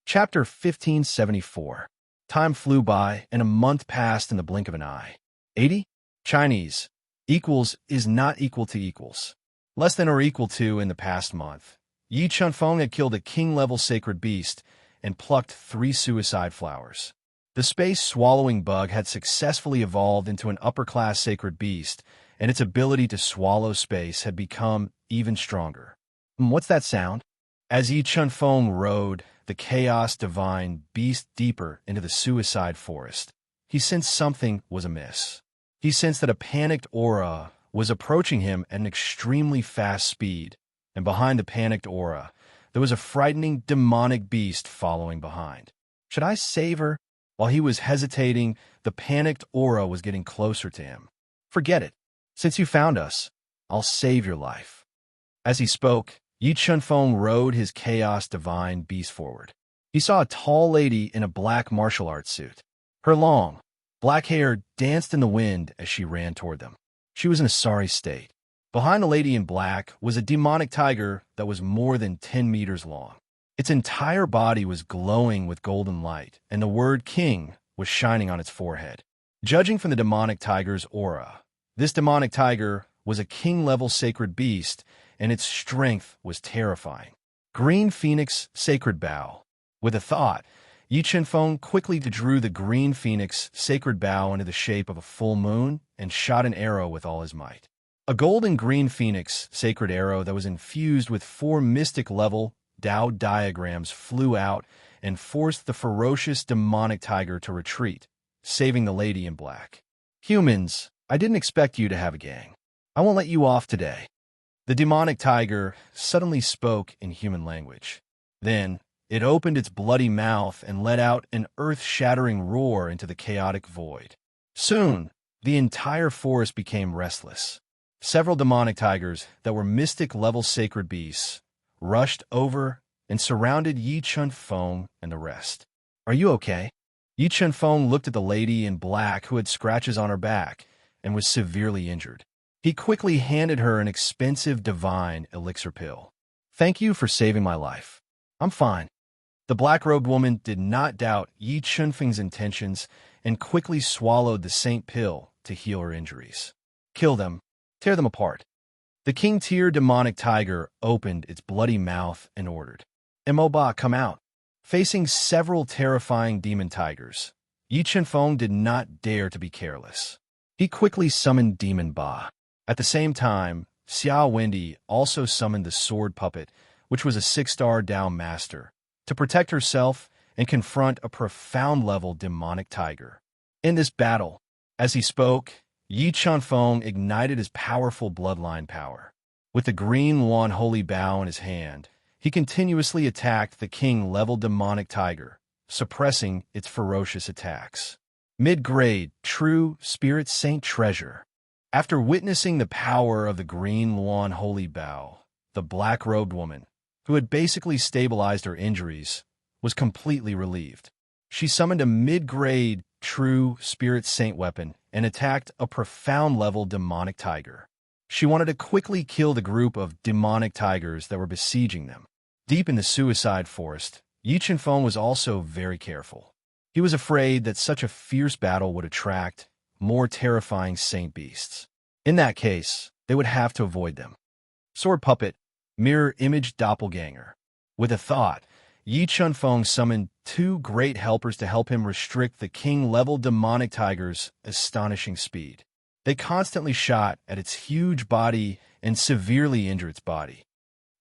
Chapter 1574. Time flew by, and a month passed in the blink of an eye. 80? Chinese. Equals is not equal to equals. Less than or equal to in the past month. Yi Chunfeng had killed a king-level sacred beast and plucked 3 suicide flowers. The space-swallowing bug had successfully evolved into an upper-class sacred beast, and its ability to swallow space had become even stronger. What's that sound? As Yi Chunfeng rode the chaos divine beast deeper into the suicide forest, he sensed something was amiss. He sensed that a panicked aura was approaching him at an extremely fast speed, and behind the panicked aura, there was a frightening demonic beast following behind. Should I save her? While he was hesitating, the panicked aura was getting closer to him. Forget it. Since you found us, I'll save your life. As he spoke, Yi Chunfeng rode his chaos divine beast forward. He saw a tall lady in a black martial arts suit. Her long, black hair danced in the wind as she ran toward them. She was in a sorry state. Behind the lady in black was a demonic tiger that was more than 10 meters long. Its entire body was glowing with golden light, and the word king was shining on its forehead. Judging from the demonic tiger's aura, this demonic tiger was a king-level sacred beast, and its strength was terrifying. Green Phoenix Sacred Bow. With a thought, Yi Chunfeng quickly drew the green phoenix sacred bow into the shape of a full moon and shot an arrow with all his might. A golden green phoenix sacred arrow that was infused with 4 mystic-level Tao diagrams flew out and forced the ferocious demonic tiger to retreat, saving the lady in black. Humans, I didn't expect you to have a gang. I won't let you off today. The demonic tiger suddenly spoke in human language. Then, it opened its bloody mouth and let out an earth-shattering roar into the chaotic void. Soon, the entire forest became restless. Several demonic tigers that were mystic-level sacred beasts rushed over and surrounded Yi Chunfeng and the rest. Are you okay? Yi Chunfeng looked at the lady in black who had scratches on her back and was severely injured. He quickly handed her an expensive divine elixir pill. Thank you for saving my life. I'm fine. The black-robed woman did not doubt Yi Chunfeng's intentions and quickly swallowed the saint pill to heal her injuries. Kill them. Tear them apart. The king-tier demonic tiger opened its bloody mouth and ordered. Embark, come out. Facing several terrifying demon tigers, Yi Chunfeng did not dare to be careless. He quickly summoned Demon Ba. At the same time, Xiao Wendy also summoned the sword puppet, which was a 6-star Dao master, to protect herself and confront a profound-level demonic tiger. In this battle, as he spoke, Yi Chunfeng ignited his powerful bloodline power. With the green Luan Holy Bow in his hand, he continuously attacked the king-level demonic tiger, suppressing its ferocious attacks. Mid-grade, true Spirit Saint treasure. After witnessing the power of the green Luan Holy Bow, the black-robed woman, who had basically stabilized her injuries, was completely relieved. She summoned a mid-grade, true Spirit Saint weapon and attacked a profound-level demonic tiger. She wanted to quickly kill the group of demonic tigers that were besieging them. Deep in the suicide forest, Yi Chunfeng was also very careful. He was afraid that such a fierce battle would attract more terrifying saint beasts. In that case, they would have to avoid them. Sword puppet, mirror image doppelganger. With a thought, Yi Chunfeng summoned 2 great helpers to help him restrict the king-level demonic tiger's astonishing speed. They constantly shot at its huge body and severely injured its body.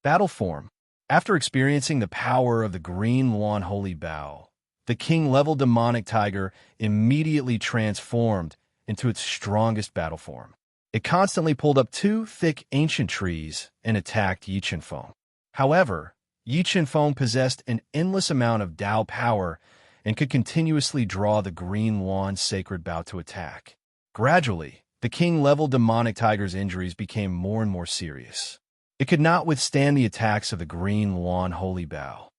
Battle form. After experiencing the power of the green Luan Holy Bow, the king-level demonic tiger immediately transformed into its strongest battle form. It constantly pulled up 2 thick ancient trees and attacked Yi Chunfeng. However, Yi Chunfeng possessed an endless amount of Tao power and could continuously draw the green Luan sacred bow to attack. Gradually, the king-level demonic tiger's injuries became more and more serious. It could not withstand the attacks of the green Luan Holy Bow.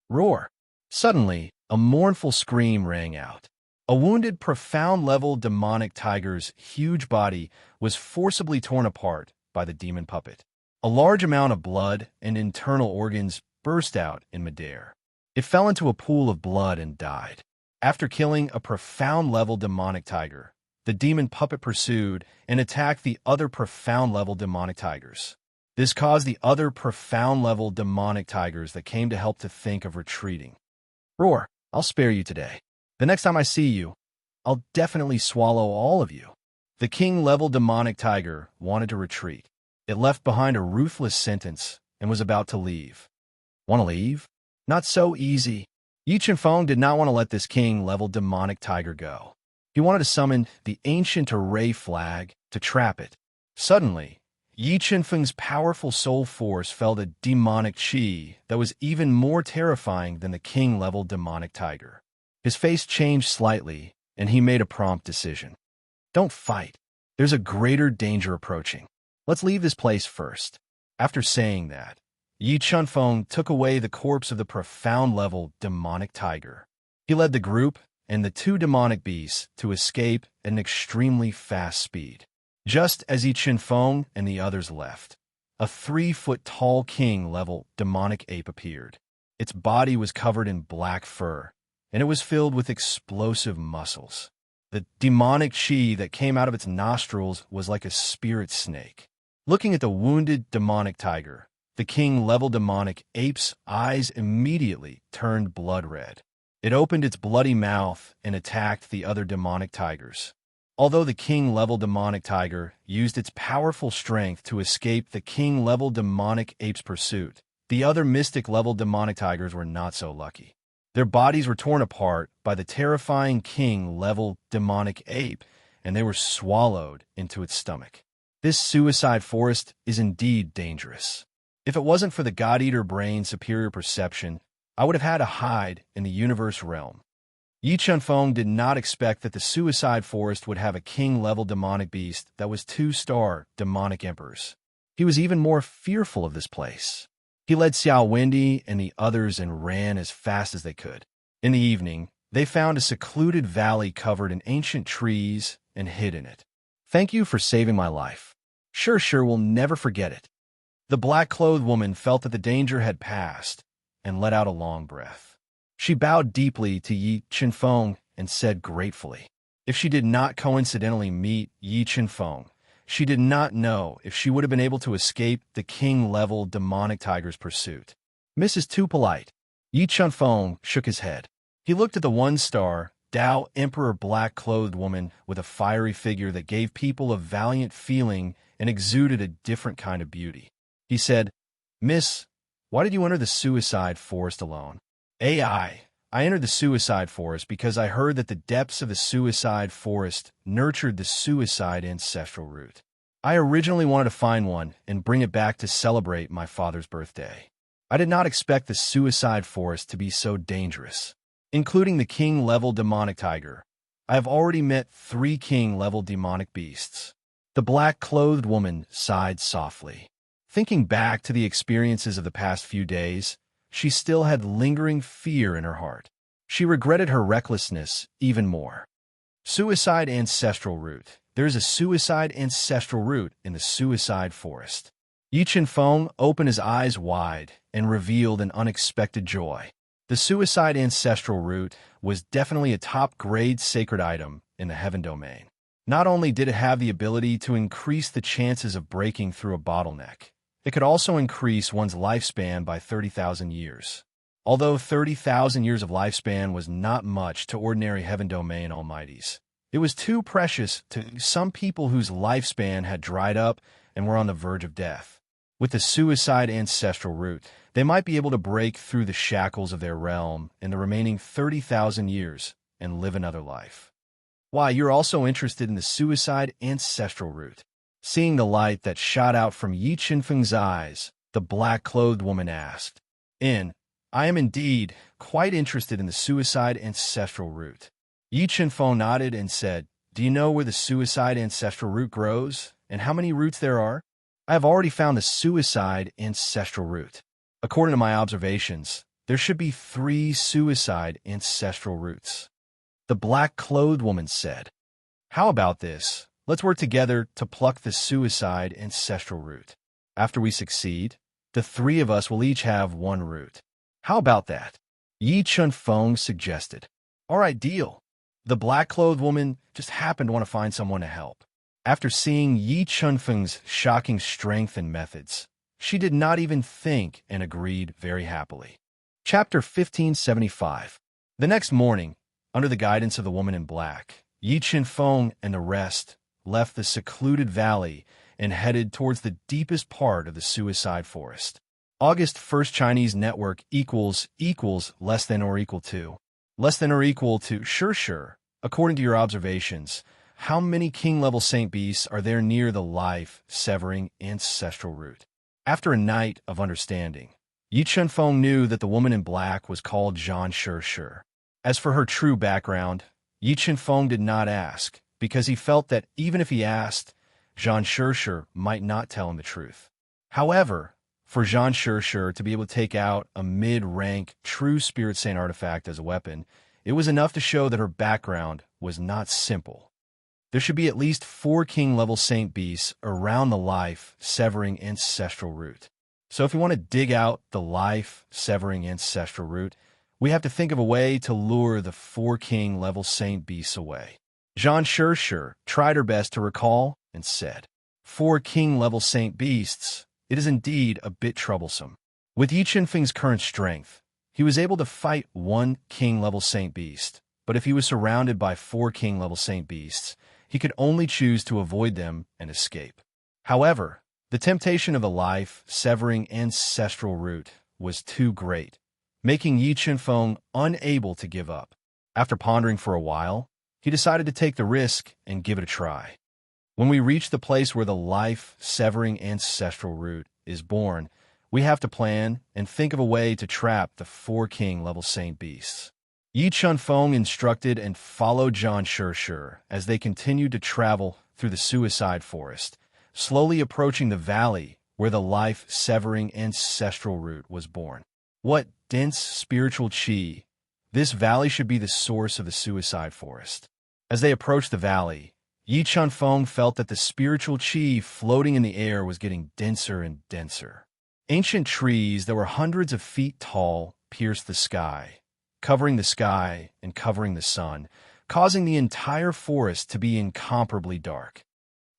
Roar! Suddenly, a mournful scream rang out. A wounded, profound-level demonic tiger's huge body was forcibly torn apart by the demon puppet. A large amount of blood and internal organs burst out in midair. It fell into a pool of blood and died. After killing a profound-level demonic tiger, the demon puppet pursued and attacked the other profound-level demonic tigers. This caused the other profound-level demonic tigers that came to help to think of retreating. Roar, I'll spare you today. The next time I see you, I'll definitely swallow all of you. The king-level demonic tiger wanted to retreat. It left behind a ruthless sentence and was about to leave. Want to leave? Not so easy. Yi Chenfeng did not want to let this king-level demonic tiger go. He wanted to summon the ancient array flag to trap it. Suddenly, Yi Chenfeng's powerful soul force felt a demonic qi that was even more terrifying than the king-level demonic tiger. His face changed slightly, and he made a prompt decision. Don't fight. There's a greater danger approaching. Let's leave this place first. After saying that, Yi Chenfeng took away the corpse of the profound-level demonic tiger. He led the group and the two demonic beasts to escape at an extremely fast speed. Just as Yi Chenfeng and the others left, a 3-foot-tall king-level demonic ape appeared. Its body was covered in black fur, and it was filled with explosive muscles. The demonic qi that came out of its nostrils was like a spirit snake. Looking at the wounded demonic tiger, the king-level demonic ape's eyes immediately turned blood red. It opened its bloody mouth and attacked the other demonic tigers. Although the king-level demonic tiger used its powerful strength to escape the king-level demonic ape's pursuit, the other mystic-level demonic tigers were not so lucky. Their bodies were torn apart by the terrifying king-level demonic ape, and they were swallowed into its stomach. This suicide forest is indeed dangerous. If it wasn't for the God-Eater brain's superior perception, I would have had to hide in the universe realm. Yi Chenfeng did not expect that the suicide forest would have a king-level demonic beast that was 2-star demonic emperors. He was even more fearful of this place. He led Xiao Wendy and the others and ran as fast as they could. In the evening, they found a secluded valley covered in ancient trees and hid in it. Thank you for saving my life. Sure, we'll never forget it. The black-clothed woman felt that the danger had passed and let out a long breath. She bowed deeply to Yi Chenfeng and said gratefully. If she did not coincidentally meet Yi Chenfeng, she did not know if she would have been able to escape the king-level demonic tiger's pursuit. Mrs. Too Polite. Yi Chenfeng shook his head. He looked at the 1-star Dao Emperor black-clothed woman with a fiery figure that gave people a valiant feeling and exuded a different kind of beauty. He said, Miss, why did you enter the suicide forest alone? I entered the suicide forest because I heard that the depths of the suicide forest nurtured the suicide ancestral root. I originally wanted to find one and bring it back to celebrate my father's birthday. I did not expect the suicide forest to be so dangerous. Including the king-level demonic tiger, I have already met 3 king-level demonic beasts. The black-clothed woman sighed softly. Thinking back to the experiences of the past few days, she still had lingering fear in her heart. She regretted her recklessness even more. Suicide ancestral root. There is a suicide ancestral root in the suicide forest. Yi Chenfeng opened his eyes wide and revealed an unexpected joy. The suicide ancestral root was definitely a top-grade sacred item in the heaven domain. Not only did it have the ability to increase the chances of breaking through a bottleneck, it could also increase one's lifespan by 30,000 years. Although 30,000 years of lifespan was not much to ordinary heaven domain almighties, it was too precious to some people whose lifespan had dried up and were on the verge of death. With the suicide ancestral root, they might be able to break through the shackles of their realm in the remaining 30,000 years and live another life. Why, you're also interested in the suicide ancestral root. Seeing the light that shot out from Yi Chenfeng's eyes, the black-clothed woman asked, I am indeed quite interested in the suicide ancestral root. Yi Chenfeng nodded and said, Do you know where the suicide ancestral root grows, and how many roots there are? I have already found the suicide ancestral root. According to my observations, there should be 3 suicide ancestral roots. The black-clothed woman said, How about this? Let's work together to pluck the suicide ancestral root. After we succeed, the 3 of us will each have 1 root. How about that? Yi Chun-feng suggested. All right, deal. The black-clothed woman just happened to want to find someone to help. After seeing Yi Chun-feng's shocking strength and methods, she did not even think and agreed very happily. Chapter 1575. The next morning, under the guidance of the woman in black, Yi Chun-feng and the rest left the secluded valley and headed towards the deepest part of the suicide forest. August 1st Chinese network equals less than or equal to. Less than or equal to, sure. According to your observations, how many king-level Saint Beasts are there near the life-severing ancestral root? After a night of understanding, Yi Chun-feng knew that the woman in black was called Zhan Shi. As for her true background, Yi Chun-feng did not ask, because he felt that even if he asked, Zhan Shi might not tell him the truth. However, for Zhan Shi to be able to take out a mid-rank true Spirit Saint artifact as a weapon, it was enough to show that her background was not simple. There should be at least 4 king-level Saint Beasts around the life-severing ancestral root. So if we want to dig out the life-severing ancestral root, we have to think of a way to lure the 4 king-level Saint Beasts away. Zhan Shi tried her best to recall and said, 4 king-level Saint Beasts. It is indeed a bit troublesome. With Yi Chun-feng's current strength, he was able to fight 1 king-level Saint Beast, but if he was surrounded by 4 king-level Saint Beasts, he could only choose to avoid them and escape. However, the temptation of the life-severing ancestral root was too great, making Yi Chun-feng unable to give up. After pondering for a while, he decided to take the risk and give it a try. When we reach the place where the life-severing ancestral root is born, we have to plan and think of a way to trap the 4 king-level Saint Beasts. Yi Chun-feng instructed and followed Zhan Shi as they continued to travel through the suicide forest, slowly approaching the valley where the life-severing ancestral root was born. What dense spiritual qi! This valley should be the source of the suicide forest. As they approached the valley, Yi Chun-feng felt that the spiritual qi floating in the air was getting denser and denser. Ancient trees that were hundreds of feet tall pierced the sky, covering the sky and covering the sun, causing the entire forest to be incomparably dark.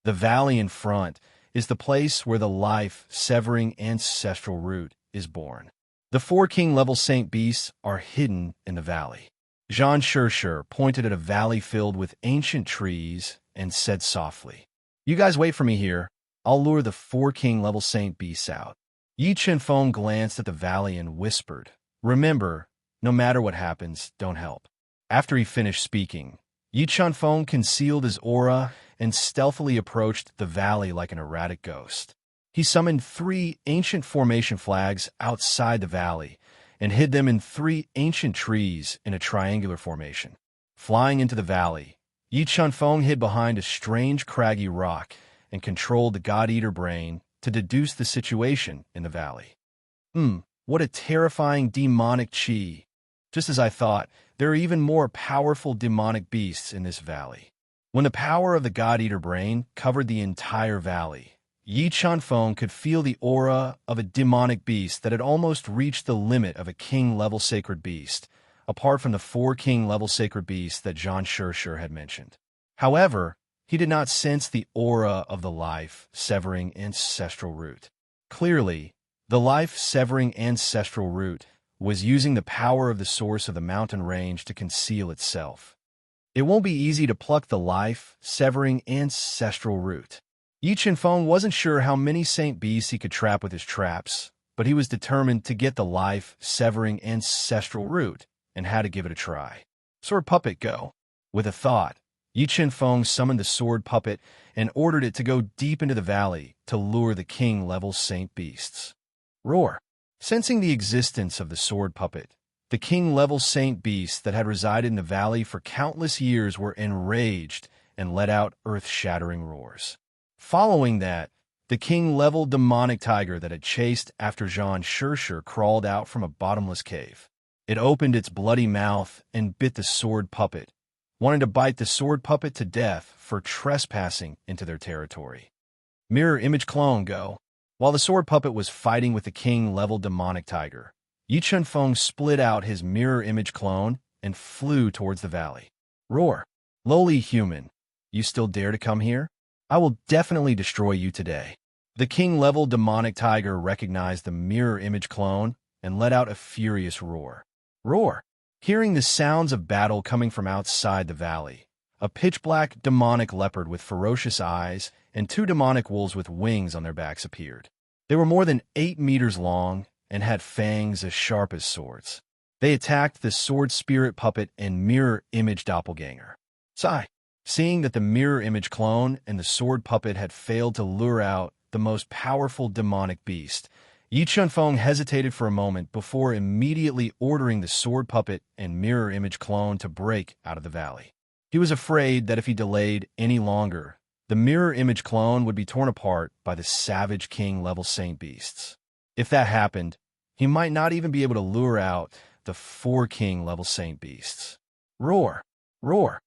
The valley in front is the place where the life-severing ancestral root is born. The 4 king-level Saint Beasts are hidden in the valley. Zhan Shi pointed at a valley filled with ancient trees and said softly, "You guys wait for me here. I'll lure the 4 king-level Saint Beasts out." Yi Chun-feng glanced at the valley and whispered, "Remember, no matter what happens, don't help." After he finished speaking, Yi Chun-feng concealed his aura and stealthily approached the valley like an erratic ghost. He summoned 3 ancient formation flags outside the valley and hid them in 3 ancient trees in a triangular formation. Flying into the valley, Yi Chun-feng hid behind a strange craggy rock and controlled the God-Eater brain to deduce the situation in the valley. What a terrifying demonic qi! Just as I thought, there are even more powerful demonic beasts in this valley. When the power of the God-Eater brain covered the entire valley, Yi Chun-feng could feel the aura of a demonic beast that had almost reached the limit of a king-level sacred beast, apart from the 4 king-level sacred beasts that Zhan Shi had mentioned. However, he did not sense the aura of the life-severing ancestral root. Clearly, the life-severing ancestral root was using the power of the source of the mountain range to conceal itself. It won't be easy to pluck the life-severing ancestral root. Yi Chun-feng wasn't sure how many Saint Beasts he could trap with his traps, but he was determined to get the life-severing ancestral root and had to give it a try. Sword puppet, go. With a thought, Yi Chun-feng summoned the sword puppet and ordered it to go deep into the valley to lure the king-level Saint Beasts. Roar! Sensing the existence of the sword puppet, the king-level Saint Beasts that had resided in the valley for countless years were enraged and let out earth-shattering roars. Following that, the king-level demonic tiger that had chased after Zhan Shi crawled out from a bottomless cave. It opened its bloody mouth and bit the sword puppet, wanting to bite the sword puppet to death for trespassing into their territory. Mirror image clone, go. While the sword puppet was fighting with the king-level demonic tiger, Yi Chunfeng split out his mirror image clone and flew towards the valley. Roar! Lowly human, you still dare to come here? I will definitely destroy you today. The king-level demonic tiger recognized the mirror image clone and let out a furious roar. Roar! Hearing the sounds of battle coming from outside the valley, a pitch-black demonic leopard with ferocious eyes and two demonic wolves with wings on their backs appeared. They were more than 8 meters long and had fangs as sharp as swords. They attacked the sword spirit puppet and mirror image doppelganger. Sigh. Seeing that the mirror image clone and the sword puppet had failed to lure out the most powerful demonic beast, Yi Chunfeng hesitated for a moment before immediately ordering the sword puppet and mirror image clone to break out of the valley. He was afraid that if he delayed any longer, the mirror image clone would be torn apart by the savage king-level saint beasts. If that happened, he might not even be able to lure out the 4 king-level saint beasts. Roar! Roar!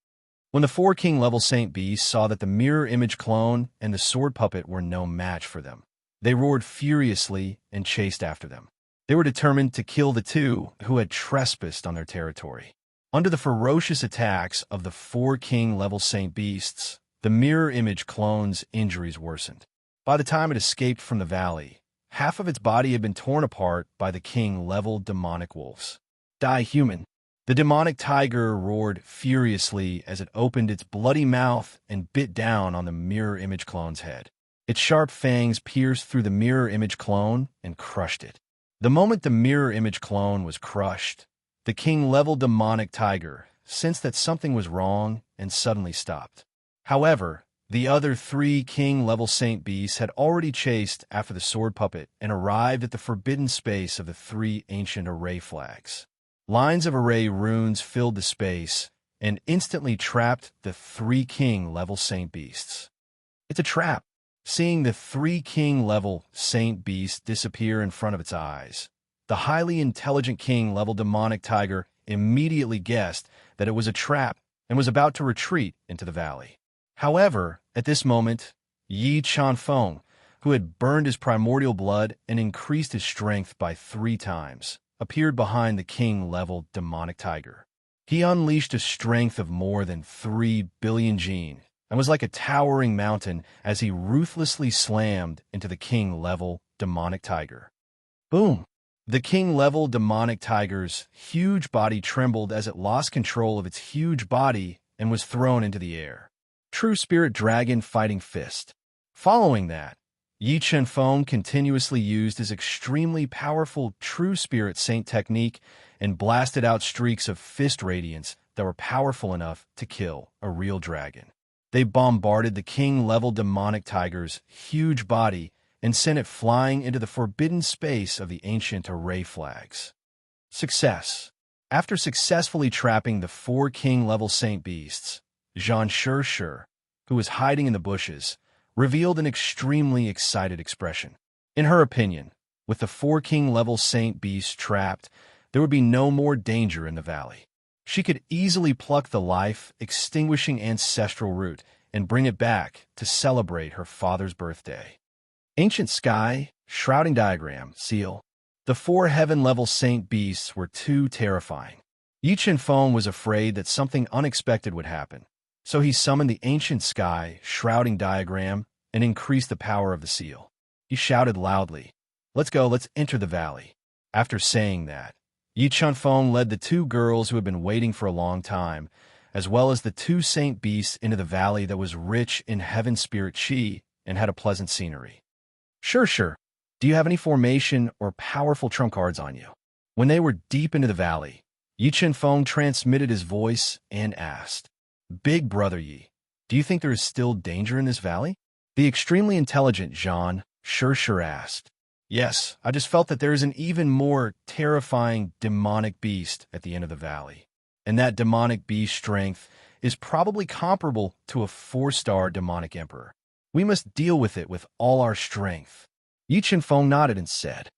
When the 4 king-level saint beasts saw that the mirror image clone and the sword puppet were no match for them, they roared furiously and chased after them. They were determined to kill the 2 who had trespassed on their territory. Under the ferocious attacks of the 4 king-level saint beasts, the mirror image clone's injuries worsened. By the time it escaped from the valley, half of its body had been torn apart by the king-level demonic wolves. Die, human! The demonic tiger roared furiously as it opened its bloody mouth and bit down on the mirror image clone's head. Its sharp fangs pierced through the mirror image clone and crushed it. The moment the mirror image clone was crushed, the king-level demonic tiger sensed that something was wrong and suddenly stopped. However, the other 3 king-level saint beasts had already chased after the sword puppet and arrived at the forbidden space of the 3 ancient array flags. Lines of array runes filled the space and instantly trapped the 3 king-level saint beasts. It's a trap. Seeing the 3 king-level saint beasts disappear in front of its eyes, the highly intelligent king-level demonic tiger immediately guessed that it was a trap and was about to retreat into the valley. However, at this moment, Yi Chunfeng, who had burned his primordial blood and increased his strength by 3 times, appeared behind the king-level demonic tiger. He unleashed a strength of more than 3 billion Jin and was like a towering mountain as he ruthlessly slammed into the king-level demonic tiger. Boom! The king-level demonic tiger's huge body trembled as it lost control of its huge body and was thrown into the air. True Spirit Dragon Fighting Fist. Following that, Yi Chunfeng continuously used his extremely powerful True Spirit Saint technique and blasted out streaks of fist radiance that were powerful enough to kill a real dragon. They bombarded the king-level demonic tiger's huge body and sent it flying into the forbidden space of the ancient array flags. Success. After successfully trapping the 4 king-level saint beasts, Zhan Shur, who was hiding in the bushes, revealed an extremely excited expression. In her opinion, with the 4 king-level saint beasts trapped, there would be no more danger in the valley. She could easily pluck the life-extinguishing ancestral root and bring it back to celebrate her father's birthday. Ancient Sky, Shrouding Diagram, Seal. The 4 heaven-level saint beasts were too terrifying. Yi Chunfeng was afraid that something unexpected would happen, so he summoned the Ancient Sky, Shrouding Diagram, and increased the power of the seal. He shouted loudly, "Let's go, let's enter the valley." After saying that, Yi Chunfeng led the 2 girls who had been waiting for a long time, as well as the 2 saint beasts into the valley that was rich in heaven spirit chi and had a pleasant scenery. Sure. Do you have any formation or powerful trump cards on you? When they were deep into the valley, Yi Chunfeng transmitted his voice and asked, "Big brother Yi, do you think there is still danger in this valley?" The extremely intelligent Zhan Shur asked, "Yes, I just felt that there is an even more terrifying demonic beast at the end of the valley. And that demonic beast strength is probably comparable to a 4-star demonic emperor. We must deal with it with all our strength." Yi Chunfeng nodded and said,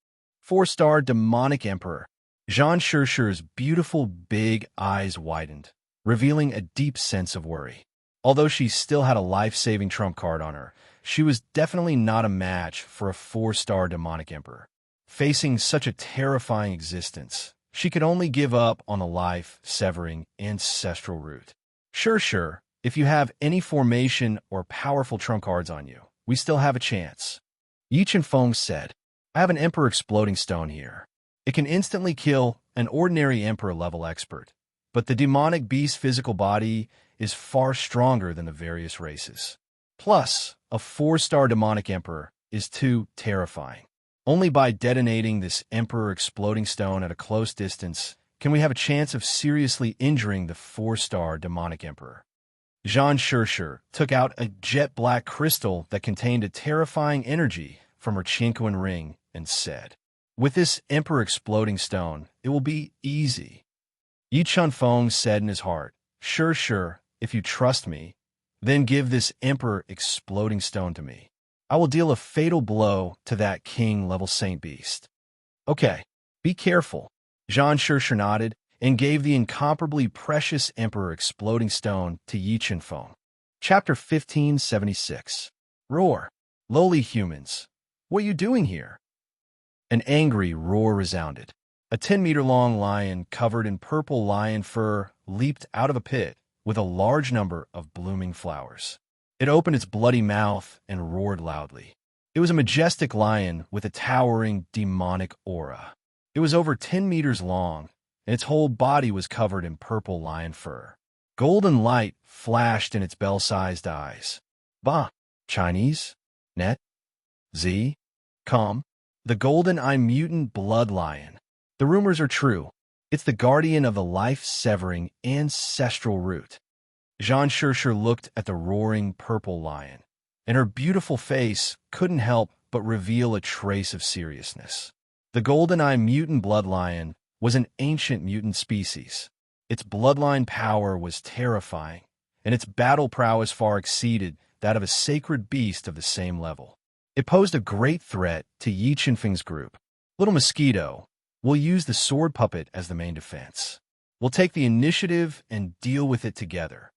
4-star demonic emperor." Zhan Shur's beautiful big eyes widened, revealing a deep sense of worry. Although she still had a life-saving trump card on her, she was definitely not a match for a 4-star demonic emperor. Facing such a terrifying existence, she could only give up on the life-severing ancestral root. Sure, if you have any formation or powerful trump cards on you, we still have a chance. Yi Feng said, I have an Emperor Exploding Stone here. It can instantly kill an ordinary Emperor-level expert, but the demonic beast's physical body is far stronger than the various races. Plus, a 4-star demonic Emperor is too terrifying. Only by detonating this Emperor Exploding Stone at a close distance can we have a chance of seriously injuring the 4-star demonic Emperor. Zhang Shishir took out a jet-black crystal that contained a terrifying energy from her Qinquan ring and said, with this Emperor Exploding Stone, it will be easy. Yi Feng said in his heart, Sure, if you trust me, then give this Emperor Exploding Stone to me. I will deal a fatal blow to that king-level saint beast. Okay, be careful. Zhang Shishir nodded and gave the incomparably precious Emperor Exploding Stone to Yi Feng. Chapter 1576. Roar. Lowly humans, what are you doing here? An angry roar resounded. A 10-meter-long lion covered in purple lion fur leaped out of a pit with a large number of blooming flowers. It opened its bloody mouth and roared loudly. It was a majestic lion with a towering demonic aura. It was over 10 meters long, and its whole body was covered in purple lion fur. Golden light flashed in its bell-sized eyes. Ba, Chinese, net, z, com, the golden-eye mutant blood lion. The rumors are true. It's the guardian of the life-severing ancestral root. Zhang Shishir looked at the roaring purple lion, and her beautiful face couldn't help but reveal a trace of seriousness. The golden-eye mutant blood lion was an ancient mutant species. Its bloodline power was terrifying, and its battle prowess far exceeded that of a sacred beast of the same level. It posed a great threat to Yi Feng's group. Little Mosquito, we'll use the sword puppet as the main defense. We'll take the initiative and deal with it together.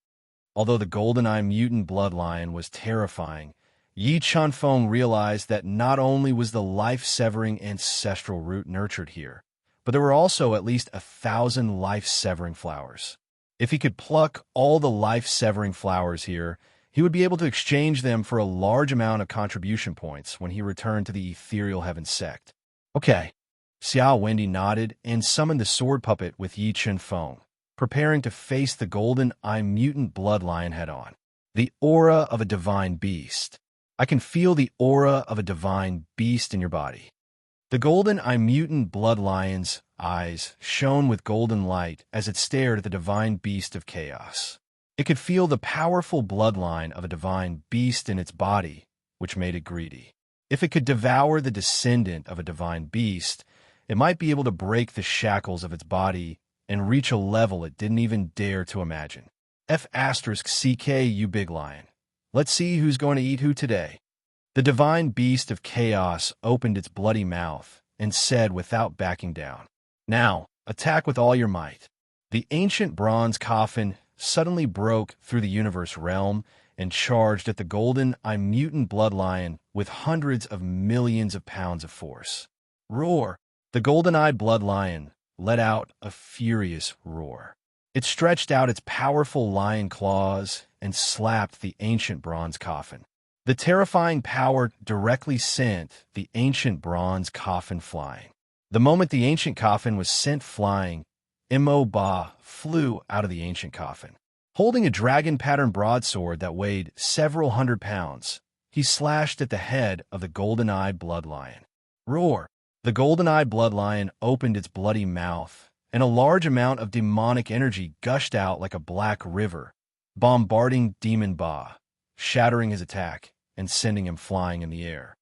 Although the golden-eye mutant blood lion was terrifying, Yi Feng realized that not only was the life-severing ancestral root nurtured here, but there were also at least 1,000 life-severing flowers. If he could pluck all the life-severing flowers here, he would be able to exchange them for a large amount of contribution points when he returned to the Ethereal Heaven sect. Okay. Xiao Wendy nodded and summoned the sword puppet with Yi Feng, preparing to face the golden-eye mutant blood lion head-on. The aura of a divine beast. I can feel the aura of a divine beast in your body. The golden-eye mutant blood lion's eyes shone with golden light as it stared at the divine beast of chaos. It could feel the powerful bloodline of a divine beast in its body, which made it greedy. If it could devour the descendant of a divine beast, it might be able to break the shackles of its body and reach a level it didn't even dare to imagine. F***CK, you big lion. Let's see who's going to eat who today. The divine beast of chaos opened its bloody mouth and said without backing down, Now, attack with all your might. The ancient bronze coffin suddenly broke through the universe realm and charged at the golden-eye mutant blood lion with hundreds of millions of pounds of force. Roar! The golden-eye blood lion let out a furious roar. It stretched out its powerful lion claws and slapped the ancient bronze coffin. The terrifying power directly sent the ancient bronze coffin flying. The moment the ancient coffin was sent flying, Mo Ba flew out of the ancient coffin. Holding a dragon-patterned broadsword that weighed several hundred pounds, he slashed at the head of the golden-eye blood lion. Roar! The golden-eye blood lion opened its bloody mouth, and a large amount of demonic energy gushed out like a black river, bombarding Demon Ba, shattering his attack and sending him flying in the air.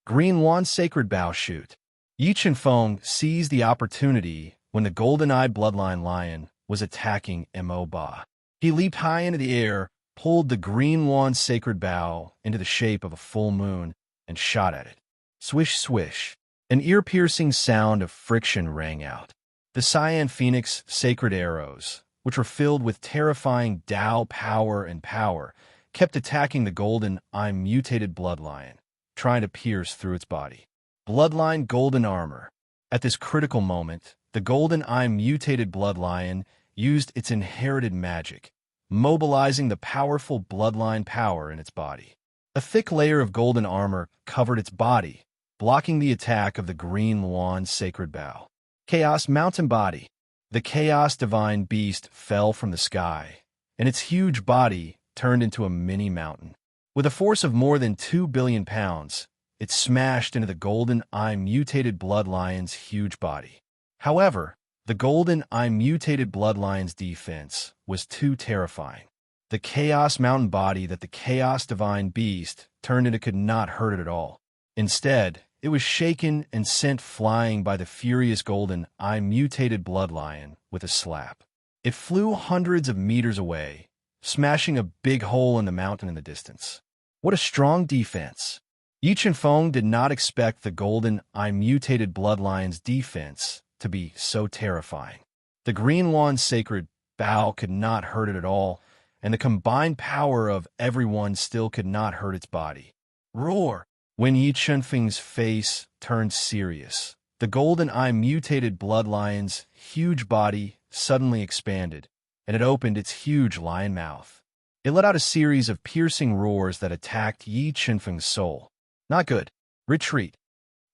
Green Wand Sacred Bow Shoot. Yi Feng seized the opportunity when the golden-eye bloodline lion was attacking Mo Ba. He leaped high into the air, pulled the green wand sacred bow into the shape of a full moon, and shot at it. Swish, swish. An ear-piercing sound of friction rang out. The Cyan Phoenix sacred arrows, which were filled with terrifying Tao power, kept attacking the golden-eye mutated blood lion, trying to pierce through its body. Bloodline Golden Armor. At this critical moment, the Golden Eye mutated Bloodlion used its inherited magic, mobilizing the powerful Bloodline power in its body. A thick layer of golden armor covered its body, blocking the attack of the Green Lawn's sacred bow. Chaos Mountain Body. The Chaos Divine Beast fell from the sky, and its huge body turned into a mini mountain. With a force of more than 2 billion pounds, it smashed into the Golden Eye mutated Bloodlion's huge body. However, the Golden Eye mutated Bloodlion's defense was too terrifying. The Chaos Mountain body that the Chaos Divine Beast turned into could not hurt it at all. Instead, it was shaken and sent flying by the furious Golden Eye mutated Bloodlion with a slap. It flew hundreds of meters away, smashing a big hole in the mountain in the distance. What a strong defense! Yi Chen-feng did not expect the Golden Eye mutated Bloodlion's defense to be so terrifying. The Green Lawn's sacred bow could not hurt it at all, and the combined power of everyone still could not hurt its body. Roar! When Yi Chen-feng's face turned serious, the Golden Eye mutated Bloodlion's huge body suddenly expanded, and it opened its huge lion mouth. It let out a series of piercing roars that attacked Yi Chen-feng's soul. Not good. Retreat.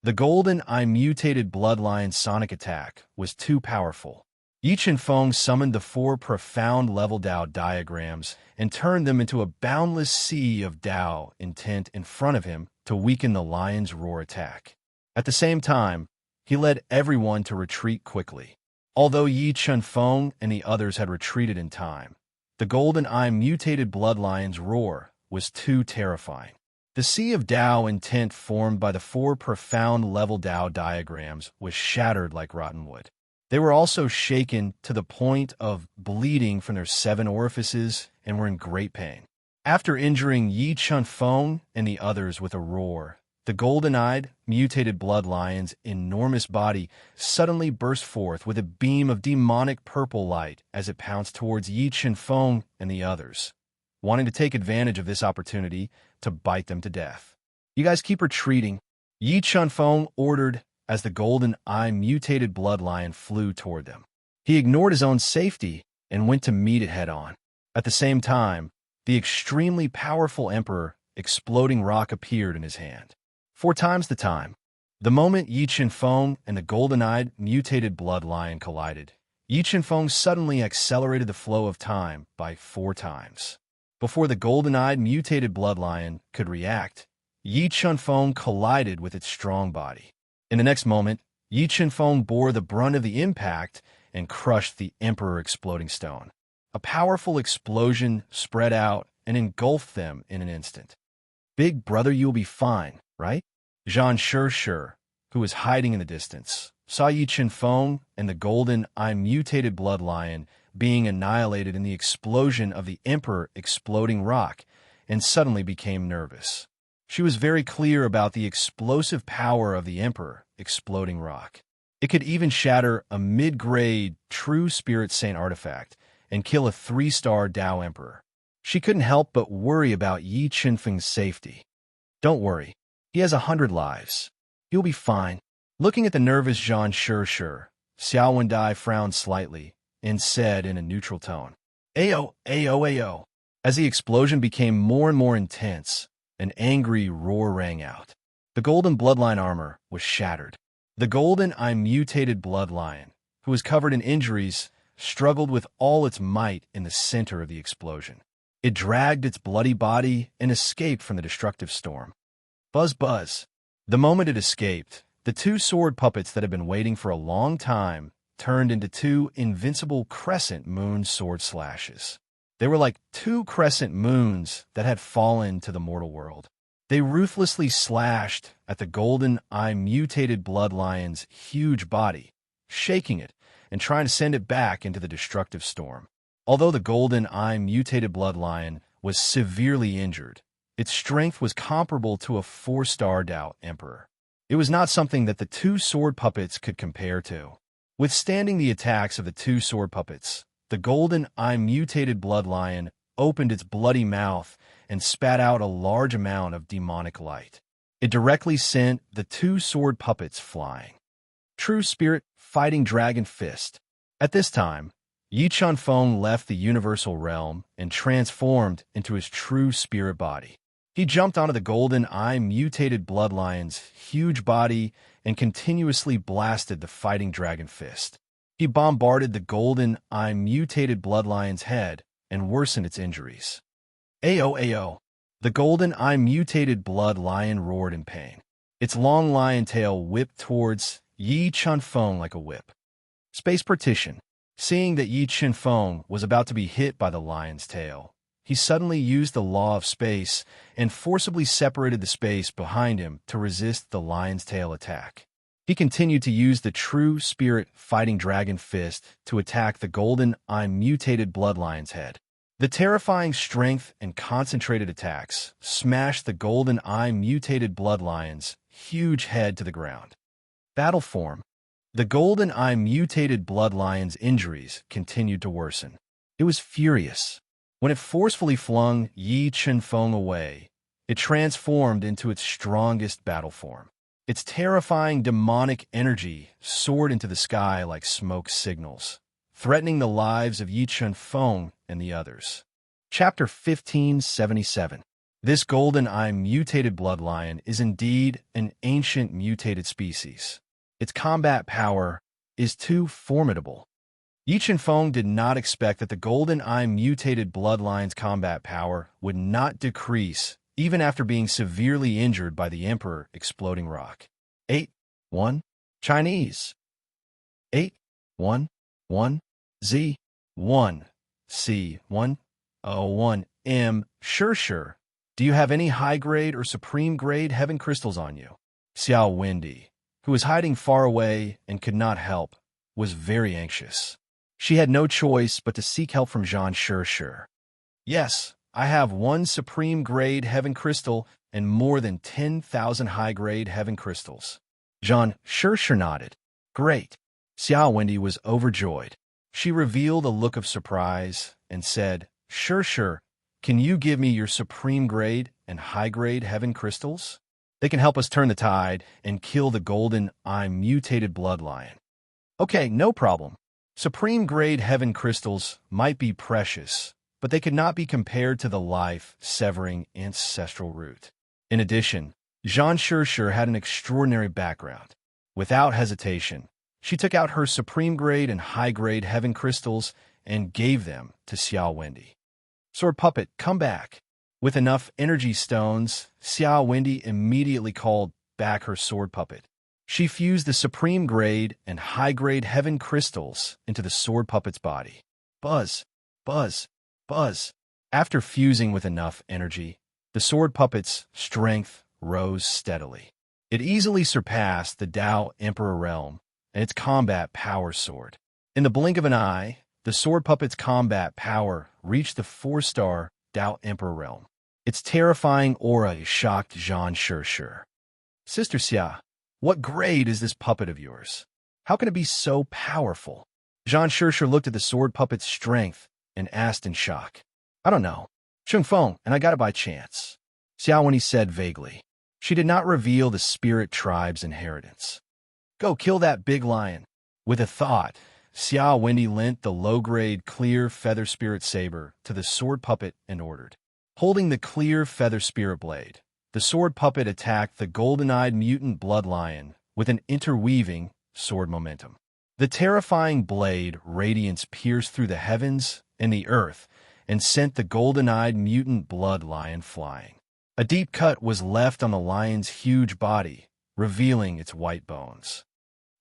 The Golden Eye mutated Bloodlion's sonic attack was too powerful. Yi Chen-feng summoned the 4 profound level Dao diagrams and turned them into a boundless sea of Dao intent in front of him to weaken the lion's roar attack. At the same time, he led everyone to retreat quickly. Although Yi Chen-feng and the others had retreated in time, the Golden Eye mutated Bloodlion's roar was too terrifying. The sea of Dao intent formed by the 4 profound level Dao diagrams was shattered like rotten wood. They were also shaken to the point of bleeding from their 7 orifices and were in great pain. After injuring Yi Chen-feng and the others with a roar, the golden-eyed, mutated Bloodlion's enormous body suddenly burst forth with a beam of demonic purple light as it pounced towards Yi Chen-feng and the others, wanting to take advantage of this opportunity to bite them to death. You guys keep retreating, Yi Chen-feng ordered as the Golden Eye mutated Bloodlion flew toward them. He ignored his own safety and went to meet it head-on. At the same time, the extremely powerful Emperor Exploding Rock appeared in his hand. 4 times the time. The moment Yi Chen-feng and the golden-eyed mutated Bloodlion collided, Yi Chen-feng suddenly accelerated the flow of time by 4 times. Before the golden-eyed mutated Bloodlion could react, Yi Chen-feng collided with its strong body. In the next moment, Yi Chen-feng bore the brunt of the impact and crushed the Emperor Exploding Stone. A powerful explosion spread out and engulfed them in an instant. Big brother, you'll be fine, right? Zhang Shi, who was hiding in the distance, saw Yi Chen-feng and the Golden Eye mutated Bloodlion being annihilated in the explosion of the Emperor Exploding Rock and suddenly became nervous. She was very clear about the explosive power of the Emperor Exploding Rock. It could even shatter a mid-grade True Spirit Saint artifact and kill a 3-star Dao Emperor. She couldn't help but worry about Yi Chen-feng's safety. Don't worry, he has 100 lives. He'll be fine. Looking at the nervous Zhang Shi, Xiao Wendai frowned slightly and said in a neutral tone, "Ayo, ayo, ayo." As the explosion became more and more intense, an angry roar rang out. The golden bloodline armor was shattered. The Golden Eye mutated Bloodlion, who was covered in injuries, struggled with all its might in the center of the explosion. It dragged its bloody body and escaped from the destructive storm. Buzz, buzz. The moment it escaped, the 2 sword puppets that had been waiting for a long time turned into 2 invincible crescent moon sword slashes. They were like 2 crescent moons that had fallen to the mortal world. They ruthlessly slashed at the Golden Eye mutated Bloodlion's huge body, shaking it and trying to send it back into the destructive storm. Although the Golden Eye mutated Bloodlion was severely injured, its strength was comparable to a 4-star Dao Emperor. It was not something that the 2 sword puppets could compare to. Withstanding the attacks of the 2 sword puppets, the Golden Eye mutated Bloodlion opened its bloody mouth and spat out a large amount of demonic light. It directly sent the two sword puppets flying. True Spirit Fighting Dragon Fist. At this time, Yi Chunfeng left the universal realm and transformed into his true spirit body. He jumped onto the Golden Eye mutated bloodlion's huge body and continuously blasted the Fighting Dragon Fist. He bombarded the Golden Eye mutated bloodlion's head and worsened its injuries. Ao. The Golden Eye mutated blood lion roared in pain. Its long lion tail whipped towards Yi Chunfeng like a whip. Space Partition. Seeing that Yi Chunfeng was about to be hit by the lion's tail, he suddenly used the law of space and forcibly separated the space behind him to resist the lion's tail attack. He continued to use the True Spirit Fighting Dragon Fist to attack the Golden Eye mutated bloodlion's head. The terrifying strength and concentrated attacks smashed the Golden Eye mutated bloodlion's huge head to the ground. Battle form. The Golden Eye mutated bloodlion's injuries continued to worsen. It was furious. When it forcefully flung Yi Chunfeng away, it transformed into its strongest battle form. Its terrifying demonic energy soared into the sky like smoke signals, threatening the lives of Yi Chunfeng and the others. Chapter 1577. This Golden Eye mutated bloodlion is indeed an ancient mutated species. Its combat power is too formidable. Yi Chunfeng did not expect that the Golden Eye mutated bloodlion's combat power would not decrease even after being severely injured by the Emperor exploding rock. 8-1 Chinese 8-1-1 Z 1 C 1-01 M. Sure. Do you have any high-grade or supreme-grade heaven crystals on you? Xiao Wendy, who was hiding far away and could not help, was very anxious. She had no choice but to seek help from Zhan Sure. Yes, I have one supreme-grade heaven crystal and more than 10,000 high-grade heaven crystals. Zhan Sure nodded. Great. Xiao Wendy was overjoyed. She revealed a look of surprise and said, Sure, can you give me your supreme-grade and high-grade heaven crystals? They can help us turn the tide and kill the Golden Eye mutated bloodlion. Okay, no problem. Supreme-grade heaven crystals might be precious, but they could not be compared to the life-severing ancestral root. In addition, Zhan Sure had an extraordinary background. Without hesitation, she took out her supreme-grade and high-grade heaven crystals and gave them to Xiao Wendy. Sword Puppet, come back. With enough energy stones, Xiao Wendy immediately called back her sword puppet. She fused the supreme grade and high grade heaven crystals into the sword puppet's body. Buzz. After fusing with enough energy, the sword puppet's strength rose steadily. It easily surpassed the Tao Emperor realm and its combat power soared. In the blink of an eye, the sword puppet's combat power reached the 4-star Tao Emperor realm. Its terrifying aura shocked Zhan Sure. Sister Xia, what grade is this puppet of yours? How can it be so powerful? Zhan Sure looked at the sword puppet's strength and asked in shock. I don't know. Chunfeng, and I got it by chance. Xiao Wendy said vaguely. She did not reveal the spirit tribe's inheritance. Go kill that big lion. With a thought, Xiao Wendy lent the low-grade clear feather spirit saber to the sword puppet and ordered. Holding the clear feather spirit blade, the sword puppet attacked the golden-eyed mutant blood lion with an interweaving sword momentum. The terrifying blade radiance pierced through the heavens and the earth and sent the golden-eyed mutant blood lion flying. A deep cut was left on the lion's huge body, revealing its white bones.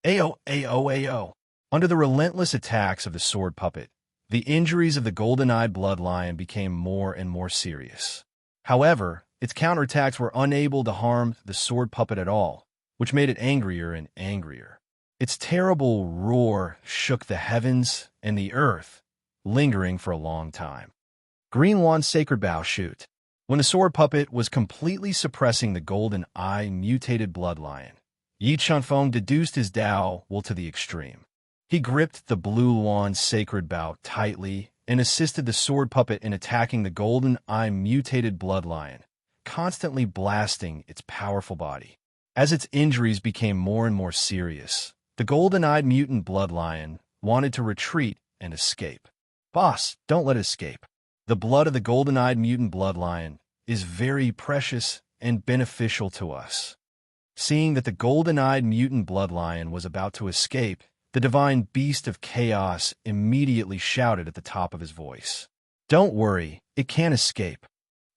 Ao. Under the relentless attacks of the sword puppet, the injuries of the golden-eyed blood lion became more and more serious. However, its counterattacks were unable to harm the sword puppet at all, which made it angrier and angrier. Its terrible roar shook the heavens and the earth, lingering for a long time. Green Wand Sacred Bow Shoot. When the sword puppet was completely suppressing the golden eye mutated blood lion, Yi Chunfeng deduced his Tao will to the extreme. He gripped the blue wand sacred bow tightly and assisted the sword puppet in attacking the golden eye mutated blood lion, constantly blasting its powerful body. As its injuries became more and more serious, the golden-eyed mutant blood lion wanted to retreat and escape. Boss, don't let it escape. The blood of the golden-eyed mutant blood lion is very precious and beneficial to us. Seeing that the golden-eyed mutant blood lion was about to escape, the divine beast of chaos immediately shouted at the top of his voice. Don't worry, it can't escape.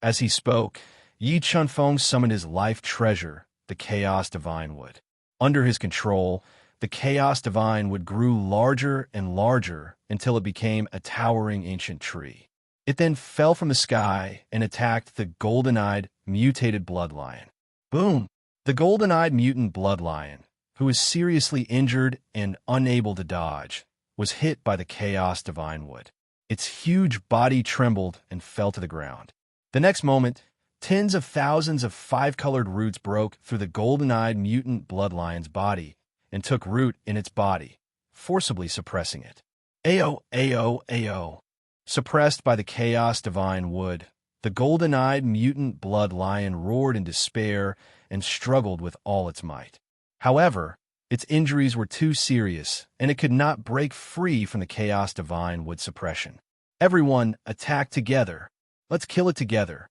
As he spoke, Yi Chunfeng summoned his life treasure, the Chaos Divine Wood. Under his control, the Chaos Divine Wood grew larger and larger until it became a towering ancient tree. It then fell from the sky and attacked the golden-eyed, mutated blood lion. Boom! The golden-eyed mutant blood lion, who was seriously injured and unable to dodge, was hit by the Chaos Divine Wood. Its huge body trembled and fell to the ground. The next moment, tens of thousands of five-colored roots broke through the golden-eyed mutant blood lion's body and took root in its body, forcibly suppressing it. Ayo, ayo, ayo. Suppressed by the Chaos Divine Wood, the golden-eyed mutant blood lion roared in despair and struggled with all its might. However, its injuries were too serious, and it could not break free from the Chaos Divine Wood suppression. Everyone attack together. Let's kill it together.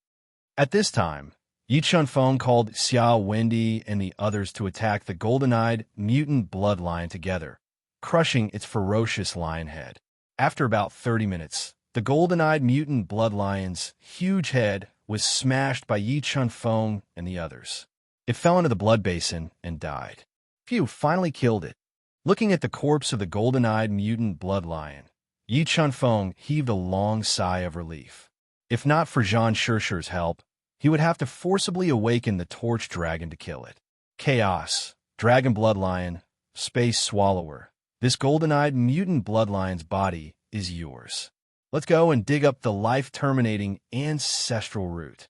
At this time, Yi Chunfeng called Xiao Wendy and the others to attack the golden-eyed mutant blood lion together, crushing its ferocious lion head. After about 30 minutes, the golden-eyed mutant blood lion's huge head was smashed by Yi Chunfeng and the others. It fell into the blood basin and died. Phew, finally killed it. Looking at the corpse of the golden-eyed mutant blood lion, Yi Chunfeng heaved a long sigh of relief. If not for Zhang Shishir's help, he would have to forcibly awaken the torch dragon to kill it. Chaos, dragon blood lion, space swallower. This golden-eyed mutant blood lion's body is yours. Let's go and dig up the life-terminating ancestral root.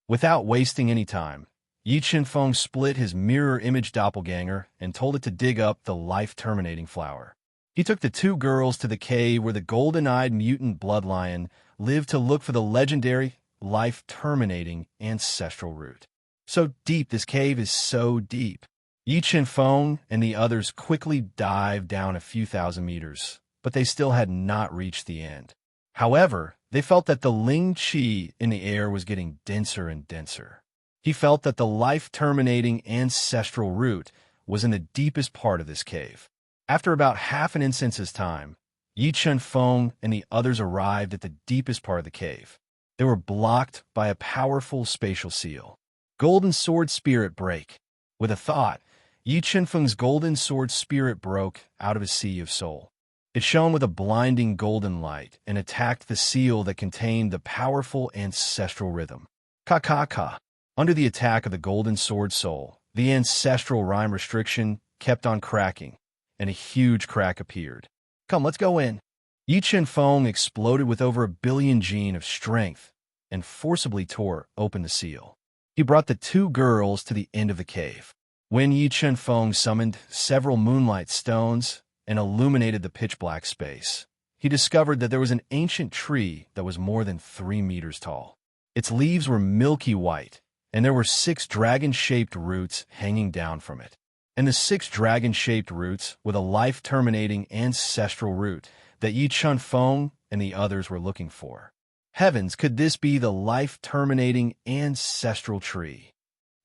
Without wasting any time, Yi Chunfeng split his mirror image doppelganger and told it to dig up the life-terminating flower. He took the two girls to the cave where the golden-eyed mutant blood lion lived to look for the legendary, life-terminating ancestral root. So deep, this cave is so deep. Yi Chunfeng and the others quickly dived down a few thousand meters, but they still had not reached the end. However, they felt that the Ling Qi in the air was getting denser and denser. He felt that the life-terminating ancestral root was in the deepest part of this cave. After about half an instance's time, Yi Chunfeng and the others arrived at the deepest part of the cave. They were blocked by a powerful spatial seal. Golden Sword Spirit Break. With a thought, Yi Chunfeng's golden sword spirit broke out of his sea of soul. It shone with a blinding golden light and attacked the seal that contained the powerful ancestral rhythm. Ka-ka-ka. Under the attack of the golden sword soul, the ancestral rhyme restriction kept on cracking, and a huge crack appeared. Come, let's go in. Yi Chunfeng exploded with over 1 billion gene of strength and forcibly tore open the seal. He brought the two girls to the end of the cave. When Yi Chunfeng summoned several moonlight stones and illuminated the pitch-black space, he discovered that there was an ancient tree that was more than 3 meters tall. Its leaves were milky white, and there were 6 dragon-shaped roots hanging down from it. And the 6 dragon-shaped roots were the life-terminating ancestral root that Yi Chunfeng and the others were looking for. Heavens, could this be the life-terminating ancestral tree?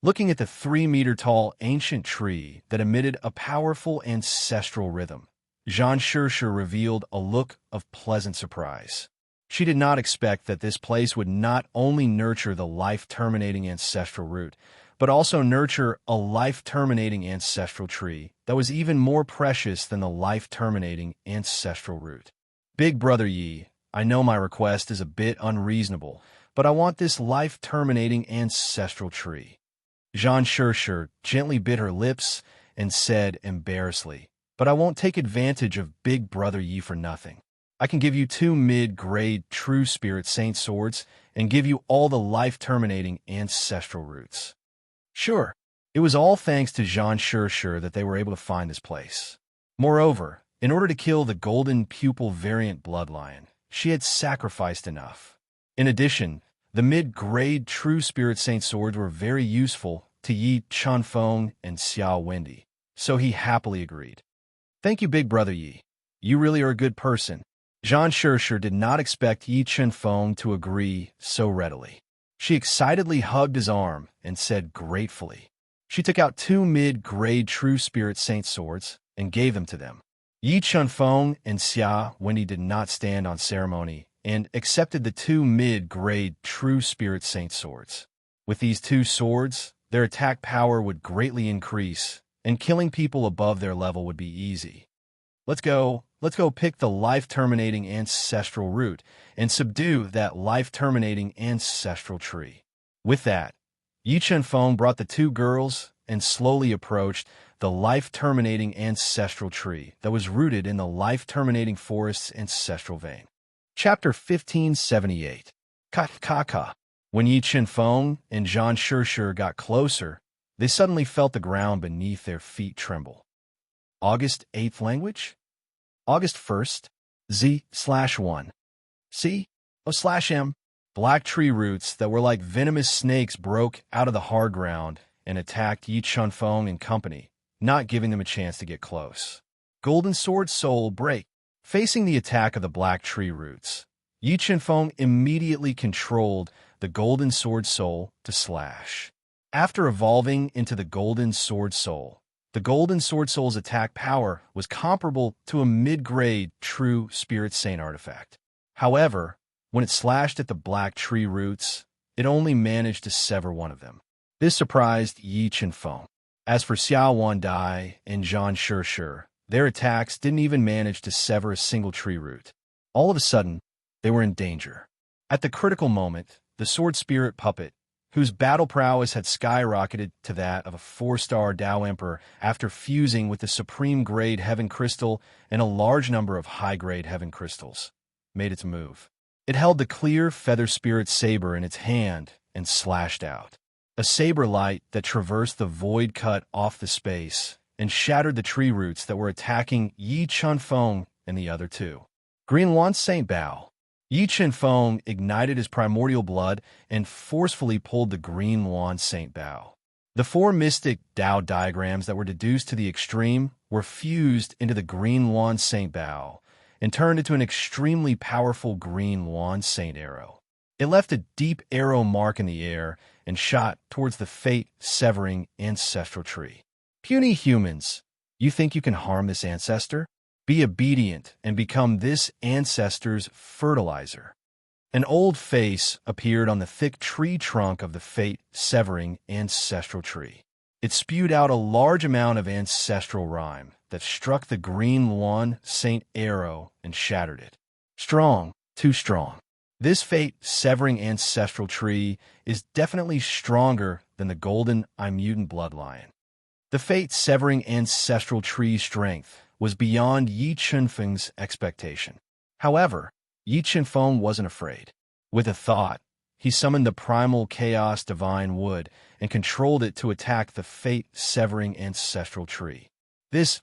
Looking at the 3-meter-tall ancient tree that emitted a powerful ancestral rhythm, Zhang Shishir revealed a look of pleasant surprise. She did not expect that this place would not only nurture the life-terminating ancestral root, but also nurture a life-terminating ancestral tree that was even more precious than the life-terminating ancestral root. Big Brother Yi, I know my request is a bit unreasonable, but I want this life-terminating ancestral tree. Zhang Shishir gently bit her lips and said embarrassedly, but I won't take advantage of Big Brother Yi for nothing. I can give you 2 mid-grade True Spirit Saint swords and give you all the life-terminating ancestral roots. Sure, it was all thanks to Zhang Shishir that they were able to find this place. Moreover, in order to kill the golden pupil variant blood lion, she had sacrificed enough. In addition, The mid-grade True Spirit Saint swords were very useful to Yi Chunfeng and Xiao Wendy, so he happily agreed. Thank you, big brother Yi. You really are a good person. Zhang Shishir did not expect Yi Chunfeng to agree so readily. She excitedly hugged his arm and said gratefully. She took out 2 mid-grade True Spirit Saint swords and gave them to them. Yi Chunfeng and Xia Wendy did not stand on ceremony and accepted the 2 mid-grade True Spirit Saint swords. With these 2 swords, their attack power would greatly increase, and killing people above their level would be easy. Let's go pick the life-terminating ancestral root and subdue that life-terminating ancestral tree. With that, Yi Chunfeng brought the 2 girls and slowly approached the life-terminating ancestral tree that was rooted in the life-terminating forest's ancestral vein. Chapter 1578. Ka. When Yi Chunfeng and Zhang Shishir got closer, they suddenly felt the ground beneath their feet tremble. August 8th language? August 1st, Z/1. C/M. Black tree roots that were like venomous snakes broke out of the hard ground and attacked Yi Chunfeng and company, not giving them a chance to get close. Golden Sword Soul break. Facing the attack of the black tree roots, Yi Chunfeng immediately controlled the Golden Sword Soul to slash. After evolving into the Golden Sword Soul, the Golden Sword Soul's attack power was comparable to a mid-grade True Spirit Saint artifact. However, when it slashed at the black tree roots, it only managed to sever one of them. This surprised Yi Chunfeng. As for Xiao Wandai and Zhang Shishir, their attacks didn't even manage to sever a single tree root. All of a sudden, they were in danger. At the critical moment, the Sword Spirit Puppet, whose battle prowess had skyrocketed to that of a 4-star Dao Emperor after fusing with the Supreme-grade Heaven Crystal and a large number of high-grade Heaven Crystals, made its move. It held the clear Feather Spirit Saber in its hand and slashed out. A saber light that traversed the void cut off the space and shattered the tree roots that were attacking Yi Chunfeng and the other 2. Green Luan Saint Bao. Yi Chunfeng ignited his primordial blood and forcefully pulled the Green Luan Saint Bao. The 4 mystic Dao diagrams that were deduced to the extreme were fused into the Green Luan Saint Bao and turned into an extremely powerful Green Luan Saint Arrow. It left a deep arrow mark in the air and shot towards the fate-severing ancestral tree. Puny humans, you think you can harm this ancestor? Be obedient and become this ancestor's fertilizer. An old face appeared on the thick tree trunk of the fate-severing ancestral tree. It spewed out a large amount of ancestral rhyme that struck the Green Luan Saint Arrow and shattered it. Strong, too strong. This fate-severing ancestral tree is definitely stronger than the Golden Eye Mutant Bloodlion. The fate-severing ancestral tree's strength was beyond Yi Chunfeng's expectation. However, Yi Chunfeng wasn't afraid. With a thought, he summoned the primal chaos divine wood and controlled it to attack the fate-severing ancestral tree.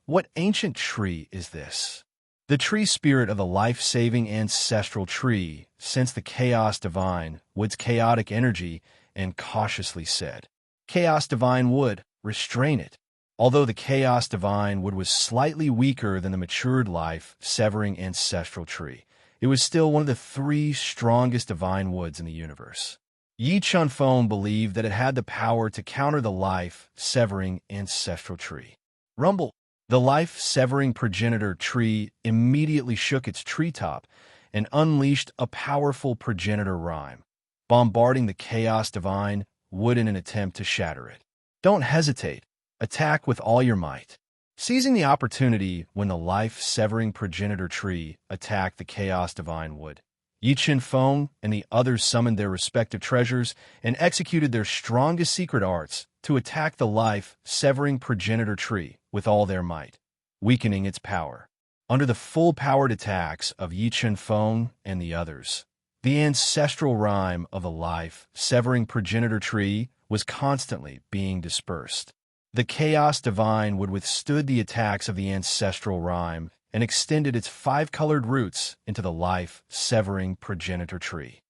What ancient tree is this? The tree spirit of the life-saving ancestral tree sensed the chaos divine wood's chaotic energy and cautiously said, "Chaos divine wood, restrain it." Although the Chaos Divine Wood was slightly weaker than the matured life-severing ancestral tree, it was still one of the 3 strongest divine woods in the universe. Yi Chunfeng believed that it had the power to counter the life-severing ancestral tree. Rumble! The life-severing progenitor tree immediately shook its treetop and unleashed a powerful progenitor rhyme, bombarding the Chaos Divine Wood in an attempt to shatter it. Don't hesitate. Attack with all your might. Seizing the opportunity when the life-severing progenitor tree attacked the Chaos Divine Wood, Yi Chunfeng and the others summoned their respective treasures and executed their strongest secret arts to attack the life-severing progenitor tree with all their might, weakening its power. Under the full-powered attacks of Yi Chunfeng and the others, the ancestral rhyme of the life-severing progenitor tree was constantly being dispersed. The Chaos Divine Wood withstood the attacks of the ancestral rhyme and extended its 5-colored roots into the life-severing progenitor tree.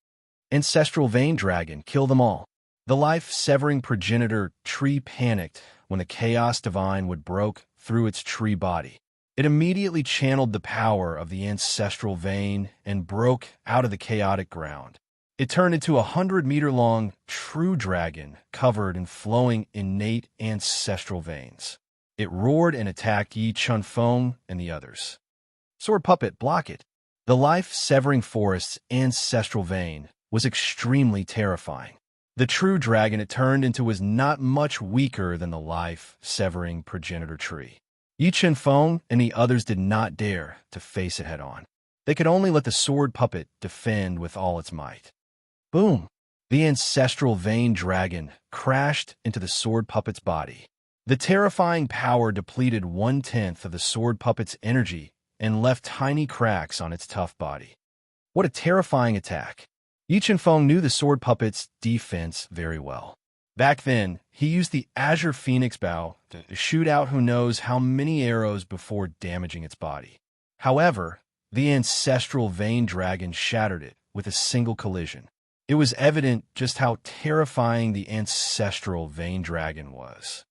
Ancestral vein dragon, kill them all. The life-severing progenitor tree panicked when the chaos divine wood broke through its tree body. It immediately channeled the power of the ancestral vein and broke out of the chaotic ground. It turned into a 100-meter-long true dragon covered in flowing innate ancestral veins. It roared and attacked Yi Chun-Feng and the others. Sword puppet, block it. The life-severing forest's ancestral vein was extremely terrifying. The true dragon it turned into was not much weaker than the life-severing progenitor tree. Yi Chun-Feng and the others did not dare to face it head-on. They could only let the sword puppet defend with all its might. Boom! The ancestral vein dragon crashed into the sword puppet's body. The terrifying power depleted 1/10 of the sword puppet's energy and left tiny cracks on its tough body. What a terrifying attack! Yi Chun-Feng knew the sword puppet's defense very well. Back then, he used the Azure Phoenix Bow to shoot out who knows how many arrows before damaging its body. However, the ancestral vein dragon shattered it with a single collision. It was evident just how terrifying the ancestral vein dragon was.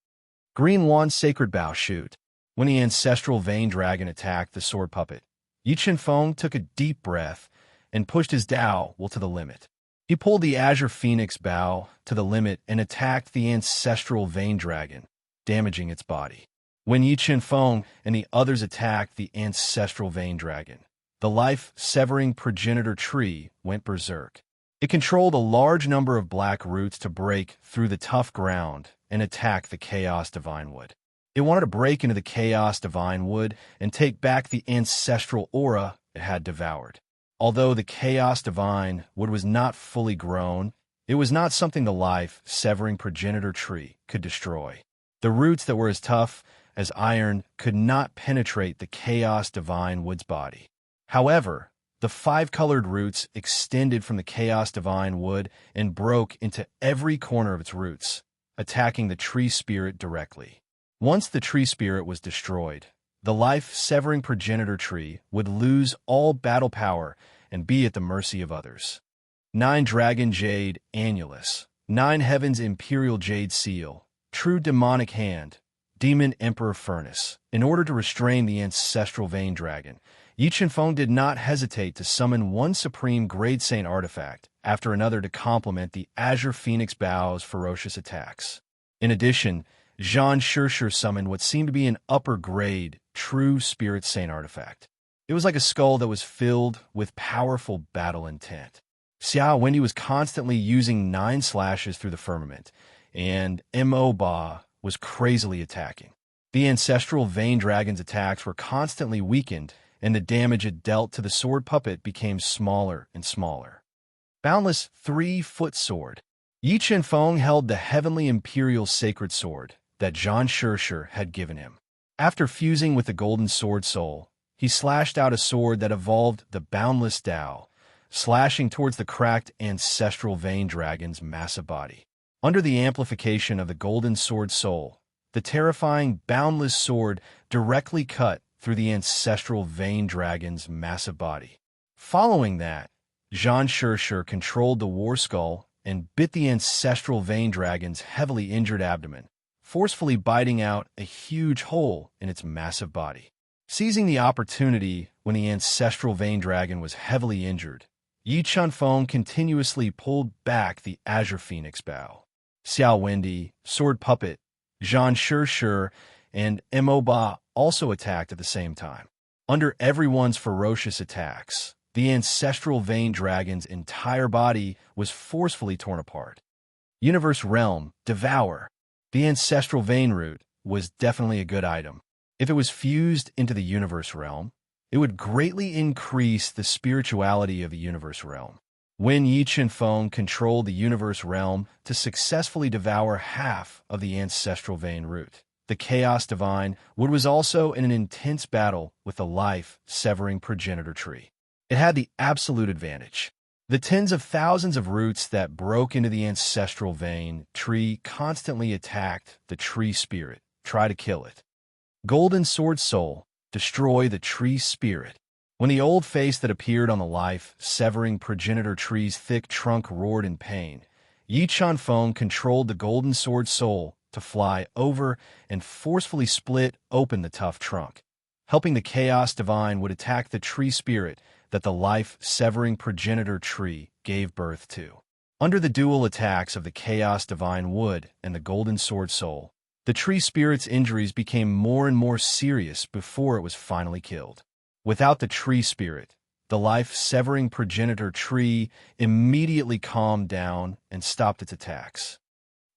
Green Wand Sacred Bow, shoot. When the ancestral vein dragon attacked the sword puppet, Yi Chun-Feng took a deep breath and pushed his dowel to the limit. He pulled the Azure Phoenix Bow to the limit and attacked the ancestral vein dragon, damaging its body. When Yi Chun-Feng and the others attacked the ancestral vein dragon, the life-severing progenitor tree went berserk. It controlled a large number of black roots to break through the tough ground and attack the Chaos Divine Wood. It wanted to break into the Chaos Divine Wood and take back the ancestral aura it had devoured. Although the Chaos Divine Wood was not fully grown, it was not something the life-severing progenitor tree could destroy. The roots that were as tough as iron could not penetrate the Chaos Divine Wood's body. However, the 5-colored roots extended from the Chaos Divine Wood and broke into every corner of its roots, attacking the tree spirit directly. Once the tree spirit was destroyed, the life-severing progenitor tree would lose all battle power and be at the mercy of others. 9 Dragon Jade Annulus, 9 Heavens Imperial Jade Seal, True Demonic Hand, Demon Emperor Furnace. In order to restrain the ancestral vein dragon, Yi Chun-Feng did not hesitate to summon one supreme Grade Saint artifact after another to complement the Azure Phoenix Bow's ferocious attacks. In addition, Zhan Shirshir summoned what seemed to be an upper-grade, true Spirit Saint artifact. It was like a skull that was filled with powerful battle intent. Xiao Wendy was constantly using 9 slashes through the firmament, and Mo Ba was crazily attacking. The ancestral vein dragon's attacks were constantly weakened, and the damage it dealt to the sword puppet became smaller and smaller. Boundless 3-foot sword. Yi Chun-Feng held the heavenly imperial sacred sword that Zhan Shirshir had given him. After fusing with the golden sword soul, he slashed out a sword that evolved the Boundless Tao, slashing towards the cracked ancestral vein dragon's massive body. Under the amplification of the golden sword soul, the terrifying Boundless sword directly cut through the ancestral vein dragon's massive body. Following that, Zhan Shirshir controlled the war skull and bit the ancestral vein dragon's heavily injured abdomen, forcefully biting out a huge hole in its massive body. Seizing the opportunity when the ancestral vein dragon was heavily injured, Yi Chun-Feng continuously pulled back the Azure Phoenix Bow. Xiao Wendy, Sword Puppet, Zhan Shirshir, and Mo Ba also attacked at the same time. Under everyone's ferocious attacks, the ancestral vein dragon's entire body was forcefully torn apart. Universe Realm, Devour. The ancestral vein root was definitely a good item. If it was fused into the Universe Realm, it would greatly increase the spirituality of the Universe Realm. When Yi Chun-Feng controlled the Universe Realm to successfully devour half of the ancestral vein root, the Chaos Divine Wood was also in an intense battle with the life-severing progenitor tree. It had the absolute advantage. The tens of thousands of roots that broke into the ancestral vein tree constantly attacked the tree spirit, try to kill it. Golden Sword Soul, destroy the tree spirit. When the old face that appeared on the life-severing progenitor tree's thick trunk roared in pain, Yi Chunfeng controlled the golden sword soul to fly over and forcefully split open the tough trunk, helping the chaos divine would attack the tree spirit that the life-severing progenitor tree gave birth to. Under the dual attacks of the chaos divine wood and the golden sword soul, the tree spirit's injuries became more and more serious before it was finally killed. Without the tree spirit, the life-severing progenitor tree immediately calmed down and stopped its attacks.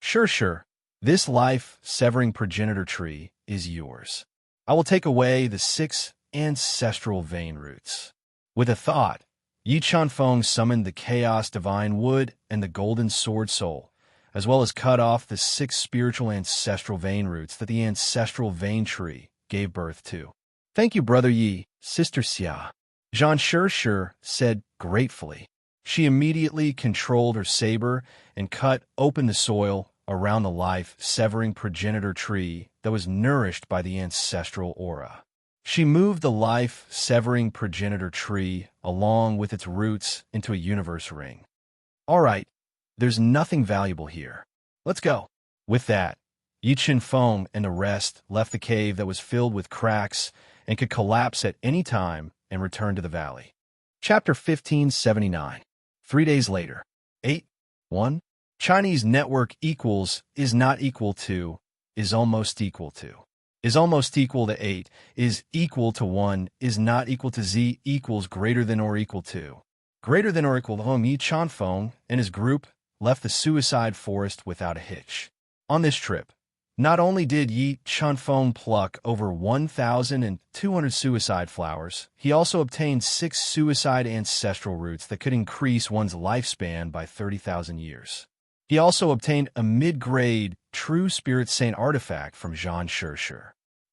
Sure, this life-severing progenitor tree is yours. I will take away the 6 ancestral vein roots. With a thought, Yi Chunfeng summoned the chaos divine wood and the golden sword soul, as well as cut off the 6 spiritual ancestral vein roots that the ancestral vein tree gave birth to. Thank you, Brother Yi, Sister Xia, Zhan Shi said gratefully. She immediately controlled her saber and cut open the soil around the life-severing progenitor tree that was nourished by the ancestral aura. She moved the life-severing progenitor tree along with its roots into a universe ring. All right, there's nothing valuable here. Let's go. With that, Yi Chunfeng and the rest left the cave that was filled with cracks and could collapse at any time and return to the valley. Chapter 1579. 3 days later. 8.1. Chinese network equals is not equal to is almost equal to. Is almost equal to 8 is equal to 1 is not equal to z equals greater than or equal to. Greater than or equal to Yi Chunfeng and his group left the suicide forest without a hitch. On this trip, not only did Yi Chunfeng pluck over 1,200 suicide flowers, he also obtained 6 suicide ancestral roots that could increase one's lifespan by 30,000 years. He also obtained a mid-grade True Spirit Saint artifact from Zhan Shi.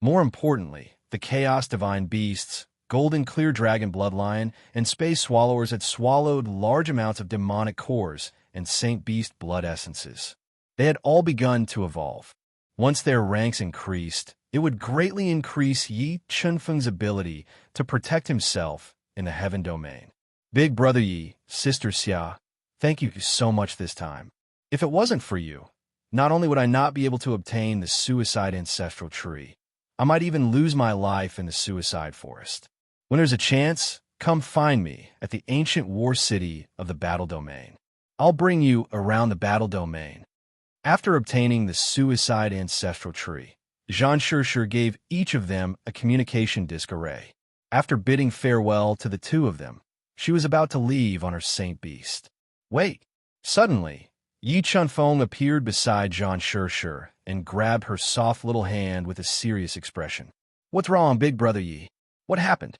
More importantly, the Chaos Divine Beasts, Golden Clear Dragon Bloodlion, and Space Swallowers had swallowed large amounts of demonic cores and Saint Beast blood essences. They had all begun to evolve. Once their ranks increased, it would greatly increase Yi Chunfeng's ability to protect himself in the heaven domain. Big Brother Yi, Sister Xia, thank you so much this time. If it wasn't for you, not only would I not be able to obtain the suicide ancestral tree, I might even lose my life in the suicide forest. When there's a chance, come find me at the ancient war city of the battle domain. I'll bring you around the battle domain. After obtaining the suicide ancestral tree, Zhan Shi gave each of them a communication disc array. After bidding farewell to the 2 of them, she was about to leave on her Saint Beast. Wait! Suddenly, Yi Chunfeng appeared beside Zhan Shi and grabbed her soft little hand with a serious expression. What's wrong, Big Brother Yi? What happened?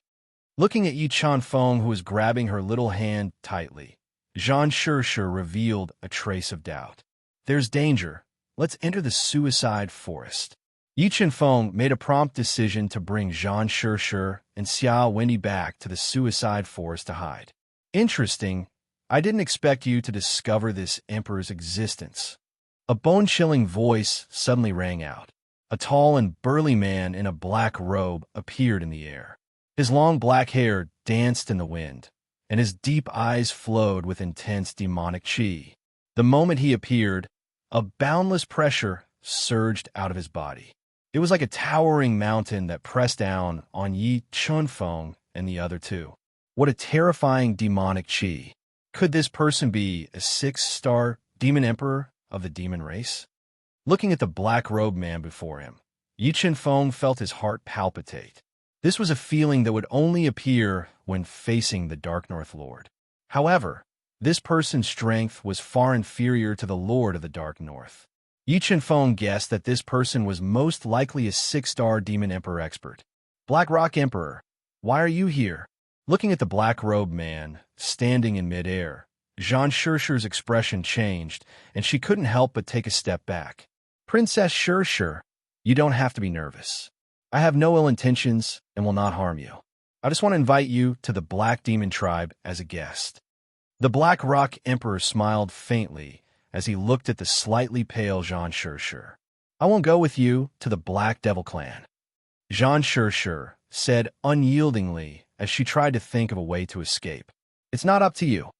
Looking at Yi Chunfeng, who was grabbing her little hand tightly, Zhan Shi revealed a trace of doubt. There's danger. Let's enter the suicide forest. Yi Chunfeng made a prompt decision to bring Zhan Shi and Xia Wendy back to the suicide forest to hide. Interesting. I didn't expect you to discover this emperor's existence. A bone-chilling voice suddenly rang out. A tall and burly man in a black robe appeared in the air. His long black hair danced in the wind, and his deep eyes flowed with intense demonic qi. The moment he appeared, a boundless pressure surged out of his body. It was like a towering mountain that pressed down on Yi Chunfeng and the other 2. What a terrifying demonic qi. Could this person be a 6-star demon emperor of the demon race? Looking at the black-robed man before him, Yi Chunfeng felt his heart palpitate. This was a feeling that would only appear when facing the Dark North Lord. However, this person's strength was far inferior to the Lord of the Dark North. Yi Chunfeng guessed that this person was most likely a 6-star demon emperor expert. Black Rock Emperor, why are you here? Looking at the black-robed man, standing in midair, Zhan Shi's expression changed, and she couldn't help but take a step back. Princess Shi, you don't have to be nervous. I have no ill intentions and will not harm you. I just want to invite you to the Black Demon Tribe as a guest. The Black Rock Emperor smiled faintly as he looked at the slightly pale Zhan Shi. I won't go with you to the Black Devil Clan. Zhan Shi said unyieldingly as she tried to think of a way to escape. It's not up to you,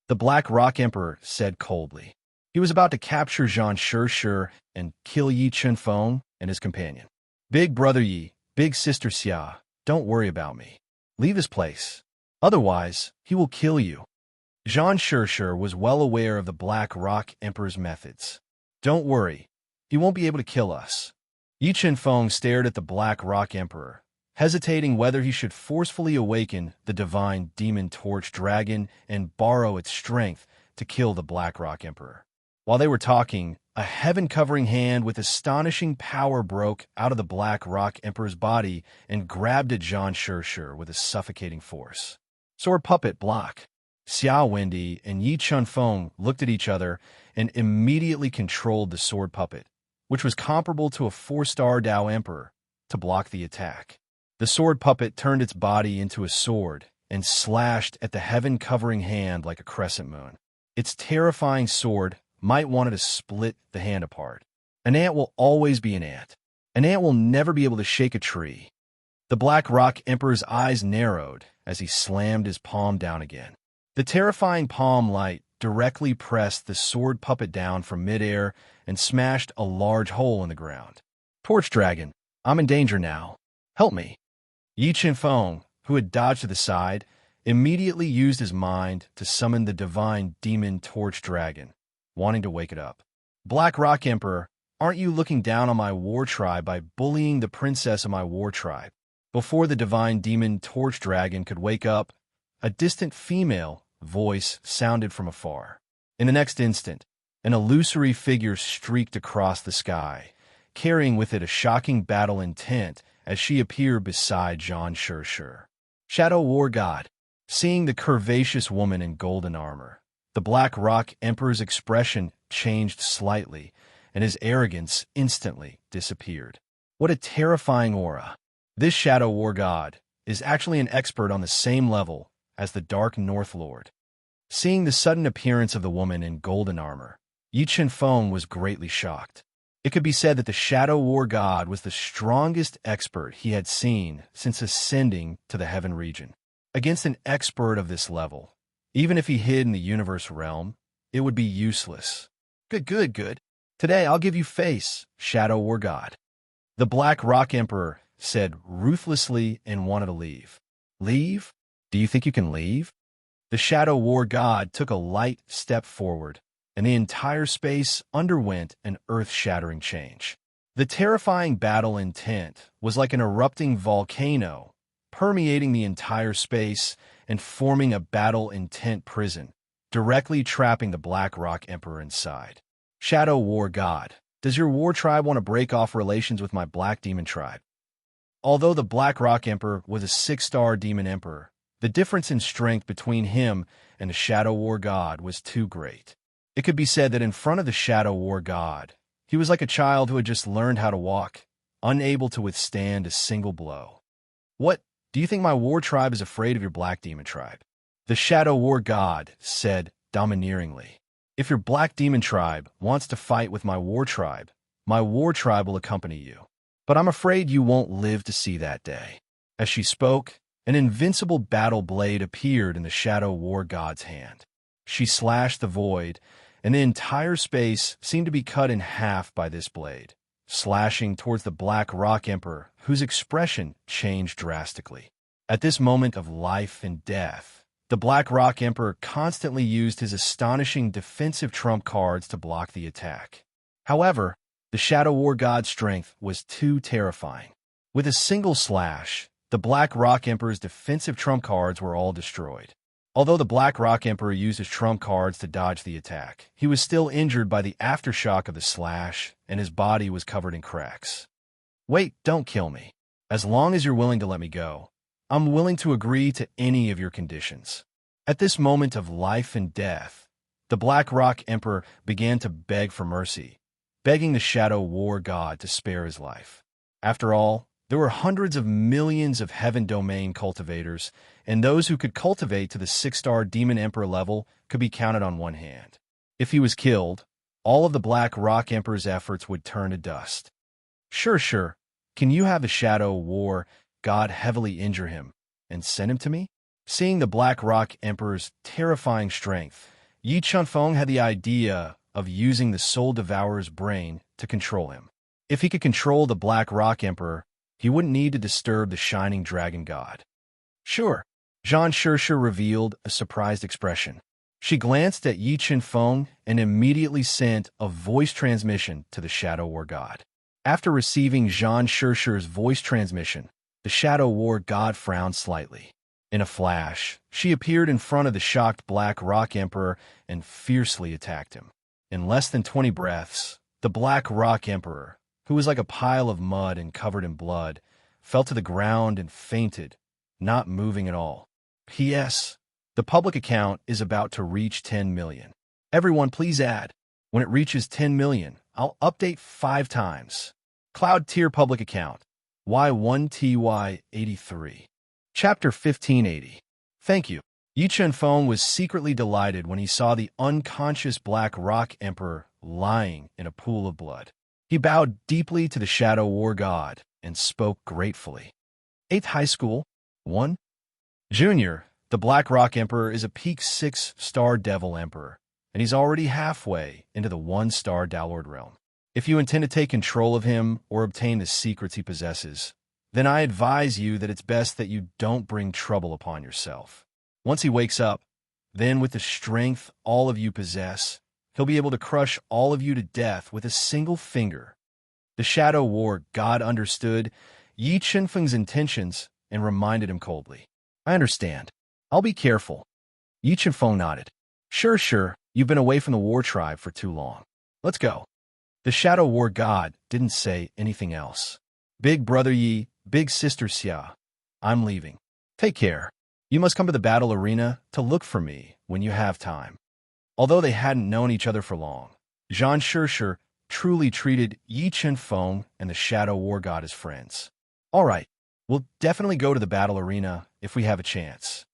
the Black Rock Emperor said coldly. He was about to capture Zhang Shishir and kill Yi Chunfeng and his companion. Big brother Yi, big sister Xia, don't worry about me. Leave this place. Otherwise, he will kill you. Zhang Shishir was well aware of the Black Rock Emperor's methods. Don't worry, he won't be able to kill us. Yi Chunfeng stared at the Black Rock Emperor, hesitating whether he should forcefully awaken the divine demon torch dragon and borrow its strength to kill the Black Rock Emperor. While they were talking, a heaven-covering hand with astonishing power broke out of the Black Rock Emperor's body and grabbed at Zhang Shishir with a suffocating force. Sword puppet block. Xiao Wendy and Yi Chunfeng looked at each other and immediately controlled the sword puppet, which was comparable to a 4-star Dao Emperor, to block the attack. The sword puppet turned its body into a sword and slashed at the heaven-covering hand like a crescent moon. Its terrifying sword might want to split the hand apart. An ant will always be an ant. An ant will never be able to shake a tree. The Black Rock Emperor's eyes narrowed as he slammed his palm down again. The terrifying palm light directly pressed the sword puppet down from midair and smashed a large hole in the ground. Torch Dragon, I'm in danger now. Help me. Yi Chunfeng, who had dodged to the side, immediately used his mind to summon the divine demon Torch Dragon, wanting to wake it up. Black Rock Emperor, aren't you looking down on my war tribe by bullying the princess of my war tribe? Before the divine demon Torch Dragon could wake up, a distant female voice sounded from afar. In the next instant, an illusory figure streaked across the sky, carrying with it a shocking battle intent as she appeared beside Zhang Shishir. Shadow War God. Seeing the curvaceous woman in golden armor, the Black Rock Emperor's expression changed slightly, and his arrogance instantly disappeared. What a terrifying aura. This Shadow War God is actually an expert on the same level as the Dark North Lord. Seeing the sudden appearance of the woman in golden armor, Yi Chunfeng was greatly shocked. It could be said that the Shadow War God was the strongest expert he had seen since ascending to the heaven region. Against an expert of this level, even if he hid in the universe realm, it would be useless. Good. Today I'll give you face, Shadow War God. The Black Rock Emperor said ruthlessly and wanted to leave. Leave? Do you think you can leave? The Shadow War God took a light step forward, and the entire space underwent an earth-shattering change. The terrifying battle intent was like an erupting volcano, permeating the entire space and forming a battle-intent prison, directly trapping the Black Rock Emperor inside. Shadow War God, does your war tribe want to break off relations with my Black Demon tribe? Although the Black Rock Emperor was a 6-star demon emperor, the difference in strength between him and the Shadow War God was too great. It could be said that in front of the Shadow War God, he was like a child who had just learned how to walk, unable to withstand a single blow. What? Do you think my war tribe is afraid of your Black Demon tribe? The Shadow War God said domineeringly. If your Black Demon tribe wants to fight with my war tribe will accompany you. But I'm afraid you won't live to see that day. As she spoke, an invincible battle blade appeared in the Shadow War God's hand. She slashed the void, and the entire space seemed to be cut in half by this blade, slashing towards the Black Rock Emperor, whose expression changed drastically. At this moment of life and death, the Black Rock Emperor constantly used his astonishing defensive trump cards to block the attack. However, the Shadow War God's strength was too terrifying. With a single slash, the Black Rock Emperor's defensive trump cards were all destroyed. Although the Black Rock Emperor used his trump cards to dodge the attack, he was still injured by the aftershock of the slash, and his body was covered in cracks. Wait, don't kill me. As long as you're willing to let me go, I'm willing to agree to any of your conditions. At this moment of life and death, the Black Rock Emperor began to beg for mercy, begging the Shadow War God to spare his life. After all, there were hundreds of millions of Heaven Domain cultivators, and those who could cultivate to the 6-star Demon Emperor level could be counted on one hand. If he was killed, all of the Black Rock Emperor's efforts would turn to dust. Sure. Can you have the Shadow War God heavily injure him and send him to me? Seeing the Black Rock Emperor's terrifying strength, Yi Chunfeng had the idea of using the Soul Devourer's brain to control him. If he could control the Black Rock Emperor, he wouldn't need to disturb the Shining Dragon God. Sure, Zhan Shirshi revealed a surprised expression. She glanced at Yi Chunfeng and immediately sent a voice transmission to the Shadow War God. After receiving Zhan Shirshi's voice transmission, the Shadow War God frowned slightly. In a flash, she appeared in front of the shocked Black Rock Emperor and fiercely attacked him. In less than 20 breaths, the Black Rock Emperor, who was like a pile of mud and covered in blood, fell to the ground and fainted, not moving at all. P.S. The public account is about to reach 10 million. Everyone please add. When it reaches 10 million, I'll update 5 times. Cloud Tier Public Account. Y1TY83. Chapter 1580. Thank you. Yi Chunfeng was secretly delighted when he saw the unconscious Black Rock Emperor lying in a pool of blood. He bowed deeply to the Shadow War God and spoke gratefully. 8th High School, 1. Junior, the Black Rock Emperor is a peak 6-star Devil Emperor, and he's already halfway into the 1-star Downlord realm. If you intend to take control of him or obtain the secrets he possesses, then I advise you that it's best that you don't bring trouble upon yourself. Once he wakes up, then with the strength all of you possess, he'll be able to crush all of you to death with a single finger. The Shadow War God understood Yi Chunfeng's intentions and reminded him coldly. I understand. I'll be careful. Yi Chunfeng nodded. Sure, you've been away from the war tribe for too long. Let's go. The Shadow War God didn't say anything else. Big brother Yi, big sister Xia, I'm leaving. Take care. You must come to the battle arena to look for me when you have time. Although they hadn't known each other for long, Zhan Shirshi truly treated Yi Chunfeng and the Shadow War God as friends. All right, we'll definitely go to the battle arena if we have a chance.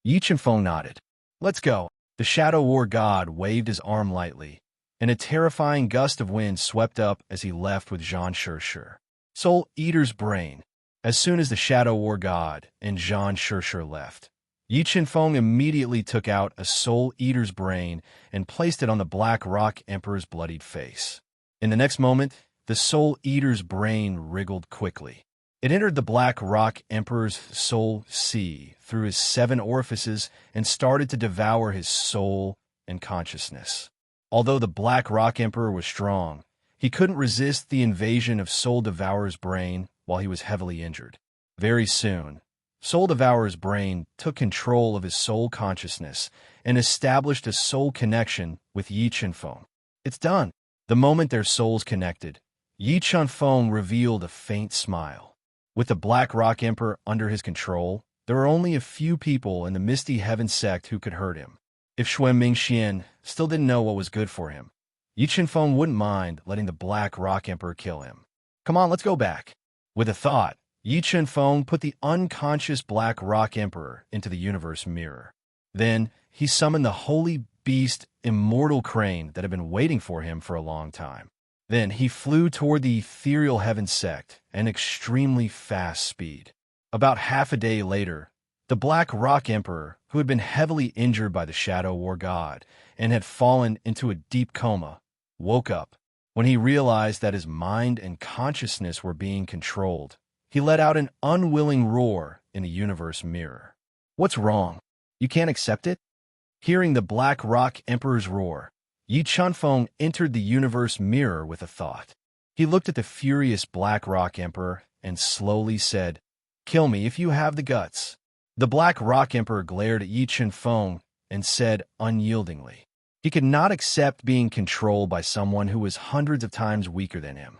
Yi Chunfeng nodded. Let's go. The Shadow War God waved his arm lightly, and a terrifying gust of wind swept up as he left with Zhan Shirshi. Soul Eater's brain. As soon as the Shadow War God and Zhan Shirshi left, Yi Chunfeng immediately took out a Soul Eater's brain and placed it on the Black Rock Emperor's bloodied face. In the next moment, the Soul Eater's brain wriggled quickly. It entered the Black Rock Emperor's soul sea through his 7 orifices and started to devour his soul and consciousness. Although the Black Rock Emperor was strong, he couldn't resist the invasion of Soul Devourer's brain while he was heavily injured. Very soon, Soul Devourer's brain took control of his soul consciousness and established a soul connection with Yi Chunfeng. It's done. The moment their souls connected, Yi Chunfeng revealed a faint smile. With the Black Rock Emperor under his control, there were only a few people in the Misty Heaven sect who could hurt him. If Xue Mingxian still didn't know what was good for him, Yi Chunfeng wouldn't mind letting the Black Rock Emperor kill him. Come on, let's go back. With a thought, Yi Chunfeng put the unconscious Black Rock Emperor into the universe mirror. Then, he summoned the holy beast Immortal Crane that had been waiting for him for a long time. Then he flew toward the ethereal heaven sect at an extremely fast speed. About half a day later, the Black Rock Emperor, who had been heavily injured by the Shadow War God and had fallen into a deep coma, woke up. When he realized that his mind and consciousness were being controlled, he let out an unwilling roar in the universe mirror. What's wrong? You can't accept it? Hearing the Black Rock Emperor's roar, Yi Chunfeng entered the universe mirror with a thought. He looked at the furious Black Rock Emperor and slowly said, "Kill me if you have the guts." The Black Rock Emperor glared at Yi Chunfeng and said unyieldingly, he could not accept being controlled by someone who was hundreds of times weaker than him.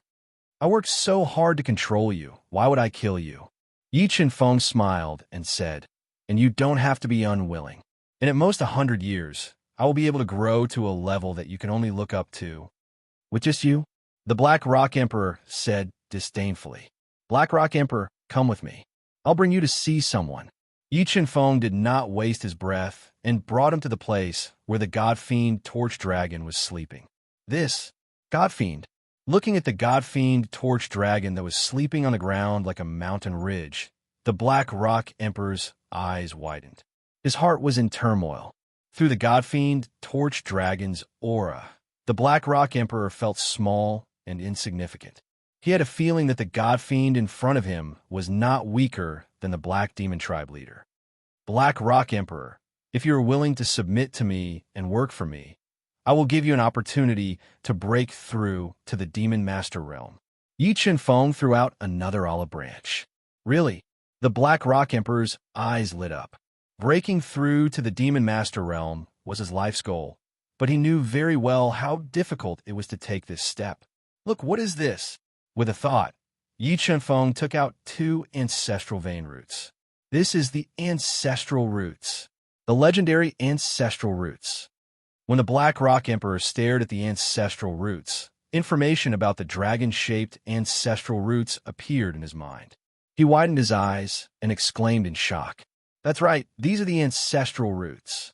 I worked so hard to control you. Why would I kill you? Yi Chunfeng smiled and said, and you don't have to be unwilling. In at most 100 years, I will be able to grow to a level that you can only look up to. With just you? The Black Rock Emperor said disdainfully. Black Rock Emperor, come with me. I'll bring you to see someone. Yi Chunfeng did not waste his breath and brought him to the place where the God Fiend Torch Dragon was sleeping. This God Fiend. Looking at the God Fiend Torch Dragon that was sleeping on the ground like a mountain ridge, The Black Rock Emperor's eyes widened. His heart was in turmoil. Through the God-fiend Torch Dragon's aura, the Black Rock Emperor felt small and insignificant. He had a feeling that the God-fiend in front of him was not weaker than the Black Demon Tribe leader. Black Rock Emperor, if you are willing to submit to me and work for me, I will give you an opportunity to break through to the Demon Master realm. Yi Chen-feng threw out another olive branch. Really? The Black Rock Emperor's eyes lit up. Breaking through to the Demon Master realm was his life's goal, but he knew very well how difficult it was to take this step. Look, what is this? With a thought, Yi Chen-feng took out 2 ancestral vein roots. This is the ancestral roots. The legendary ancestral roots. When the Black Rock Emperor stared at the ancestral roots, information about the dragon-shaped ancestral roots appeared in his mind. He widened his eyes and exclaimed in shock. That's right, these are the ancestral roots.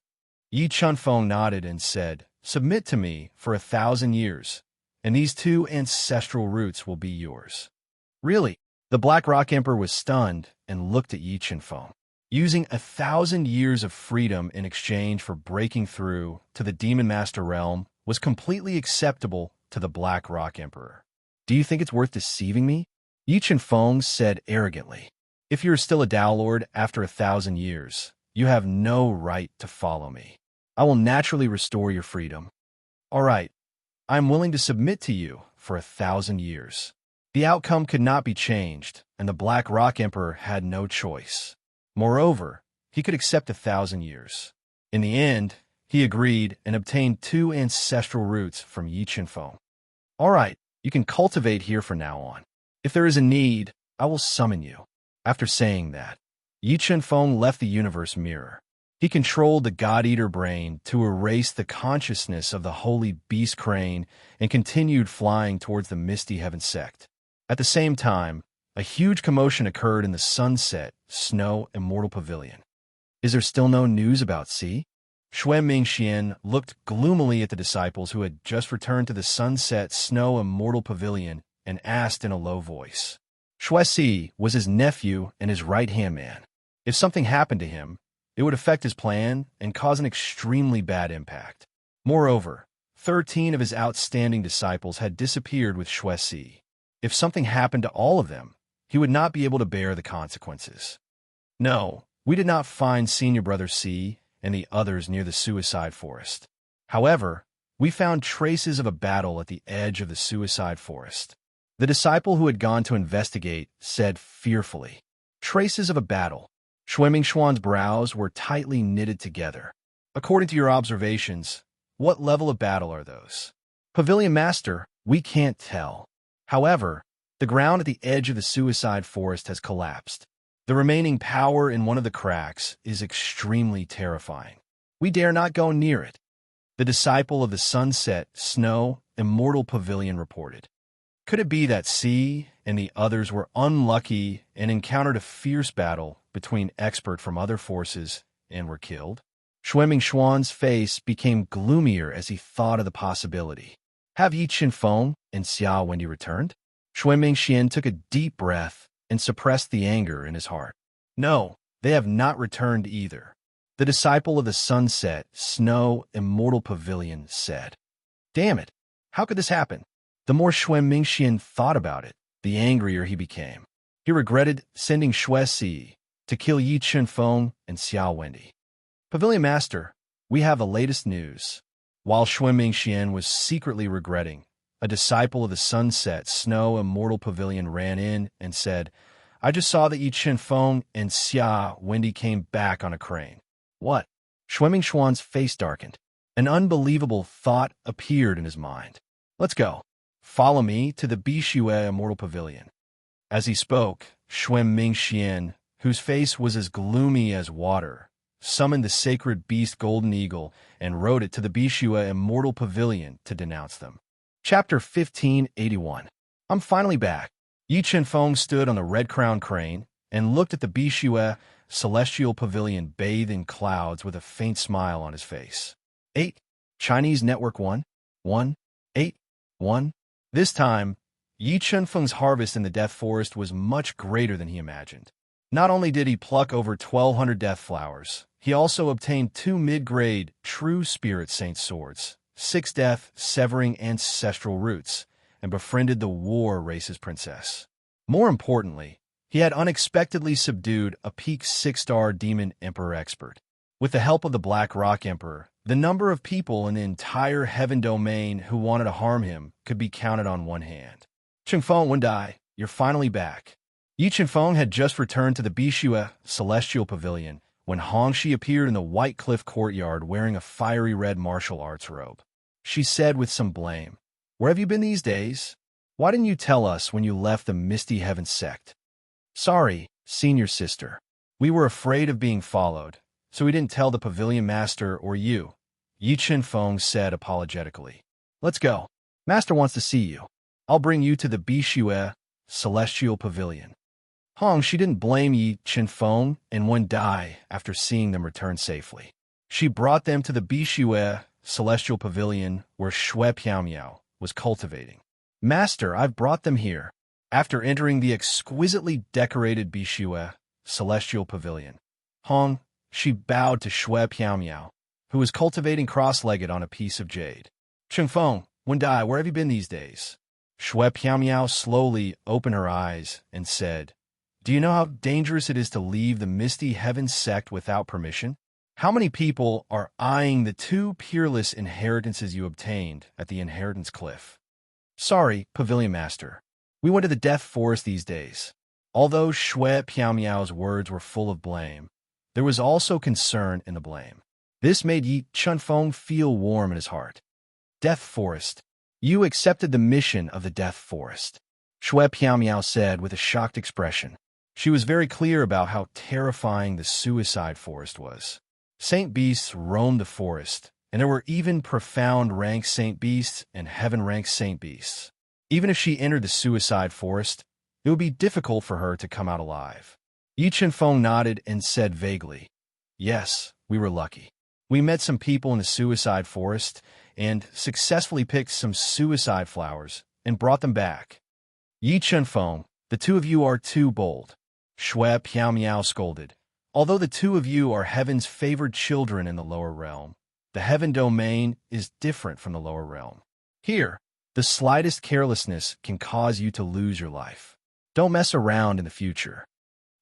Yi Chen-feng nodded and said, submit to me for 1,000 years, and these 2 ancestral roots will be yours. Really? The Black Rock Emperor was stunned and looked at Yi Chen-feng. Using 1,000 years of freedom in exchange for breaking through to the Demon Master realm was completely acceptable to the Black Rock Emperor. Do you think it's worth deceiving me? Yi Chen-feng said arrogantly. If you are still a Tao Lord after 1,000 years, you have no right to follow me. I will naturally restore your freedom. All right, I am willing to submit to you for 1,000 years. The outcome could not be changed, and the Black Rock Emperor had no choice. Moreover, he could accept 1,000 years. In the end, he agreed and obtained 2 ancestral roots from Yi Chen-feng. All right, you can cultivate here from now on. If there is a need, I will summon you. After saying that, Yi Chen-feng left the universe mirror. He controlled the God-Eater brain to erase the consciousness of the holy beast crane and continued flying towards the misty heaven sect. At the same time, a huge commotion occurred in the Sunset, Snow, Immortal Pavilion. Is there still no news about C? Xue Mingxian looked gloomily at the disciples who had just returned to the Sunset, Snow, Immortal Pavilion and asked in a low voice. Xue Si was his nephew and his right-hand man. If something happened to him, it would affect his plan and cause an extremely bad impact. Moreover, 13 of his outstanding disciples had disappeared with Xue Si. If something happened to all of them, he would not be able to bear the consequences. No, we did not find Senior Brother C and the others near the Suicide Forest. However, we found traces of a battle at the edge of the Suicide Forest. The disciple who had gone to investigate said fearfully, traces of a battle. Xue Mingxuan's brows were tightly knitted together. According to your observations, what level of battle are those? Pavilion Master, we can't tell. However, the ground at the edge of the Suicide Forest has collapsed. The remaining power in one of the cracks is extremely terrifying. We dare not go near it. The disciple of the Sunset, Snow, Immortal Pavilion reported. Could it be that C and the others were unlucky and encountered a fierce battle between experts from other forces and were killed? Xue Mingxuan's face became gloomier as he thought of the possibility. Have Yi Chen-feng and Xia Wendy returned? Xue Mingxian took a deep breath and suppressed the anger in his heart. No, they have not returned either. The disciple of the Sunset, Snow, Immortal Pavilion said. Damn it, how could this happen? The more Xue Mingxian thought about it, the angrier he became. He regretted sending Xue Si to kill Yi Chen-feng and Xia Wendy. Pavilion Master, we have the latest news. While Xue Mingxian was secretly regretting, a disciple of the Sunset, Snow, Immortal Pavilion ran in and said, I just saw that Yi Chen-feng and Xia Wendy came back on a crane. What? Xue Mingxuan's face darkened. An unbelievable thought appeared in his mind. Let's go. Follow me to the Bishue Immortal Pavilion. As he spoke, Xue Mingxian, whose face was as gloomy as water, summoned the sacred beast Golden Eagle and rode it to the Bishue Immortal Pavilion to denounce them. Chapter 1581. I'm finally back. Yi Chen-feng stood on the red-crowned crane and looked at the Bishue Celestial Pavilion bathed in clouds with a faint smile on his face. 8. Chinese Network 1. 1. 8. 1. This time, Yi Chen-feng's harvest in the Death Forest was much greater than he imagined. Not only did he pluck over 1,200 death flowers, he also obtained 2 mid-grade true spirit saint swords, 6 death severing ancestral roots, and befriended the war race's princess. More importantly, he had unexpectedly subdued a peak 6-star demon emperor expert. With the help of the Black Rock Emperor, the number of people in the entire heaven domain who wanted to harm him could be counted on one hand. Chengfeng Wendai, you're finally back. Yi Chenfeng had just returned to the Bishue Celestial Pavilion when Hongxi appeared in the White Cliff courtyard wearing a fiery red martial arts robe. She said with some blame, "Where have you been these days? Why didn't you tell us when you left the Misty Heaven sect?" "Sorry, senior sister. We were afraid of being followed, so we didn't tell the pavilion master or you," Yi Chenfeng said apologetically. "Let's go. Master wants to see you. I'll bring you to the Bishue Celestial Pavilion." She didn't blame Yi Chenfeng and Wendai after seeing them return safely. She brought them to the Bishue Celestial Pavilion where Shui Piaomiao was cultivating. "Master, I've brought them here." After entering the exquisitely decorated Bishue Celestial Pavilion, she bowed to Shui Piaomiao, who was cultivating cross-legged on a piece of jade. "Chengfeng, Wendai, where have you been these days?" Shui Piaomiao slowly opened her eyes and said, "Do you know how dangerous it is to leave the Misty Heaven sect without permission? How many people are eyeing the 2 peerless inheritances you obtained at the Inheritance Cliff?" "Sorry, Pavilion Master. We went to the Death Forest these days." Although Shui Piaomiao's words were full of blame, there was also concern in the blame. This made Yi Chenfeng feel warm in his heart. "Death Forest. You accepted the mission of the Death Forest," Shui Piaomiao said with a shocked expression. She was very clear about how terrifying the Suicide Forest was. Saint beasts roamed the forest, and there were even profound-ranked saint beasts and heaven-ranked saint beasts. Even if she entered the Suicide Forest, it would be difficult for her to come out alive. Yi Chenfeng nodded and said vaguely, "Yes, we were lucky. We met some people in the Suicide Forest and successfully picked some suicide flowers and brought them back." "Yi Chenfeng, the 2 of you are too bold," Shui Piaomiao scolded. "Although the 2 of you are heaven's favored children in the lower realm, the heaven domain is different from the lower realm. Here, the slightest carelessness can cause you to lose your life. Don't mess around in the future."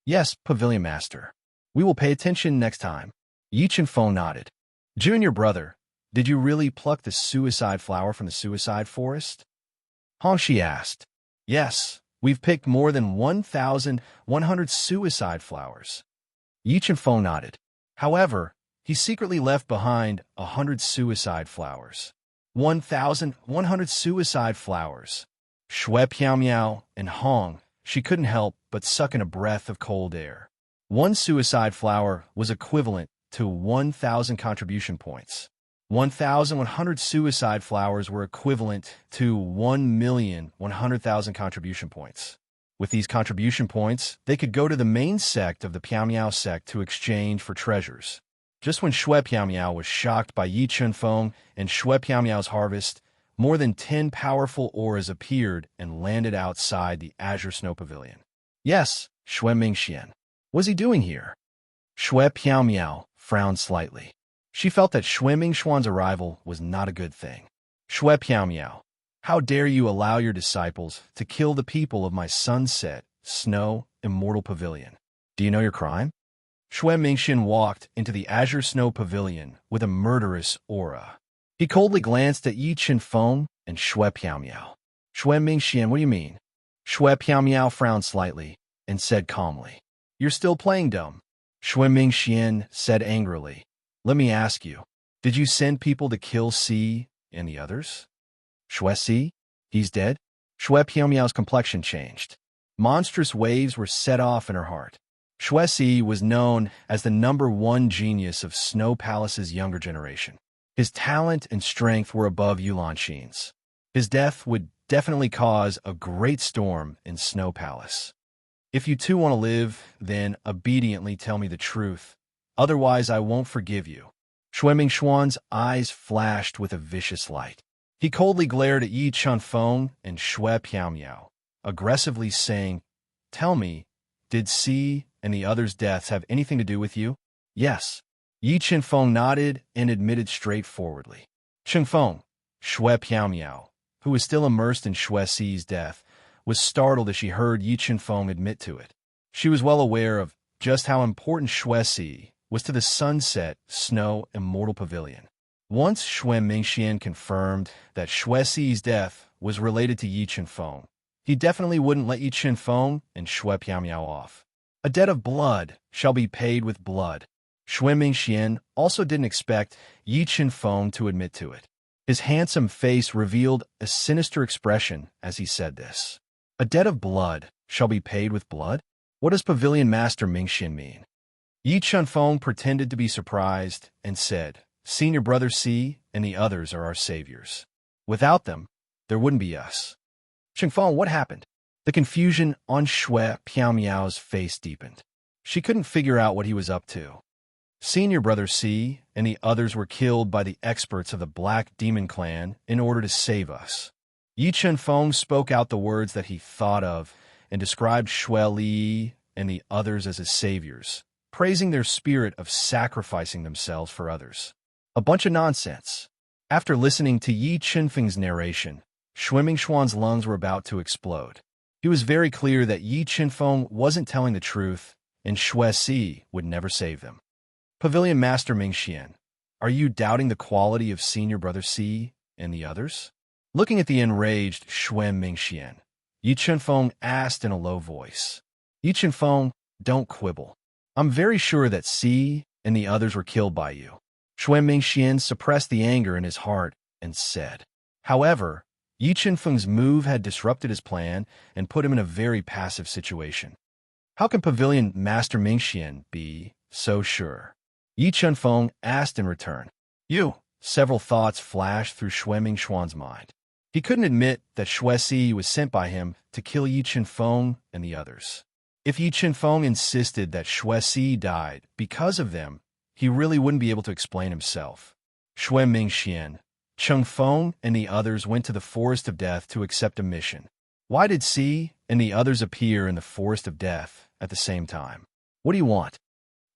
"Yes, Pavilion Master. We will pay attention next time." Yi Chenfeng nodded. "Junior brother, did you really pluck the suicide flower from the Suicide Forest?" Hongxi asked. "Yes. We've picked more than 1,100 suicide flowers." Yi Chenfeng nodded. "However, he secretly left behind 100 suicide flowers." 1,100 suicide flowers. Shui Piaomiao and she couldn't help but suck in a breath of cold air. 1 suicide flower was equivalent to 1,000 contribution points. 1,100 suicide flowers were equivalent to 1,100,000 contribution points. With these contribution points, they could go to the main sect of the Piaomiao sect to exchange for treasures. Just when Shui Piaomiao was shocked by Yi Chenfeng and Shui Piaomiao's harvest, more than 10 powerful auras appeared and landed outside the Azure Snow Pavilion. "Yes, Shui Mingxian. What's he doing here?" Shui Piaomiao frowned slightly. She felt that Shui Mingxuan's arrival was not a good thing. "Shui Piaomiao, how dare you allow your disciples to kill the people of my Sunset, Snow, Immortal Pavilion? Do you know your crime?" Shui Mingxian walked into the Azure Snow Pavilion with a murderous aura. He coldly glanced at Yi Chenfeng and Shui Piaomiao. "Shui Mingxian, what do you mean?" Shui Piaomiao frowned slightly and said calmly, "You're still playing dumb." Shui Mingxian said angrily, "Let me ask you, did you send people to kill Si and the others?" "Shui Si? He's dead?" Shui Piaomiao's complexion changed. Monstrous waves were set off in her heart. Shui Si was known as the #1 genius of Snow Palace's younger generation. His talent and strength were above Yulanxin's. His death would definitely cause a great storm in Snow Palace. "If you 2 want to live, then obediently tell me the truth. Otherwise, I won't forgive you." Shui Mingxuan's eyes flashed with a vicious light. He coldly glared at Yi Chenfeng and Shui Piaomiao, aggressively saying, "Tell me, did Si and the others' deaths have anything to do with you? Yes. Yi Qinfeng nodded and admitted straightforwardly. Qingfeng, Shui Piaomiao, who was still immersed in Shui Si's death, was startled as she heard Yi Qinfeng admit to it. She was well aware of just how important Shui Si was to the sunset, snow, immortal pavilion. Once Shui Mingxian confirmed that Shui Si's death was related to Yi Qinfeng, he definitely wouldn't let Yi Qinfeng and Shui Piaomiao off. A debt of blood shall be paid with blood. Shui Mingxian also didn't expect Yi Qinfeng to admit to it. His handsome face revealed a sinister expression as he said this. A debt of blood shall be paid with blood? What does Pavilion Master Mingxian mean? Yi Qinfeng pretended to be surprised and said, Senior Brother Si and the others are our saviors. Without them, there wouldn't be us. Qingfeng, what happened? The confusion on Shui Piaomiao's face deepened. She couldn't figure out what he was up to. Senior Brother Si and the others were killed by the experts of the Black Demon Clan in order to save us. Yi Qinfeng spoke out the words that he thought of and described Shui Li and the others as his saviors, praising their spirit of sacrificing themselves for others. A bunch of nonsense. After listening to Yi Qinfeng's narration, Shui Mingxuan's lungs were about to explode. He was very clear that Yi Qinfeng wasn't telling the truth, and Shui Si would never save them. Pavilion Master Mingxian, are you doubting the quality of Senior Brother Si and the others? Looking at the enraged Shui Mingxian, Yi Qinfeng asked in a low voice. Yi Qinfeng, don't quibble. I'm very sure that Si and the others were killed by you. Shui Mingxian suppressed the anger in his heart and said. However, Yi Qinfeng's move had disrupted his plan and put him in a very passive situation. How can Pavilion Master Mingxian be so sure? Yi Qinfeng asked in return. Several thoughts flashed through Shui Mingxuan's mind. He couldn't admit that Shui Si was sent by him to kill Yi Qinfeng and the others. If Yi Qinfeng insisted that Shui Si died because of them, he really wouldn't be able to explain himself. Shui Mingxian, Qingfeng, and the others went to the Forest of Death to accept a mission. Why did Si and the others appear in the Forest of Death at the same time? What do you want?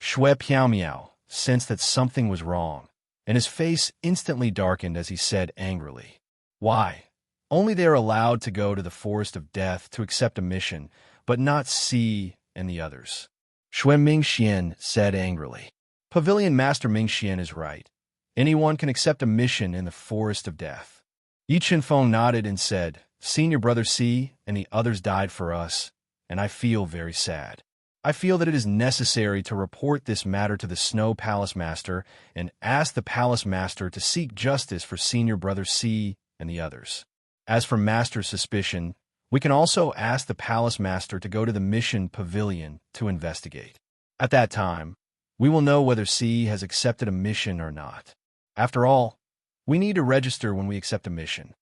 Shui Piaomiao sensed that something was wrong, and his face instantly darkened as he said angrily, Why? Only they are allowed to go to the Forest of Death to accept a mission, but not Si and the others. Shui Mingxian said angrily. Pavilion Master Mingxian is right. Anyone can accept a mission in the Forest of Death. Yi Qinfeng nodded and said, Senior Brother Si and the others died for us, and I feel very sad. I feel that it is necessary to report this matter to the Snow Palace Master and ask the Palace Master to seek justice for Senior Brother Si and the others. As for Master's suspicion, we can also ask the Palace Master to go to the Mission Pavilion to investigate. At that time, we will know whether Si has accepted a mission or not. After all, we need to register when we accept a mission.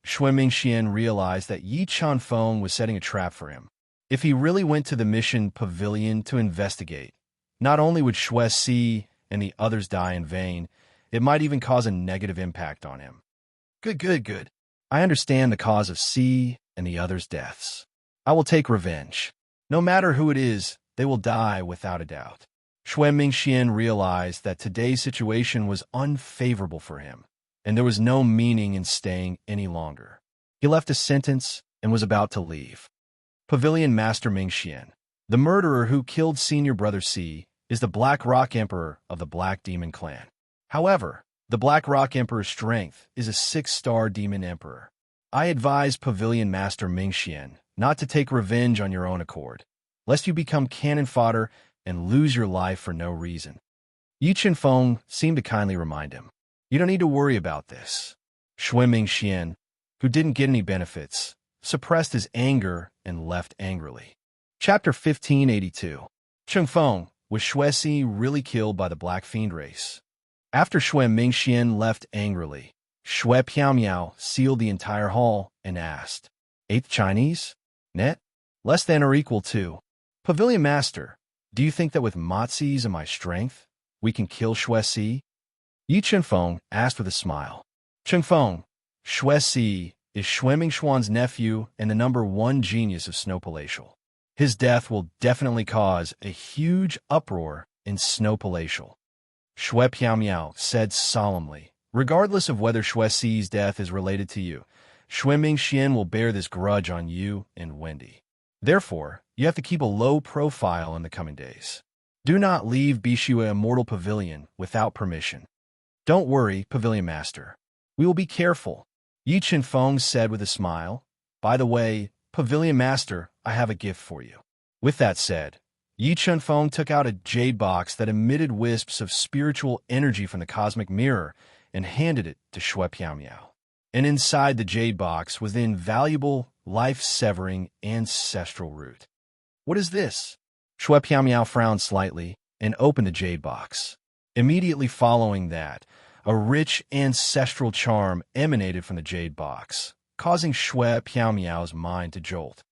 Shui Mingxian realized that Yi Qinfeng was setting a trap for him. If he really went to the Mission Pavilion to investigate, not only would Shui Si and the others die in vain, it might even cause a negative impact on him. Good. I understand the cause of Si and the others' deaths. I will take revenge. No matter who it is, they will die without a doubt. Shui Mingxian realized that today's situation was unfavorable for him, and there was no meaning in staying any longer. He left a sentence and was about to leave. Pavilion Master Mingxian, the murderer who killed Senior Brother Si, is the Black Rock Emperor of the Black Demon Clan. However, the Black Rock Emperor's strength is a 6-star demon emperor. I advise Pavilion Master Mingxian not to take revenge on your own accord, lest you become cannon fodder and lose your life for no reason. Yi Qinfeng seemed to kindly remind him. You don't need to worry about this. Shui Mingxian, who didn't get any benefits, suppressed his anger and left angrily. Chapter 1582. Qingfeng, was Shui Si really killed by the Black Fiend race? After Shui Mingxian left angrily, Shui Piaomiao sealed the entire hall and asked, 8th Chinese? Net? Less than or equal to? Pavilion Master, do you think that with Motsi's and my strength, we can kill Shui Si? Yi Qinfeng asked with a smile. Qingfeng, Shui Si is Shui Mingxuan's nephew and the #1 genius of Snow Palatial. His death will definitely cause a huge uproar in Snow Palatial. Shui Piao said solemnly. Regardless of whether Shui Si's death is related to you, Shui Mingxian will bear this grudge on you and Wendy. Therefore, you have to keep a low profile in the coming days. Do not leave Bishua Immortal Pavilion without permission. Don't worry, Pavilion Master. We will be careful, Yi Chenfeng said with a smile. By the way, Pavilion Master, I have a gift for you. With that said, Yi Chenfeng took out a jade box that emitted wisps of spiritual energy from the cosmic mirror and handed it to Shui Piao. And inside the jade box was the invaluable, life-severing ancestral root. What is this? Shui Piao frowned slightly and opened the jade box. Immediately following that, a rich ancestral charm emanated from the jade box, causing Shui Piao's mind to jolt.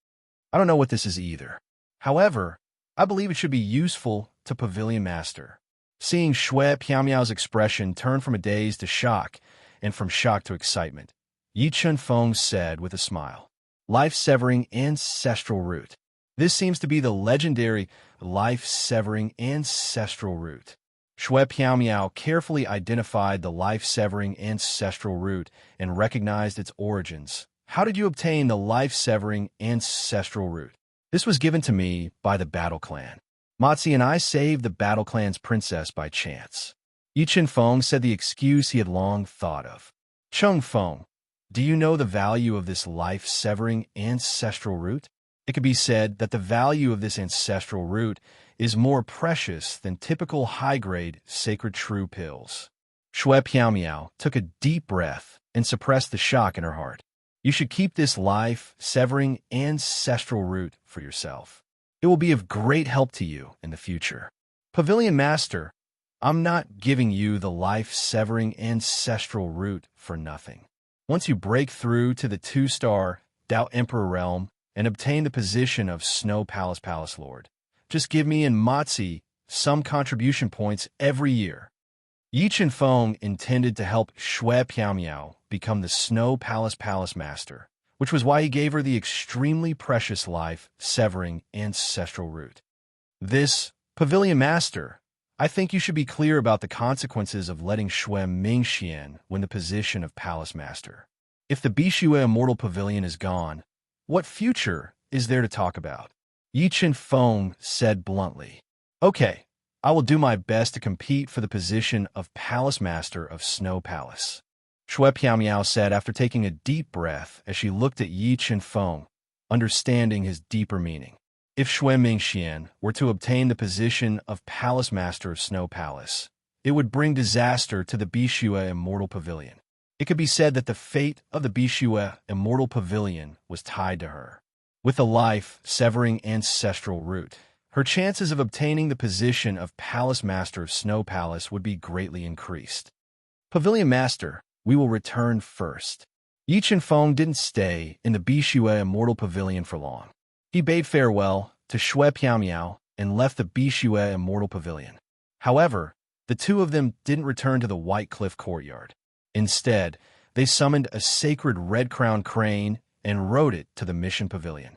I don't know what this is either. However, I believe it should be useful to Pavilion Master. Seeing Shui Piao's expression turn from a daze to shock, and from shock to excitement, Yi Chenfeng said with a smile, life-severing ancestral root. This seems to be the legendary life-severing ancestral root. Shui Piao carefully identified the life-severing ancestral root and recognized its origins. How did you obtain the life-severing ancestral root? This was given to me by the Battle Clan. Matzi and I saved the Battle Clan's princess by chance. Yi Chenfeng said the excuse he had long thought of. Chengfeng, do you know the value of this life-severing ancestral root? It could be said that the value of this ancestral root is more precious than typical high-grade sacred true pills. Shui Piao took a deep breath and suppressed the shock in her heart. You should keep this life-severing ancestral root for yourself. It will be of great help to you in the future. Pavilion Master, I'm not giving you the life-severing ancestral root for nothing. Once you break through to the 2-star Dao Emperor realm and obtain the position of Snow Palace Lord, just give me and Matzi some contribution points every year. Yi Chenfeng intended to help Shui Piao become the Snow Palace Master, which was why he gave her the extremely precious life-severing ancestral root. This, Pavilion Master, I think you should be clear about the consequences of letting Shui Mingxian win the position of Palace Master. If the Bishua Immortal Pavilion is gone, what future is there to talk about? Yi Chenfeng said bluntly. Okay, I will do my best to compete for the position of Palace Master of Snow Palace. Shui Piao said after taking a deep breath as she looked at Yi Chenfeng, understanding his deeper meaning. If Shui Mingxian were to obtain the position of Palace Master of Snow Palace, it would bring disaster to the Bishua Immortal Pavilion. It could be said that the fate of the Bishua Immortal Pavilion was tied to her. With a life-severing ancestral root, her chances of obtaining the position of Palace Master of Snow Palace would be greatly increased. Pavilion Master, we will return first. Yi Chenfeng didn't stay in the Bishua Immortal Pavilion for long. He bade farewell to Shui Piao and left the Bishua Immortal Pavilion. However, the two of them didn't return to the White Cliff Courtyard. Instead, they summoned a sacred red-crowned crane and rode it to the Mission Pavilion.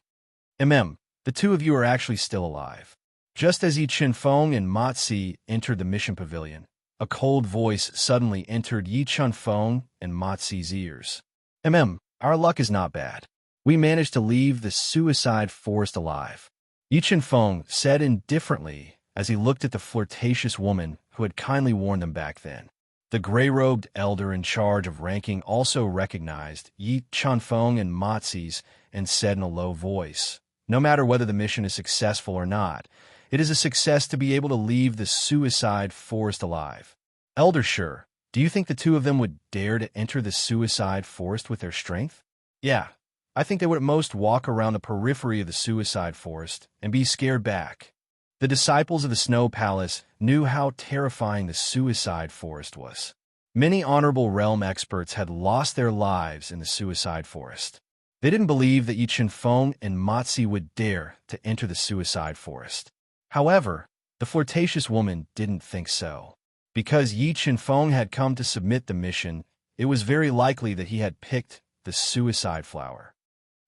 The two of you are actually still alive. Just as Yi Chenfeng and Matzi entered the Mission Pavilion, a cold voice suddenly entered Yi Chenfeng and Matzi's ears. Our luck is not bad. We managed to leave the suicide forest alive. Yi Chenfeng said indifferently as he looked at the flirtatious woman who had kindly warned them back then. The gray-robed elder in charge of ranking also recognized Yi Chenfeng and Matzi's and said in a low voice, no matter whether the mission is successful or not, it is a success to be able to leave the suicide forest alive. Elder Sure, do you think the two of them would dare to enter the suicide forest with their strength? Yeah, I think they would at most walk around the periphery of the suicide forest and be scared back. The disciples of the Snow Palace knew how terrifying the suicide forest was. Many honorable realm experts had lost their lives in the suicide forest. They didn't believe that Yi Chenfeng and Matzi would dare to enter the suicide forest. However, the flirtatious woman didn't think so. Because Yi Chenfeng had come to submit the mission, it was very likely that he had picked the suicide flower.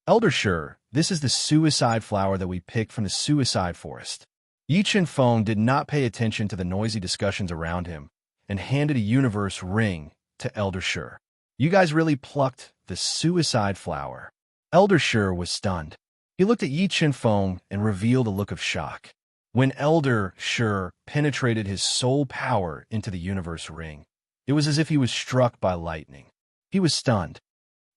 Elder Sure, This is the suicide flower that we picked from the suicide forest. Yi Feng did not pay attention to the noisy discussions around him and handed a universe ring to Elder Shur. You guys really plucked the suicide flower. Elder Shur was stunned. He looked at Yi Feng and revealed a look of shock. When Elder Shur penetrated his soul power into the universe ring, it was as if he was struck by lightning. He was stunned.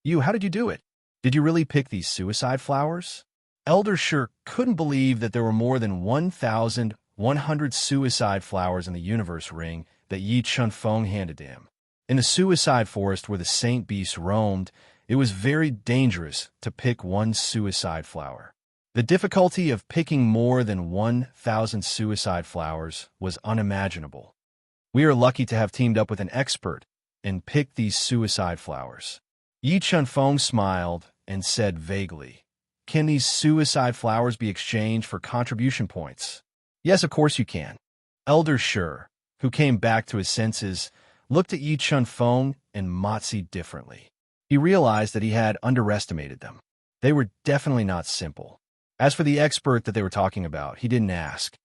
How did you do it? Did you really pick these suicide flowers? Elder Shur couldn't believe that there were more than 1,100 suicide flowers in the universe ring that Yi Feng handed to him. In the suicide forest where the saint beasts roamed, it was very dangerous to pick one suicide flower. The difficulty of picking more than 1,000 suicide flowers was unimaginable. We are lucky to have teamed up with an expert and picked these suicide flowers. Yi Feng smiled and said vaguely, "Can these suicide flowers be exchanged for contribution points?" "Yes, of course you can." Elder Shur, who came back to his senses, looked at Yi Feng and Matzi differently. He realized that he had underestimated them. They were definitely not simple. As for the expert that they were talking about, he didn't ask.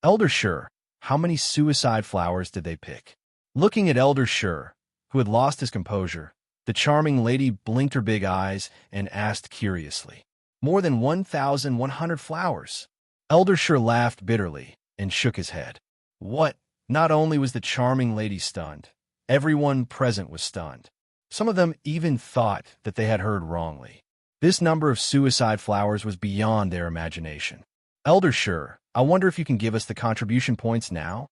Elder Shur, how many suicide flowers did they pick? Looking at Elder Shur, who had lost his composure, the charming lady blinked her big eyes and asked curiously, "More than 1,100 flowers." Elder Shur laughed bitterly and shook his head. What? Not only was the charming lady stunned, everyone present was stunned. Some of them even thought that they had heard wrongly. This number of suicide flowers was beyond their imagination. Elder Shur, I wonder if you can give us the contribution points now?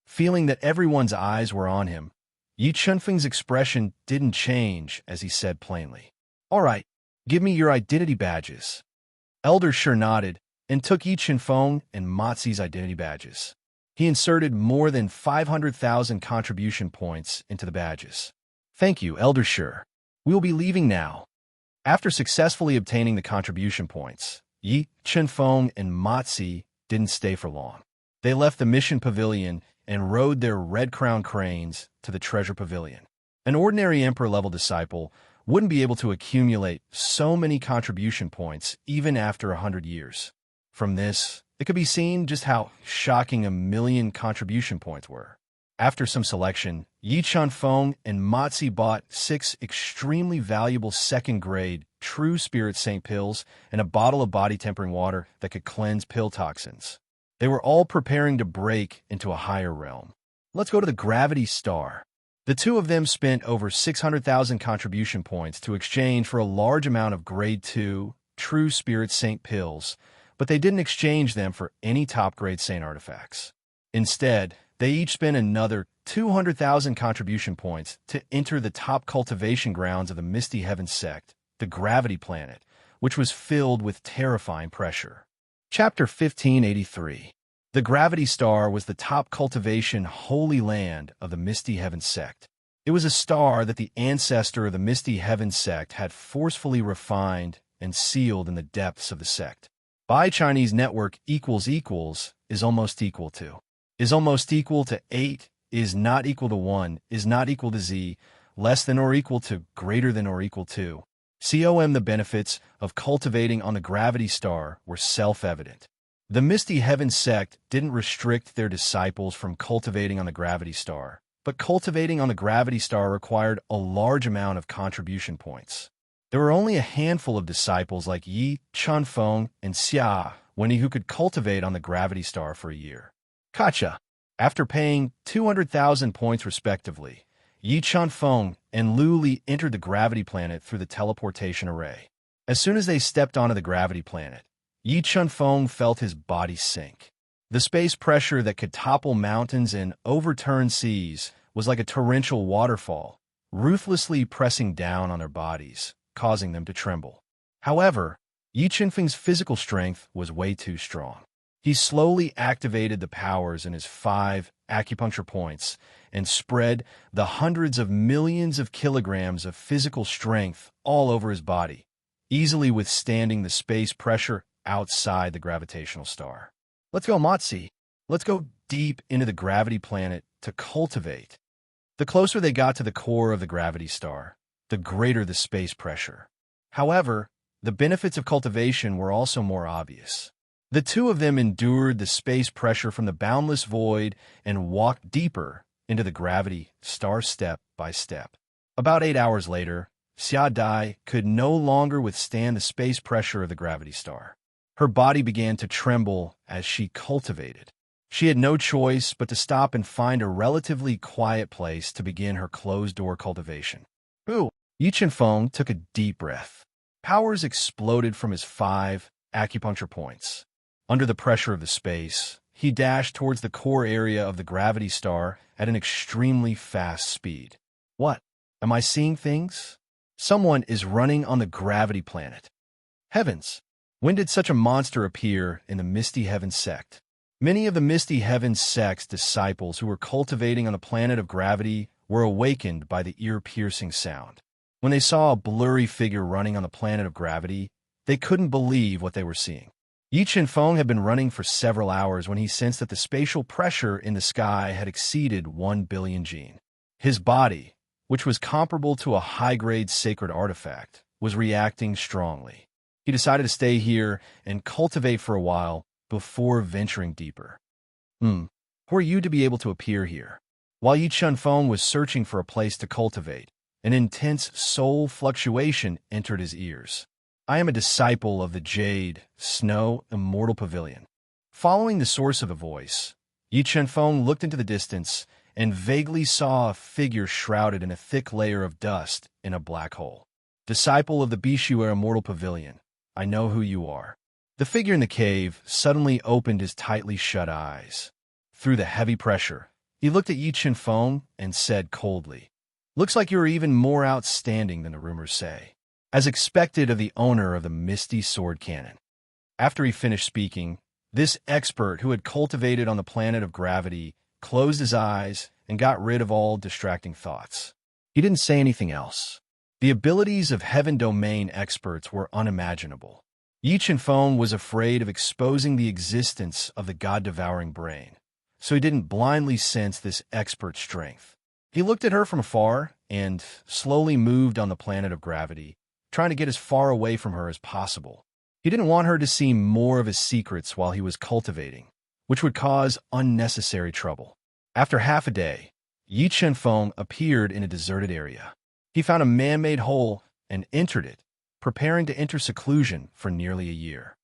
Feeling that everyone's eyes were on him, Yi Feng's expression didn't change as he said plainly, "All right, give me your identity badges." Elder Shur nodded and took Yi Feng and Matzi's identity badges. He inserted more than 500,000 contribution points into the badges. "Thank you, Elder Shur. We will be leaving now." After successfully obtaining the contribution points, Yi Feng and Matzi didn't stay for long. They left the mission pavilion and rode their red-crowned cranes to the treasure pavilion. An ordinary emperor-level disciple wouldn't be able to accumulate so many contribution points even after 100 years. From this, it could be seen just how shocking 1,000,000 contribution points were. After some selection, Yi Feng and Matzi bought 6 extremely valuable second-grade True Spirit Saint pills and a bottle of body-tempering water that could cleanse pill toxins. They were all preparing to break into a higher realm. Let's go to the Gravity Star. The two of them spent over 600,000 contribution points to exchange for a large amount of Grade 2 True Spirit Saint pills, but they didn't exchange them for any top-grade Saint artifacts. Instead, they each spent another 200,000 contribution points to enter the top cultivation grounds of the Misty Heaven sect, the Gravity Planet, which was filled with terrifying pressure. Chapter 1583. The Gravity Star was the top cultivation holy land of the Misty Heaven sect. It was a star that the ancestor of the Misty Heaven sect had forcefully refined and sealed in the depths of the sect. By Chinese network is almost equal to. Is almost equal to 8, is not equal to 1, is not equal to z, less than or equal to, greater than or equal to. The benefits of cultivating on the Gravity Star were self-evident. The Misty Heaven sect didn't restrict their disciples from cultivating on the Gravity Star, but cultivating on the Gravity Star required a large amount of contribution points. There were only a handful of disciples like Yi Feng and Xia Wenyi who could cultivate on the Gravity Star for a year. Kacha. After paying 200,000 points respectively, Yi Feng and Lu Li entered the Gravity Planet through the teleportation array. As soon as they stepped onto the Gravity Planet, Yi Feng felt his body sink. The space pressure that could topple mountains and overturn seas was like a torrential waterfall, ruthlessly pressing down on their bodies, causing them to tremble. However, Yi Feng's physical strength was way too strong. He slowly activated the powers in his 5 acupuncture points and spread the hundreds of millions of kilograms of physical strength all over his body, easily withstanding the space pressure outside the gravitational star. Let's go, Matzi. Let's go deep into the Gravity Planet to cultivate. The closer they got to the core of the Gravity Star, the greater the space pressure. However, The benefits of cultivation were also more obvious. The two of them endured the space pressure from the boundless void and walked deeper into the gravity star step by step. About 8 hours later, Xia Dai could no longer withstand the space pressure of the gravity star. Her body began to tremble as she cultivated. She had no choice but to stop and find a relatively quiet place to begin her closed-door cultivation. Ooh! Yi Chenfeng took a deep breath. Powers exploded from his 5 acupuncture points. Under the pressure of the space, he dashed towards the core area of the gravity star at an extremely fast speed. What? Am I seeing things? Someone is running on the gravity planet. Heavens! When did such a monster appear in the Misty Heavens sect? Many of the Misty Heavens sect's disciples who were cultivating on the planet of gravity were awakened by the ear-piercing sound. When they saw a blurry figure running on the planet of gravity, they couldn't believe what they were seeing. Yi Chenfeng had been running for several hours when he sensed that the spatial pressure in the sky had exceeded 1 billion jin. His body, which was comparable to a high-grade sacred artifact, was reacting strongly. He decided to stay here and cultivate for a while before venturing deeper. Who are you to be able to appear here? While Yi Chenfeng was searching for a place to cultivate, an intense soul fluctuation entered his ears. I am a disciple of the Jade, Snow, Immortal Pavilion. Following the source of the voice, Yi Chenfeng looked into the distance and vaguely saw a figure shrouded in a thick layer of dust in a black hole. Disciple of the Bishuer Immortal Pavilion, I know who you are. The figure in the cave suddenly opened his tightly shut eyes. Through the heavy pressure, he looked at Yi Chenfeng and said coldly, "Looks like you're even more outstanding than the rumors say, as expected of the owner of the Misty Sword Cannon." After he finished speaking, this expert who had cultivated on the planet of gravity closed his eyes and got rid of all distracting thoughts. He didn't say anything else. The abilities of Heaven Domain experts were unimaginable. Yi Chenfeng was afraid of exposing the existence of the god-devouring brain, so he didn't blindly sense this expert's strength. He looked at her from afar and slowly moved on the planet of gravity, trying to get as far away from her as possible. He didn't want her to see more of his secrets while he was cultivating, which would cause unnecessary trouble. After half a day, Yi Chenfeng appeared in a deserted area. He found a man-made hole and entered it, preparing to enter seclusion for nearly a year.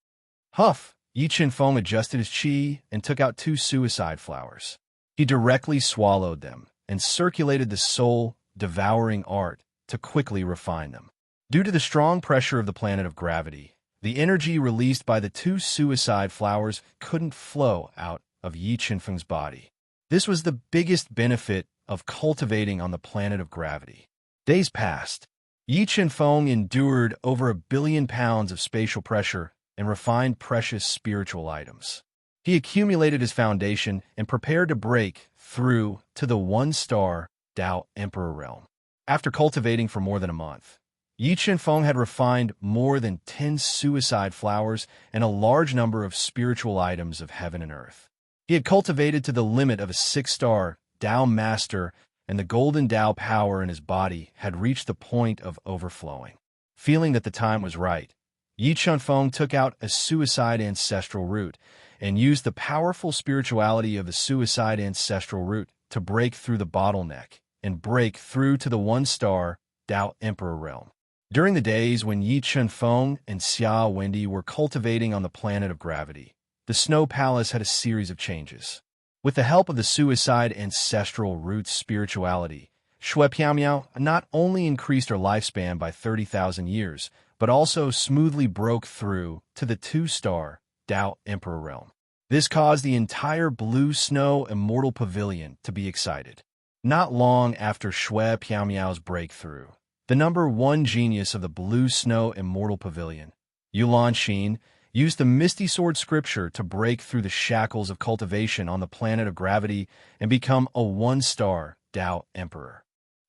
Huff! Yi Chenfeng adjusted his qi and took out 2 suicide flowers. He directly swallowed them and circulated the soul-devouring art to quickly refine them. Due to the strong pressure of the planet of gravity, the energy released by the 2 suicide flowers couldn't flow out of Yi Chenfeng's body. This was the biggest benefit of cultivating on the planet of gravity. Days passed. Yi Chenfeng endured over 1 billion pounds of spatial pressure and refined precious spiritual items. He accumulated his foundation and prepared to break through to the 1-star Tao Emperor realm. After cultivating for more than a month, Yi Chenfeng had refined more than 10 suicide flowers and a large number of spiritual items of heaven and earth. He had cultivated to the limit of a 6-star Tao Master, and the golden Tao power in his body had reached the point of overflowing. Feeling that the time was right, Yi Chenfeng took out a suicide ancestral root and used the powerful spirituality of the suicide ancestral root to break through the bottleneck and break through to the 1-star Tao Emperor realm. During the days when Yi Chenfeng and Xia Wendy were cultivating on the planet of gravity, the Snow Palace had a series of changes. With the help of the suicide ancestral root's spirituality, Shui Piaomiao not only increased her lifespan by 30,000 years, but also smoothly broke through to the 2-star Tao Emperor realm. This caused the entire Blue Snow Immortal Pavilion to be excited. Not long after Shui Piaomiao's breakthrough, the number 1 genius of the Blue Snow Immortal Pavilion, Yulan Xin, used the Misty Sword scripture to break through the shackles of cultivation on the planet of gravity and become a 1-star Tao Emperor.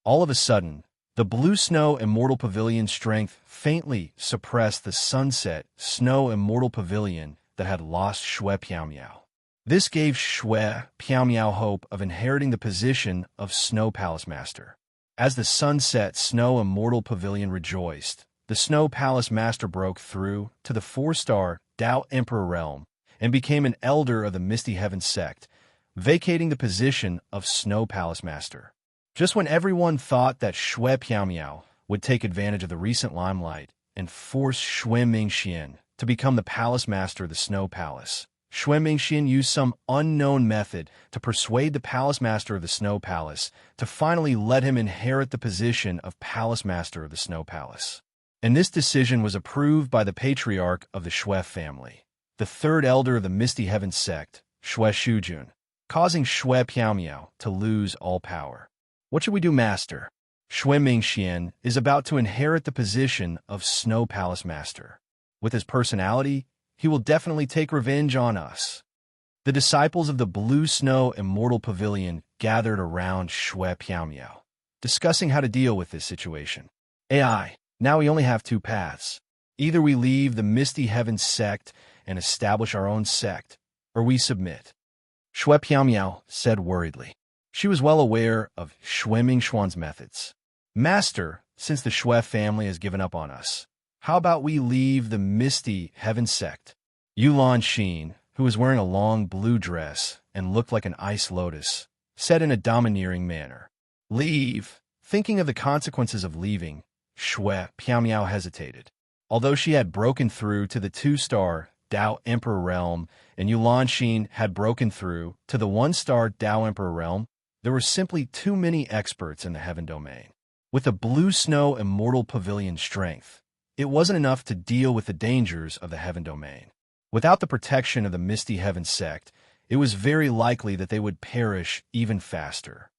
All of a sudden, the Blue Snow Immortal Pavilion's strength faintly suppressed the Sunset Snow Immortal Pavilion that had lost Shui Piaomiao. This gave Shui Piaomiao hope of inheriting the position of Snow Palace Master. As the Sunset Snow Immortal Pavilion rejoiced, the Snow Palace Master broke through to the 4-star Tao Emperor realm and became an elder of the Misty Heaven sect, vacating the position of Snow Palace Master. Just when everyone thought that Shui Piaomiao would take advantage of the recent limelight and force Shui Mingxian to become the Palace Master of the Snow Palace, Shui Mingxian used some unknown method to persuade the Palace Master of the Snow Palace to finally let him inherit the position of Palace Master of the Snow Palace. And this decision was approved by the patriarch of the Shui family, the third elder of the Misty Heaven sect, Shui Shujun, causing Shui Piaomiao to lose all power. What should we do, Master? Shui Mingxian is about to inherit the position of Snow Palace Master. With his personality, he will definitely take revenge on us. The disciples of the Blue Snow Immortal Pavilion gathered around Shui Piaomiao, discussing how to deal with this situation. AI, now we only have two paths. Either we leave the Misty Heaven sect and establish our own sect, or we submit. Shui Piaomiao said worriedly. She was well aware of Shui Mingxuan's methods. Master, since the Shui family has given up on us, how about we leave the Misty Heaven sect? Yulan Xin, who was wearing a long blue dress and looked like an ice lotus, said in a domineering manner. Leave. Thinking of the consequences of leaving, Shui Piaomiao hesitated. Although she had broken through to the 2-star Tao Emperor realm and Yulan Xin had broken through to the 1-star Tao Emperor realm, there were simply too many experts in the Heaven Domain. With the Blue Snow Immortal Pavilion strength, it wasn't enough to deal with the dangers of the Heaven Domain. Without the protection of the Misty Heaven sect, it was very likely that they would perish even faster.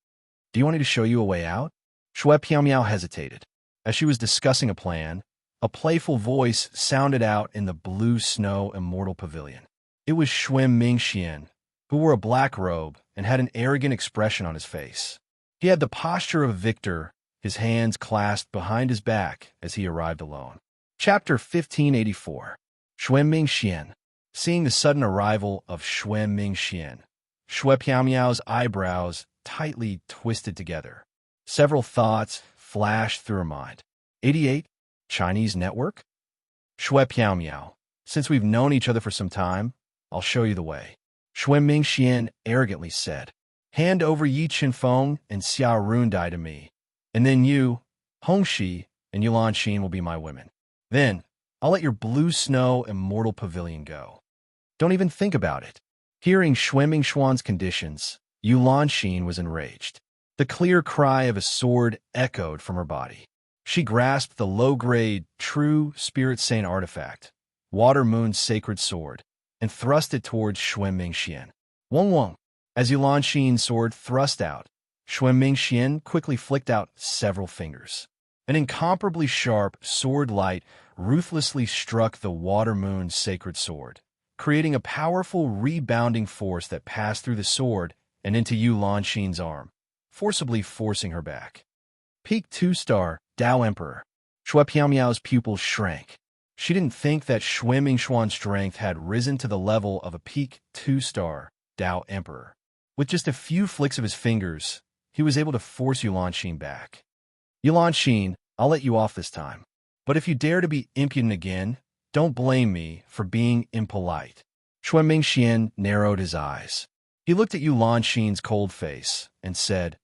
Do you want me to show you a way out? Shui Piaomiao hesitated. As she was discussing a plan, a playful voice sounded out in the Blue Snow Immortal Pavilion. It was Shui Mingxian, who wore a black robe and had an arrogant expression on his face. He had the posture of a victor, his hands clasped behind his back as he arrived alone. Chapter 1584. Shui Mingxian. Seeing the sudden arrival of Shui Mingxian, Shui Piaomiao's eyebrows tightly twisted together. Several thoughts flashed through her mind. 88. Chinese network? Shui Piaomiao. Since we've known each other for some time, I'll show you the way. Shui Mingxian arrogantly said. Hand over Yi Qinfeng and Xia Rundai to me, and then you, Hongxi, and Yulan Xin will be my women. Then, I'll let your Blue Snow Immortal Pavilion go. Don't even think about it. Hearing Shui Mingxuan's conditions, Yulan Xin was enraged. The clear cry of a sword echoed from her body. She grasped the low-grade, true Spirit Saint artifact, Water Moon's sacred sword, and thrust it towards Shui Mingxian. Wong Wong. As Yulan Xin's sword thrust out, Shui Mingxian quickly flicked out several fingers. An incomparably sharp sword light ruthlessly struck the Water Moon's sacred sword, creating a powerful rebounding force that passed through the sword and into Yulan Xin's arm, forcibly forcing her back. Peak 2-star Tao Emperor. Shui Piaomiao's pupils shrank. She didn't think that Shui Mingxuan's strength had risen to the level of a peak 2-star Tao Emperor. With just a few flicks of his fingers, he was able to force Yulan Xin back. Yulan Xin, I'll let you off this time. But if you dare to be impudent again, don't blame me for being impolite. Shui Mingxian narrowed his eyes. He looked at Yulan Xin's cold face and said,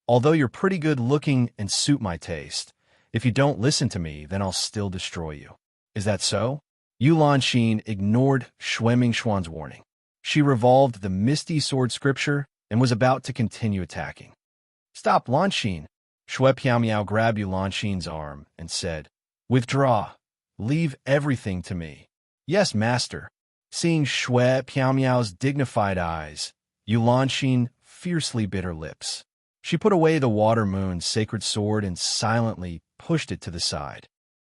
Although you're pretty good looking and suit my taste, if you don't listen to me, then I'll still destroy you. Is that so? Yulan Xin ignored Shui Mingxuan's warning. She revolved the misty sword scripture and was about to continue attacking. Stop, Lan Xin. Shui Piaomiao grabbed Yulan Xin's arm and said, Withdraw. Leave everything to me. Yes, master. Seeing Shui Piaomiao's dignified eyes, Yulan Xin fiercely bit her lips. She put away the Water Moon's sacred sword and silently pushed it to the side.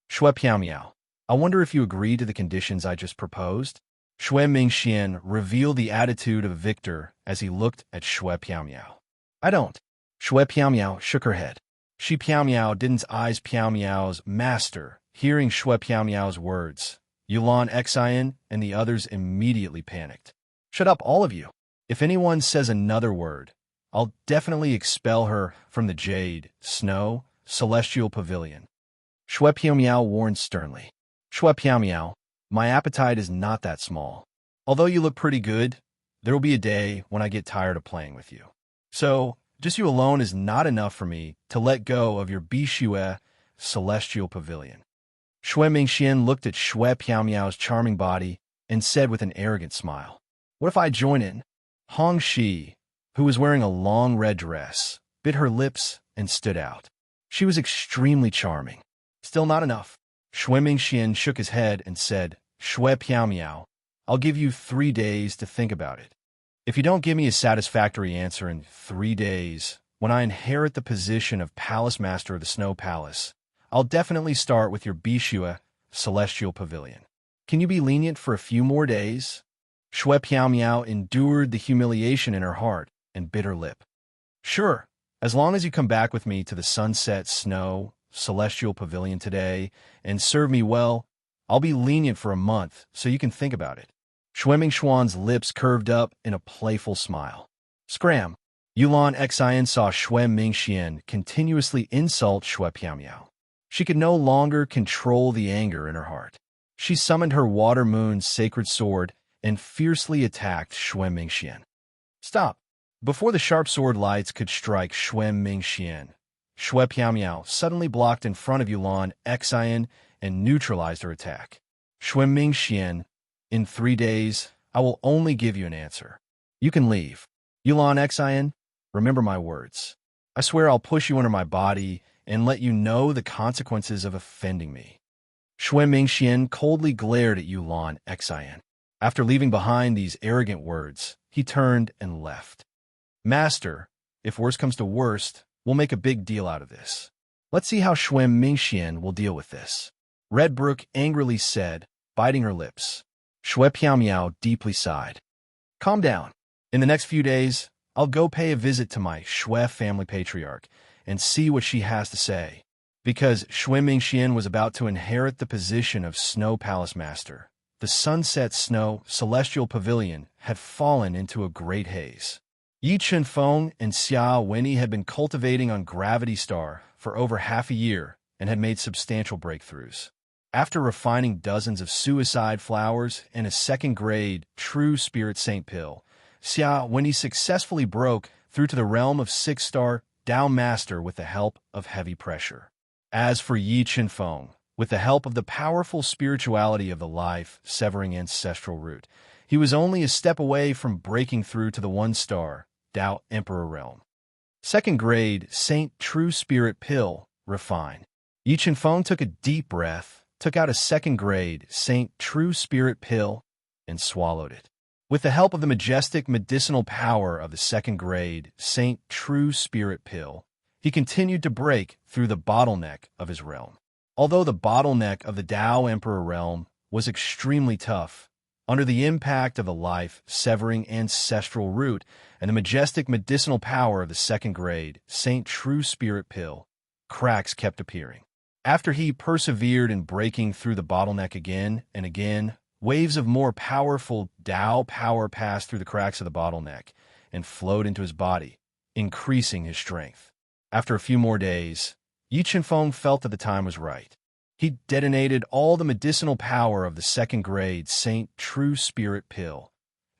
Shui Piaomiao, I wonder if you agree to the conditions I just proposed? Shui Mingxian revealed the attitude of a victor as he looked at Shui Piaomiao. I don't. Shui Piaomiao shook her head. Shi Piaomiao didn't eyes Piaomiao's master. Hearing Shui Piaomiao's words, Yulan Xian and the others immediately panicked. Shut up, all of you. If anyone says another word, I'll definitely expel her from the Jade, Snow, Celestial Pavilion. Shui Piao warned sternly. Shui Piao, my appetite is not that small. Although you look pretty good, there will be a day when I get tired of playing with you. So, just you alone is not enough for me to let go of your Bishue celestial pavilion. Shui Mingxian looked at Shui Piao's charming body and said with an arrogant smile, "What if I join in?" Hong Shi, who was wearing a long red dress, bit her lips and stood out. She was extremely charming. Still not enough. Shui Mingxian shook his head and said, "Shui Piao, I'll give you 3 days to think about it. If you don't give me a satisfactory answer in 3 days, when I inherit the position of Palace Master of the Snow Palace, I'll definitely start with your Bishue celestial pavilion. Can you be lenient for a few more days?" Shui Piao endured the humiliation in her heart and bit her lip. "Sure, as long as you come back with me to the Sunset Snow Celestial Pavilion today and serve me well, I'll be lenient for a month so you can think about it." Shui Mingxuan's lips curved up in a playful smile. Scram! Yulan Xian saw Shui Mingxian continuously insult Shui Piao. She could no longer control the anger in her heart. She summoned her Water Moon's sacred sword and fiercely attacked Shui Mingxian. "Stop!" Before the sharp sword lights could strike Shui Mingxian, Shui Piao suddenly blocked in front of Yulan Xian and neutralized her attack. "Shui Mingxian, in 3 days, I will only give you an answer. You can leave. Yulan Xian, remember my words. I swear I'll push you under my body and let you know the consequences of offending me." Shui Mingxian coldly glared at Yulan Xian. After leaving behind these arrogant words, he turned and left. "Master, if worst comes to worst, we'll make a big deal out of this. Let's see how Shui Mingxian will deal with this," Redbrook angrily said, biting her lips. Shui Piao deeply sighed. "Calm down. In the next few days, I'll go pay a visit to my Shui family patriarch and see what she has to say." Because Shui Mingxian was about to inherit the position of Snow Palace Master, the Sunset Snow Celestial Pavilion had fallen into a great haze. Yi Chunfeng and Xia Wenyi had been cultivating on Gravity Star for over half a year and had made substantial breakthroughs. After refining dozens of suicide flowers and a second-grade True Spirit Saint pill, Xia Wenyi successfully broke through to the realm of 6-star Dao Master with the help of heavy pressure. As for Yi Chunfeng, with the help of the powerful spirituality of the life-severing ancestral root, he was only a step away from breaking through to the 1-star Dao Emperor realm. Second-grade Saint True Spirit pill, refine. Yi Chunfeng took a deep breath, took out a second-grade Saint True Spirit pill, and swallowed it. With the help of the majestic medicinal power of the second-grade Saint True Spirit pill, he continued to break through the bottleneck of his realm. Although the bottleneck of the Dao Emperor realm was extremely tough, under the impact of the life-severing ancestral root and the majestic medicinal power of the second-grade Saint True Spirit pill, cracks kept appearing. After he persevered in breaking through the bottleneck again and again, waves of more powerful Dao power passed through the cracks of the bottleneck and flowed into his body, increasing his strength. After a few more days, Yi Chunfeng felt that the time was right. He detonated all the medicinal power of the second-grade Saint True Spirit pill,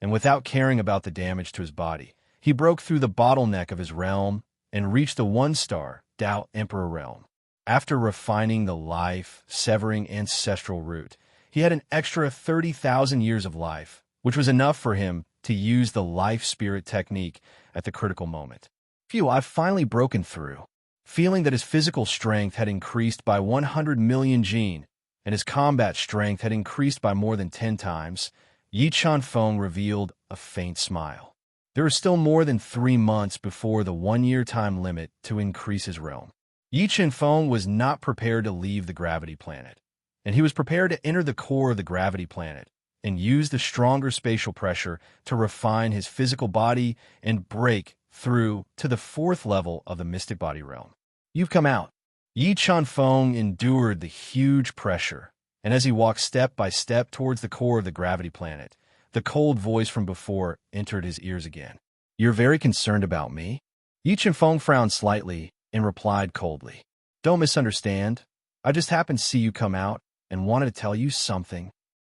and without caring about the damage to his body, he broke through the bottleneck of his realm and reached the 1-star Dao Emperor realm. After refining the life-severing ancestral root, he had an extra 30,000 years of life, which was enough for him to use the life-spirit technique at the critical moment. "Phew, I've finally broken through." Feeling that his physical strength had increased by 100 million gene and his combat strength had increased by more than 10 times, Yi Chunfeng revealed a faint smile. There is still more than 3 months before the 1-year time limit to increase his realm. Yi Chunfeng was not prepared to leave the gravity planet, and he was prepared to enter the core of the gravity planet and use the stronger spatial pressure to refine his physical body and break through to the 4th level of the mystic body realm. "You've come out." Yi Chunfeng endured the huge pressure, and as he walked step by step towards the core of the gravity planet, the cold voice from before entered his ears again. "You're very concerned about me?" Yi Chunfeng frowned slightly and replied coldly, "Don't misunderstand. I just happened to see you come out and wanted to tell you something.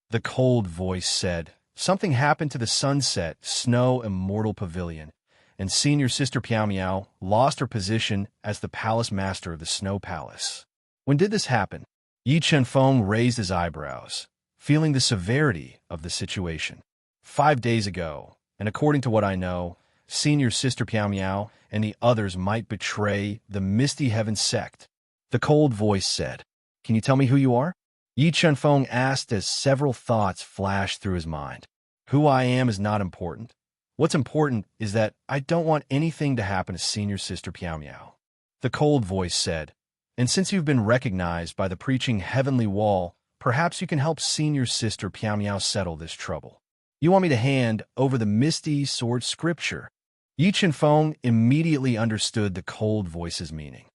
The cold voice said, something happened to the sunset, snow, immortal pavilion, and senior sister Piao Miao lost her position as the palace master of the snow palace. When did this happen? Yi Chenfeng raised his eyebrows, feeling the severity of the situation. 5 days ago, and according to what I know, senior sister Piao Miao and the others might betray the Misty Heaven sect. The cold voice said, can you tell me who you are? Yi Chenfeng asked as several thoughts flashed through his mind. Who I am is not important. What's important is that I don't want anything to happen to senior sister Piao Miao. The cold voice said, and since you've been recognized by the preaching heavenly wall, perhaps you can help senior sister Piao Miao settle this trouble. You want me to hand over the misty sword scripture? Yi Chenfeng immediately understood the cold voice's meaning.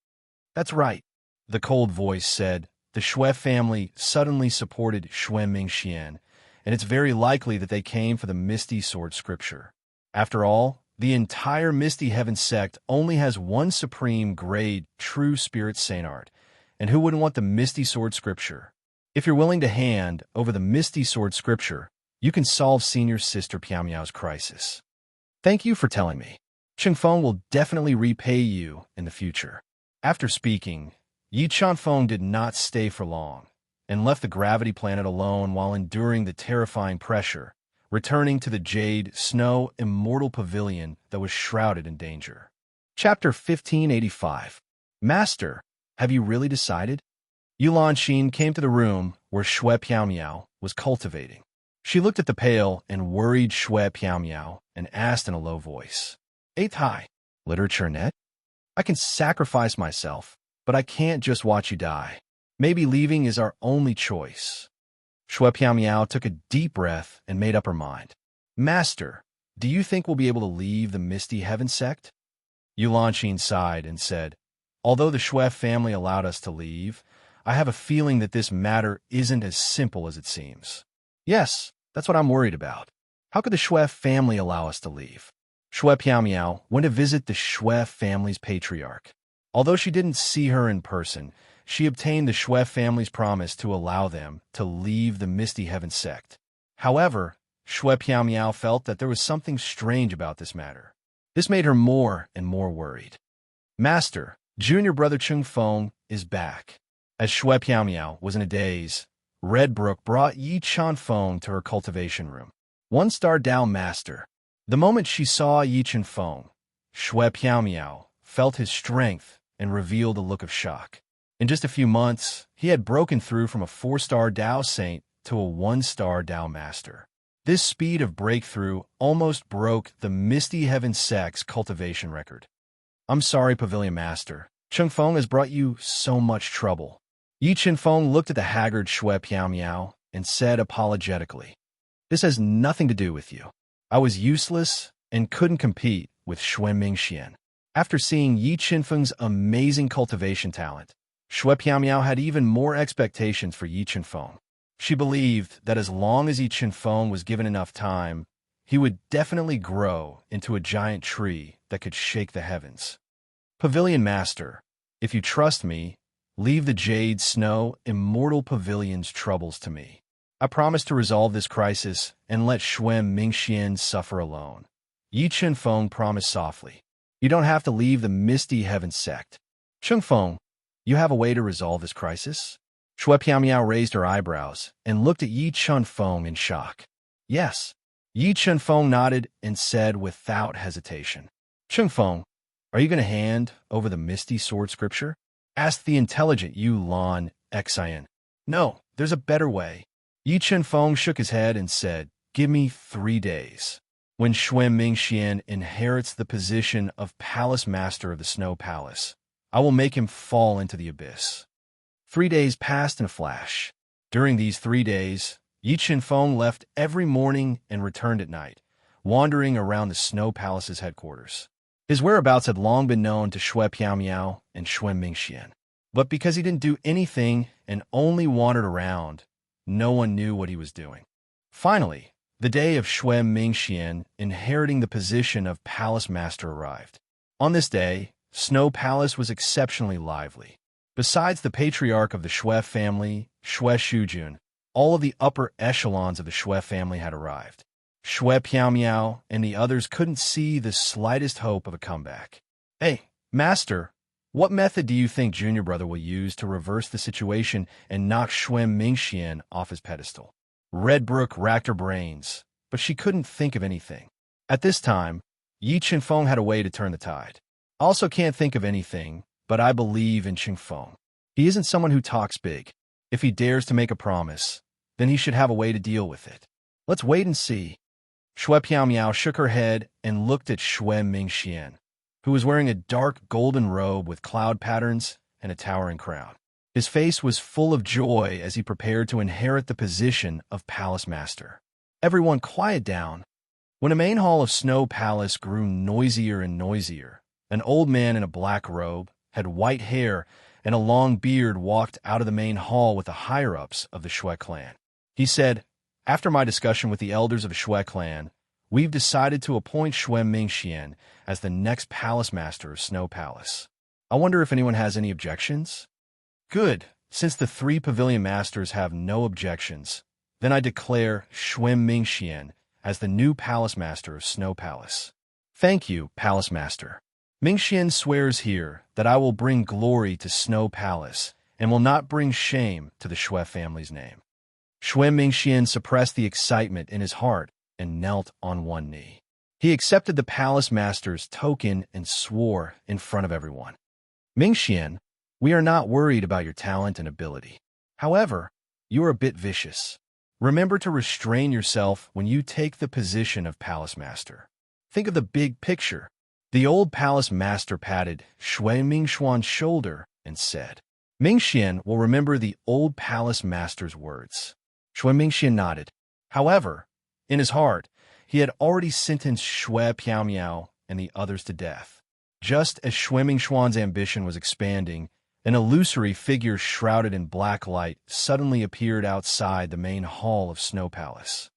That's right, the cold voice said. The Xue family suddenly supported Xue Mingxian, and it's very likely that they came for the misty sword scripture. After all, the entire Misty Heaven sect only has one supreme grade true spirit saint art, and who wouldn't want the misty sword scripture? If you're willing to hand over the misty sword scripture, you can solve senior sister Piao Miao's crisis. Thank you for telling me. Chenfeng will definitely repay you in the future. After speaking, Yi Chenfeng did not stay for long, and left the gravity planet alone while enduring the terrifying pressure, returning to the jade, snow, immortal pavilion that was shrouded in danger. Chapter 1585. Master, have you really decided? Yulan Xin came to the room where Xue Piao Miao was cultivating. She looked at the pale and worried Xue Piao Miao and asked in a low voice, 8th High, Literature Net? I can sacrifice myself, but I can't just watch you die. Maybe leaving is our only choice. Xue Piao Miao took a deep breath and made up her mind. Master, do you think we'll be able to leave the Misty Heaven sect? Yulan Xin sighed and said, although the Xue family allowed us to leave, I have a feeling that this matter isn't as simple as it seems. Yes, that's what I'm worried about. How could the Xue family allow us to leave? Xue Piao Miao went to visit the Xue family's patriarch. Although she didn't see her in person, she obtained the Xue family's promise to allow them to leave the Misty Heaven sect. However, Xue Piao Miao felt that there was something strange about this matter. This made her more and more worried. Master, junior brother Chenfeng is back. As Xue Piao Miao was in a daze, Red Brook brought Yi Chenfeng to her cultivation room. 1-star Dao Master. The moment she saw Yi Chenfeng, Xue Piao Miao felt his strength and revealed a look of shock. In just a few months, he had broken through from a 4-star Dao Saint to a 1-star Dao Master. This speed of breakthrough almost broke the Misty Heaven sect's cultivation record. I'm sorry, Pavilion Master. Chenfeng has brought you so much trouble. Yi Chenfeng looked at the haggard Xue Piao Miao and said apologetically, this has nothing to do with you. I was useless and couldn't compete with Xue Mingxian. After seeing Yi Chenfeng's amazing cultivation talent, Xue Piao Miao had even more expectations for Yi Chenfeng. She believed that as long as Yi Chenfeng was given enough time, he would definitely grow into a giant tree that could shake the heavens. Pavilion Master, if you trust me, leave the Jade Snow Immortal Pavilion's troubles to me. I promise to resolve this crisis and let Xue Mingxian suffer alone. Yi Chenfeng promised softly. You don't have to leave the Misty Heaven sect. Chenfeng, you have a way to resolve this crisis? Xue Piao Miao raised her eyebrows and looked at Yi Chenfeng in shock. Yes. Yi Chenfeng nodded and said without hesitation. Chenfeng, are you going to hand over the Misty Sword Scripture? Asked the intelligent Yulan Xian. No, there's a better way. Yi Chenfeng shook his head and said, give me 3 days. When Xue Mingxian inherits the position of Palace Master of the Snow Palace, I will make him fall into the abyss. 3 days passed in a flash. During these 3 days, Yi Chenfeng left every morning and returned at night, wandering around the Snow Palace's headquarters. His whereabouts had long been known to Xue Piao Miao and Xue Mingxian. But because he didn't do anything and only wandered around, no one knew what he was doing. Finally, the day of Xue Mingxian inheriting the position of Palace Master arrived. On this day, Snow Palace was exceptionally lively. Besides the patriarch of the Shui family, Shui Shujun, all of the upper echelons of the Shui family had arrived. Shui Piao and the others couldn't see the slightest hope of a comeback. Hey, Master, what method do you think Junior Brother will use to reverse the situation and knock Shui Mingxian off his pedestal? Redbrook racked her brains, but she couldn't think of anything. At this time, Yi Qingfeng had a way to turn the tide. I also can't think of anything, but I believe in Qingfeng. He isn't someone who talks big. If he dares to make a promise, then he should have a way to deal with it. Let's wait and see. Shui Piao shook her head and looked at Shui Mingxian, who was wearing a dark golden robe with cloud patterns and a towering crown. His face was full of joy as he prepared to inherit the position of Palace Master. Everyone quiet down. When the main hall of Snow Palace grew noisier and noisier, an old man in a black robe, had white hair, and a long beard walked out of the main hall with the higher-ups of the Shui clan. He said, "After my discussion with the elders of the Shui clan, we've decided to appoint Shui Mingxian as the next Palace Master of Snow Palace. I wonder if anyone has any objections?" Good. Since the 3 pavilion masters have no objections, then I declare Shui Mingxian as the new Palace Master of Snow Palace. Thank you, Palace Master. Mingxian swears here that I will bring glory to Snow Palace and will not bring shame to the Shui family's name. Shui Mingxian suppressed the excitement in his heart and knelt on one knee. He accepted the Palace Master's token and swore in front of everyone. Mingxian, we are not worried about your talent and ability. However, you are a bit vicious. Remember to restrain yourself when you take the position of Palace Master. Think of the big picture. The old Palace Master patted Shui Mingxuan's shoulder and said, "Mingxian will remember the old Palace Master's words." Shui Mingxian nodded. However, in his heart, he had already sentenced Shui Piao and the others to death. Just as Shui Mingxuan's ambition was expanding, an illusory figure shrouded in black light suddenly appeared outside the main hall of Snow Palace.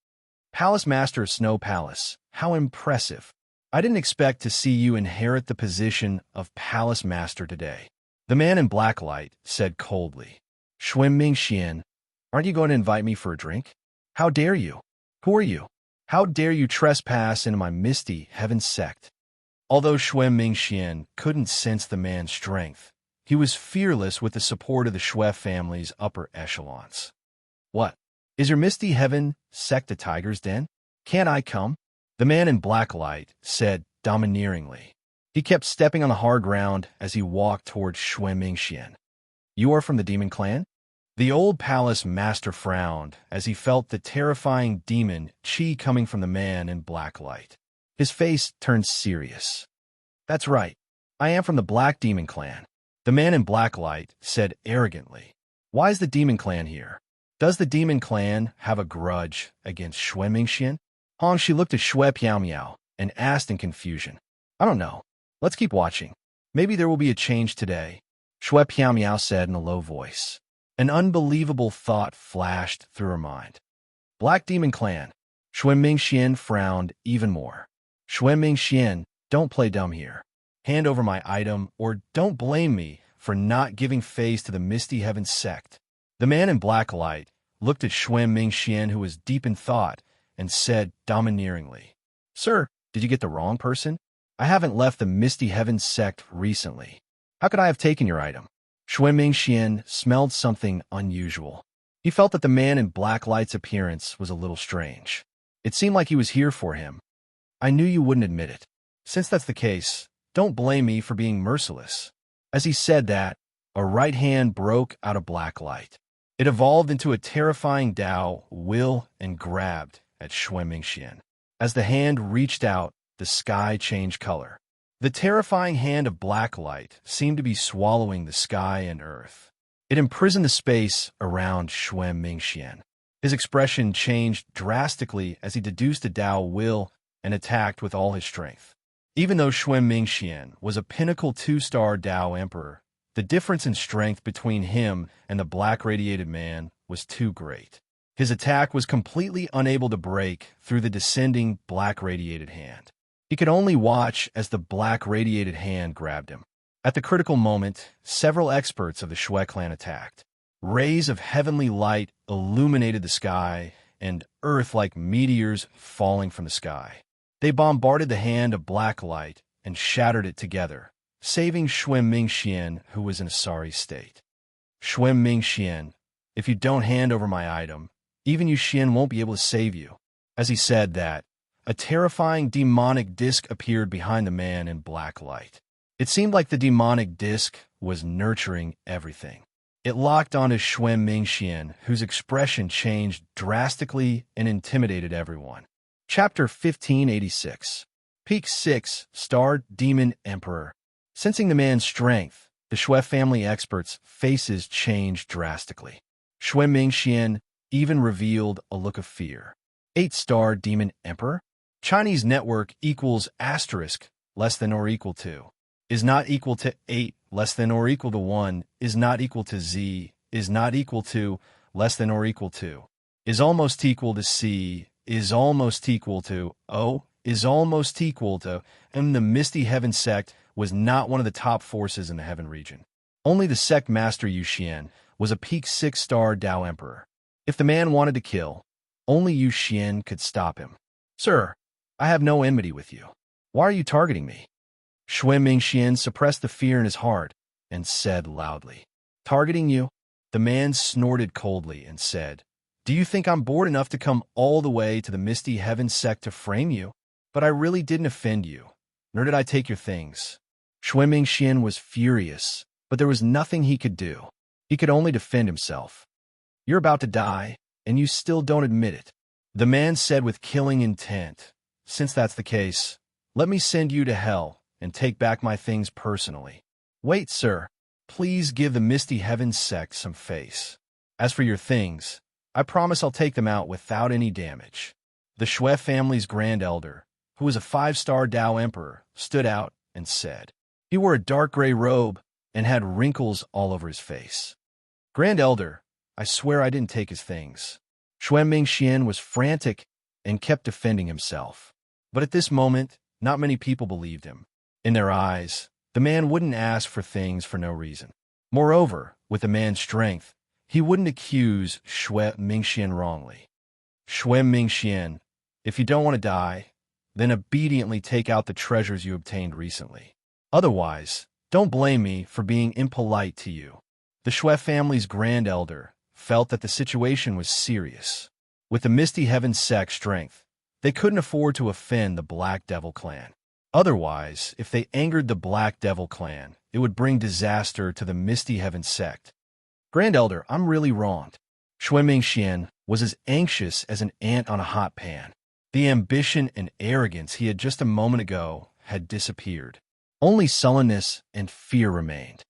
Palace Master of Snow Palace, how impressive. I didn't expect to see you inherit the position of Palace Master today. The man in black light said coldly. Shui Mingxian, aren't you going to invite me for a drink? How dare you? Who are you? How dare you trespass into my misty heaven sect? Although Shui Mingxian couldn't sense the man's strength, he was fearless with the support of the Shui family's upper echelons. What? Is your misty heaven sect a tiger's den? Can't I come? The man in black light said domineeringly. He kept stepping on the hard ground as he walked towards Shui Mingxian. You are from the demon clan? The old palace master frowned as he felt the terrifying demon chi coming from the man in black light. His face turned serious. That's right. I am from the Black Demon Clan. The man in black light said arrogantly. Why is the demon clan here? Does the demon clan have a grudge against Shui Mingxian? She looked at Shui Piao and asked in confusion. I don't know. Let's keep watching. Maybe there will be a change today. Shui Piao said in a low voice. An unbelievable thought flashed through her mind. Black Demon Clan. Shui Mingxian frowned even more. Shui Mingxian, don't play dumb here. Hand over my item, or don't blame me for not giving face to the Misty Heaven sect. The man in black light looked at Shui Mingxian, who was deep in thought, and said domineeringly, Sir, did you get the wrong person? I haven't left the Misty Heaven sect recently. How could I have taken your item? Shui Mingxian smelled something unusual. He felt that the man in black light's appearance was a little strange. It seemed like he was here for him. I knew you wouldn't admit it. Since that's the case, don't blame me for being merciless. As he said that, a right hand broke out of black light. It evolved into a terrifying Dao will and grabbed at Shui Mingxian. As the hand reached out, the sky changed color. The terrifying hand of black light seemed to be swallowing the sky and earth. It imprisoned the space around Shui Mingxian. His expression changed drastically as he deduced a Dao will and attacked with all his strength. Even though Shui Mingxian was a pinnacle 2-star Dao Emperor, the difference in strength between him and the black-radiated man was too great. His attack was completely unable to break through the descending black-radiated hand. He could only watch as the black-radiated hand grabbed him. At the critical moment, several experts of the Shui clan attacked. Rays of heavenly light illuminated the sky, and earth like meteors falling from the sky. They bombarded the hand of black light and shattered it together, saving Shui Mingxian, who was in a sorry state. Shui Mingxian, if you don't hand over my item, even Yu Xian won't be able to save you. As he said that, a terrifying demonic disk appeared behind the man in black light. It seemed like the demonic disk was nurturing everything. It locked onto Shui Mingxian, whose expression changed drastically and intimidated everyone. Chapter 1586. Peak 6, Star Demon Emperor. Sensing the man's strength, the Shui family experts' faces changed drastically. Shui Mingxian even revealed a look of fear. 8-star Demon Emperor? Chinese network equals asterisk less than or equal to. Is not equal to 8 less than or equal to 1 is not equal to Z is not equal to less than or equal to. Is almost equal to C is almost equal to O is almost equal to, and the Misty Heaven sect was not one of the top forces in the Heaven region. Only the sect master Yu Xian was a peak 6-star Dao Emperor. If the man wanted to kill, only Yu Xian could stop him. Sir, I have no enmity with you. Why are you targeting me? Shui Mingxian suppressed the fear in his heart and said loudly, Targeting you? The man snorted coldly and said, Do you think I'm bored enough to come all the way to the Misty Heaven sect to frame you? But I really didn't offend you, nor did I take your things. Shui Mingxian was furious, but there was nothing he could do. He could only defend himself. You're about to die, and you still don't admit it. The man said with killing intent, Since that's the case, let me send you to hell and take back my things personally. Wait, sir. Please give the Misty Heaven sect some face. As for your things, I promise I'll take them out without any damage. The Shui family's grand elder, who was a 5-star Dao Emperor, stood out and said. He wore a dark gray robe and had wrinkles all over his face. Grand elder, I swear I didn't take his things. Shui Mingxian was frantic and kept defending himself. But at this moment, not many people believed him. In their eyes, the man wouldn't ask for things for no reason. Moreover, with the man's strength, he wouldn't accuse Shui Mingxian wrongly. Shui Mingxian, if you don't want to die, then obediently take out the treasures you obtained recently. Otherwise, don't blame me for being impolite to you. The Shui family's grand elder felt that the situation was serious. With the Misty Heaven sect strength, they couldn't afford to offend the Black Devil clan. Otherwise, if they angered the Black Devil clan, it would bring disaster to the Misty Heaven sect. Grand Elder, I'm really wronged. Shui Mingxian was as anxious as an ant on a hot pan. The ambition and arrogance he had just a moment ago had disappeared. Only sullenness and fear remained.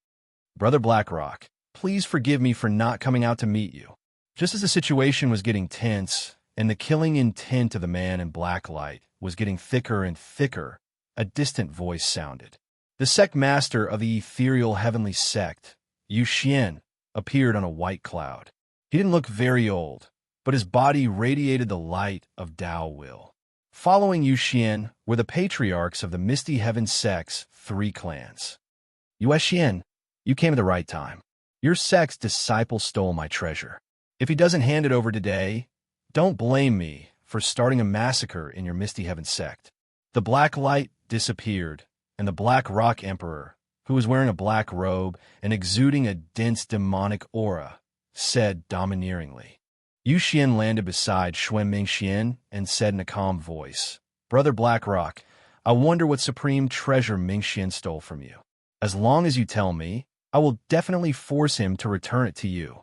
Brother Blackrock, please forgive me for not coming out to meet you. Just as the situation was getting tense and the killing intent of the man in black light was getting thicker and thicker, a distant voice sounded. The sect master of the ethereal heavenly sect, Yu Xian, appeared on a white cloud. He didn't look very old, but his body radiated the light of Tao will. Following Yu Xian were the patriarchs of the Misty Heaven sect's 3 clans. Yu Xian, you came at the right time. Your sect's disciple stole my treasure. If he doesn't hand it over today, don't blame me for starting a massacre in your Misty Heaven sect. The black light disappeared, and the Black Rock Emperor, who was wearing a black robe and exuding a dense demonic aura, said domineeringly. Yu Xian landed beside Shui Mingxian and said in a calm voice, Brother Blackrock, I wonder what supreme treasure Mingxian stole from you. As long as you tell me, I will definitely force him to return it to you.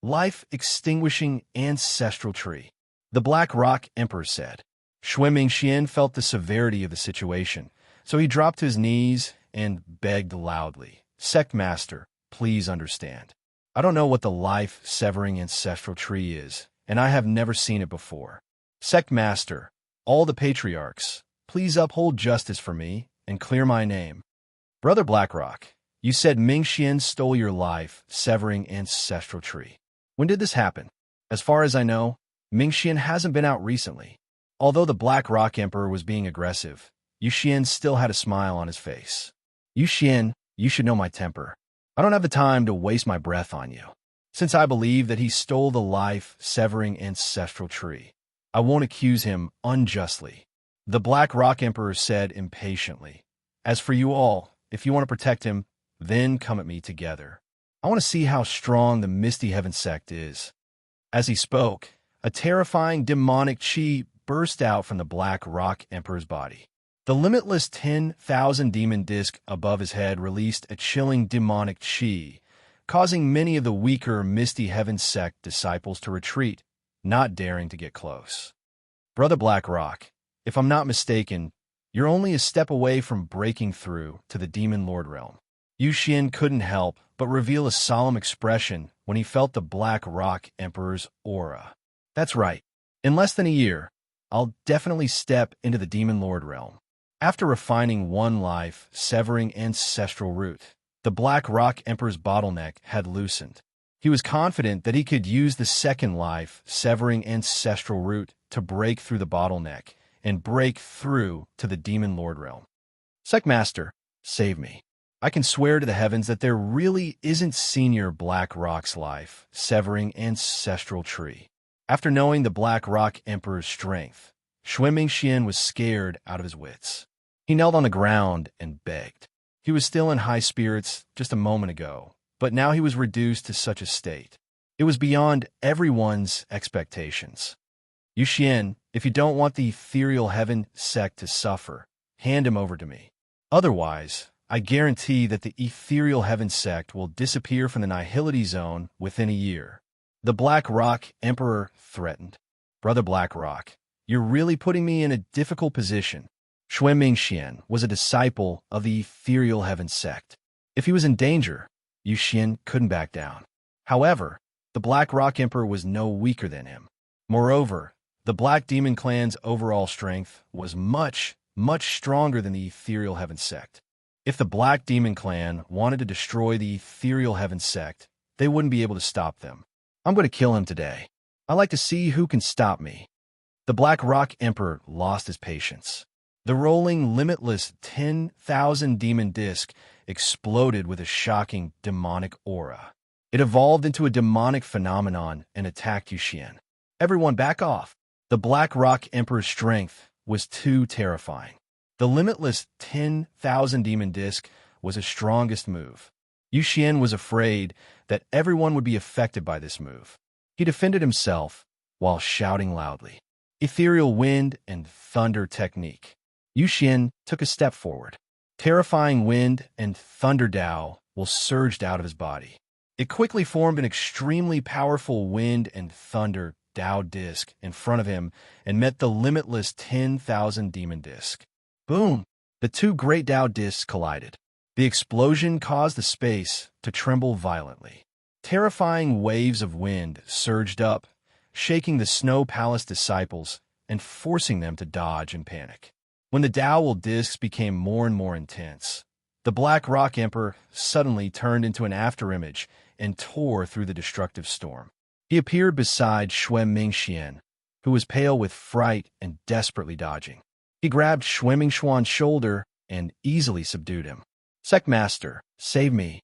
Life-extinguishing ancestral tree, the Black Rock Emperor said. Shui Mingxian felt the severity of the situation, so he dropped to his knees and begged loudly, Sect Master, please understand. I don't know what the life-severing ancestral tree is, and I have never seen it before. Sect Master, all the patriarchs, please uphold justice for me and clear my name. Brother Blackrock, you said Mingxian stole your life-severing ancestral tree. When did this happen? As far as I know, Mingxian hasn't been out recently. Although the Black Rock Emperor was being aggressive, Yu Xian still had a smile on his face. Yu Xian, you should know my temper. I don't have the time to waste my breath on you. Since I believe that he stole the life-severing ancestral tree, I won't accuse him unjustly." The Black Rock Emperor said impatiently. "As for you all, if you want to protect him, then come at me together. I want to see how strong the Misty Heaven sect is." As he spoke, a terrifying demonic chi burst out from the Black Rock Emperor's body. The limitless 10,000 demon disk above his head released a chilling demonic chi, causing many of the weaker Misty Heaven sect disciples to retreat, not daring to get close. "Brother Black Rock, if I'm not mistaken, you're only a step away from breaking through to the Demon Lord realm." Yu Xian couldn't help but reveal a solemn expression when he felt the Black Rock Emperor's aura. "That's right. In less than a year, I'll definitely step into the Demon Lord realm." After refining one life-severing ancestral root, the Black Rock Emperor's bottleneck had loosened. He was confident that he could use the second life-severing ancestral root to break through the bottleneck and break through to the Demon Lord realm. "Secmaster, save me. I can swear to the heavens that there really isn't Senior Black Rock's life-severing ancestral tree." After knowing the Black Rock Emperor's strength, Xue Mingxian was scared out of his wits. He knelt on the ground and begged. He was still in high spirits just a moment ago, but now he was reduced to such a state. It was beyond everyone's expectations. "Yu Xian, if you don't want the Ethereal Heaven sect to suffer, hand him over to me. Otherwise, I guarantee that the Ethereal Heaven sect will disappear from the Nihility Zone within a year." The Black Rock Emperor threatened. "Brother Black Rock, you're really putting me in a difficult position." Xue Mingxian was a disciple of the Ethereal Heaven sect. If he was in danger, Yu Xian couldn't back down. However, the Black Rock Emperor was no weaker than him. Moreover, the Black Demon Clan's overall strength was much, much stronger than the Ethereal Heaven sect. If the Black Demon Clan wanted to destroy the Ethereal Heaven sect, they wouldn't be able to stop them. "I'm going to kill him today. I like to see who can stop me." The Black Rock Emperor lost his patience. The rolling, limitless 10,000 demon disk exploded with a shocking demonic aura. It evolved into a demonic phenomenon and attacked Yu Xian. "Everyone back off." The Black Rock Emperor's strength was too terrifying. The limitless 10,000 demon disk was his strongest move. Yu Xian was afraid that everyone would be affected by this move. He defended himself while shouting loudly. Ethereal wind and thunder technique. Yu Xian took a step forward. Terrifying wind and thunder Dao will surged out of his body. It quickly formed an extremely powerful wind and thunder Dao disc in front of him and met the limitless 10,000 demon disc. Boom! The two great Dao discs collided. The explosion caused the space to tremble violently. Terrifying waves of wind surged up, shaking the Snow Palace disciples and forcing them to dodge in panic. When the Dao discs became more and more intense, the Black Rock Emperor suddenly turned into an afterimage and tore through the destructive storm. He appeared beside Xue Mingxian, who was pale with fright and desperately dodging. He grabbed Xue Mingxian's shoulder and easily subdued him. "Secmaster, save me."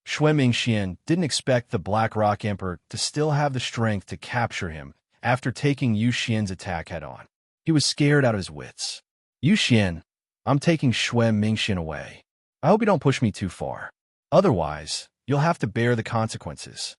Xue Mingxian didn't expect the Black Rock Emperor to still have the strength to capture him after taking Yu Xian's attack head-on. He was scared out of his wits. "Yu Xian, I'm taking Xue Mingxian away. I hope you don't push me too far. Otherwise, you'll have to bear the consequences."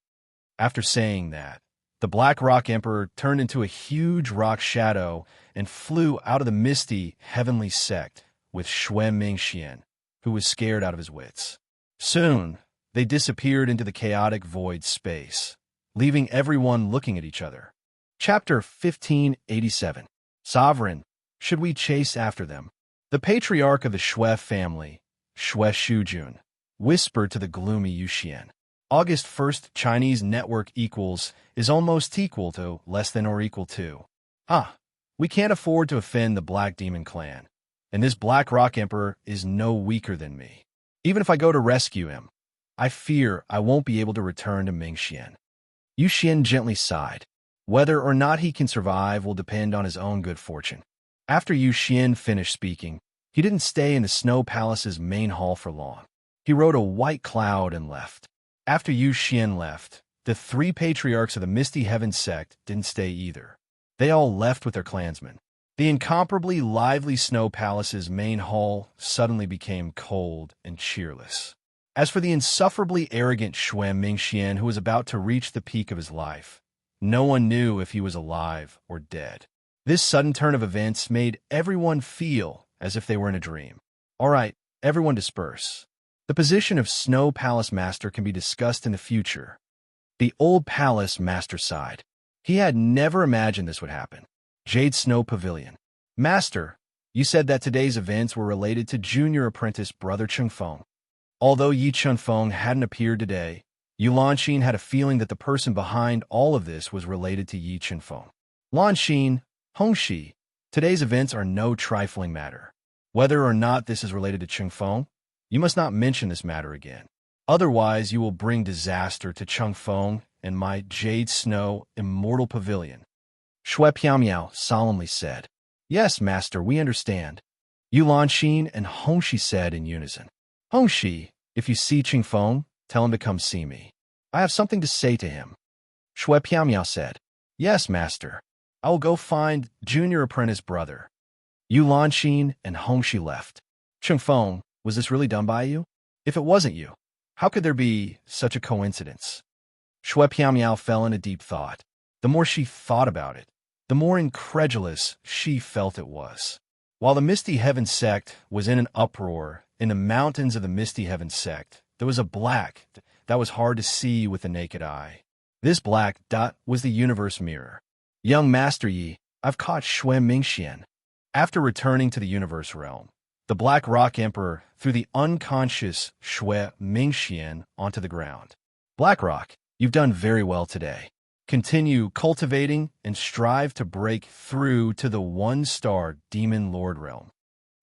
After saying that, the Black Rock Emperor turned into a huge rock shadow and flew out of the misty, heavenly sect with Xue Mingxian, who was scared out of his wits. Soon, they disappeared into the chaotic void space, leaving everyone looking at each other. Chapter 1587. Sovereign, should we chase after them? The patriarch of the Xue family, Xue Shujun, whispered to the gloomy Yu Xian. August 1st Chinese network equals is almost equal to less than or equal to. We can't afford to offend the Black Demon Clan, and this Black Rock Emperor is no weaker than me. Even if I go to rescue him, I fear I won't be able to return to Mingxian. Yu Xian gently sighed. Whether or not he can survive will depend on his own good fortune. After Yu Xian finished speaking, he didn't stay in the Snow Palace's main hall for long. He He rode a white cloud and left. After Yu Xian left, the three patriarchs of the Misty Heaven sect didn't stay either. They all left with their clansmen. The incomparably lively Snow Palace's main hall suddenly became cold and cheerless. As for the insufferably arrogant Xue Mingxian who was about to reach the peak of his life, no one knew if he was alive or dead. This sudden turn of events made everyone feel as if they were in a dream. All right, everyone disperse. The position of Snow Palace Master can be discussed in the future. The old palace master sighed. He had never imagined this would happen. Jade Snow Pavilion. Master, you said that today's events were related to junior apprentice brother Chengfeng. Although Yi Chunfeng hadn't appeared today, Yu Lanxin had a feeling that the person behind all of this was related to Yi Chunfeng. Lanxin, Hongxi, today's events are no trifling matter. Whether or not this is related to Chengfeng, you must not mention this matter again. Otherwise, you will bring disaster to Chengfeng and my Jade Snow Immortal Pavilion. Xue Piaomiao solemnly said. Yes, master, we understand. Yu Lanxin and Hongxi said in unison. Hongxi, if you see Chengfeng, tell him to come see me. I have something to say to him. Xue Piaomiao said. Yes, master. I will go find junior apprentice brother. Yu Lanxin and Hongxi left. Chengfeng, was this really done by you? If it wasn't you, how could there be such a coincidence? Xue Piaomiao fell into deep thought. The more she thought about it, the more incredulous she felt it was. While the Misty Heaven sect was in an uproar in the mountains of the Misty Heaven sect, there was a black that was hard to see with the naked eye. This black dot was the universe mirror. Young Master Yi, I've caught Xue Mingxian. After returning to the universe realm, the Black Rock Emperor threw the unconscious Xue Mingxian onto the ground. Black Rock, you've done very well today. Continue cultivating and strive to break through to the one-star Demon Lord realm.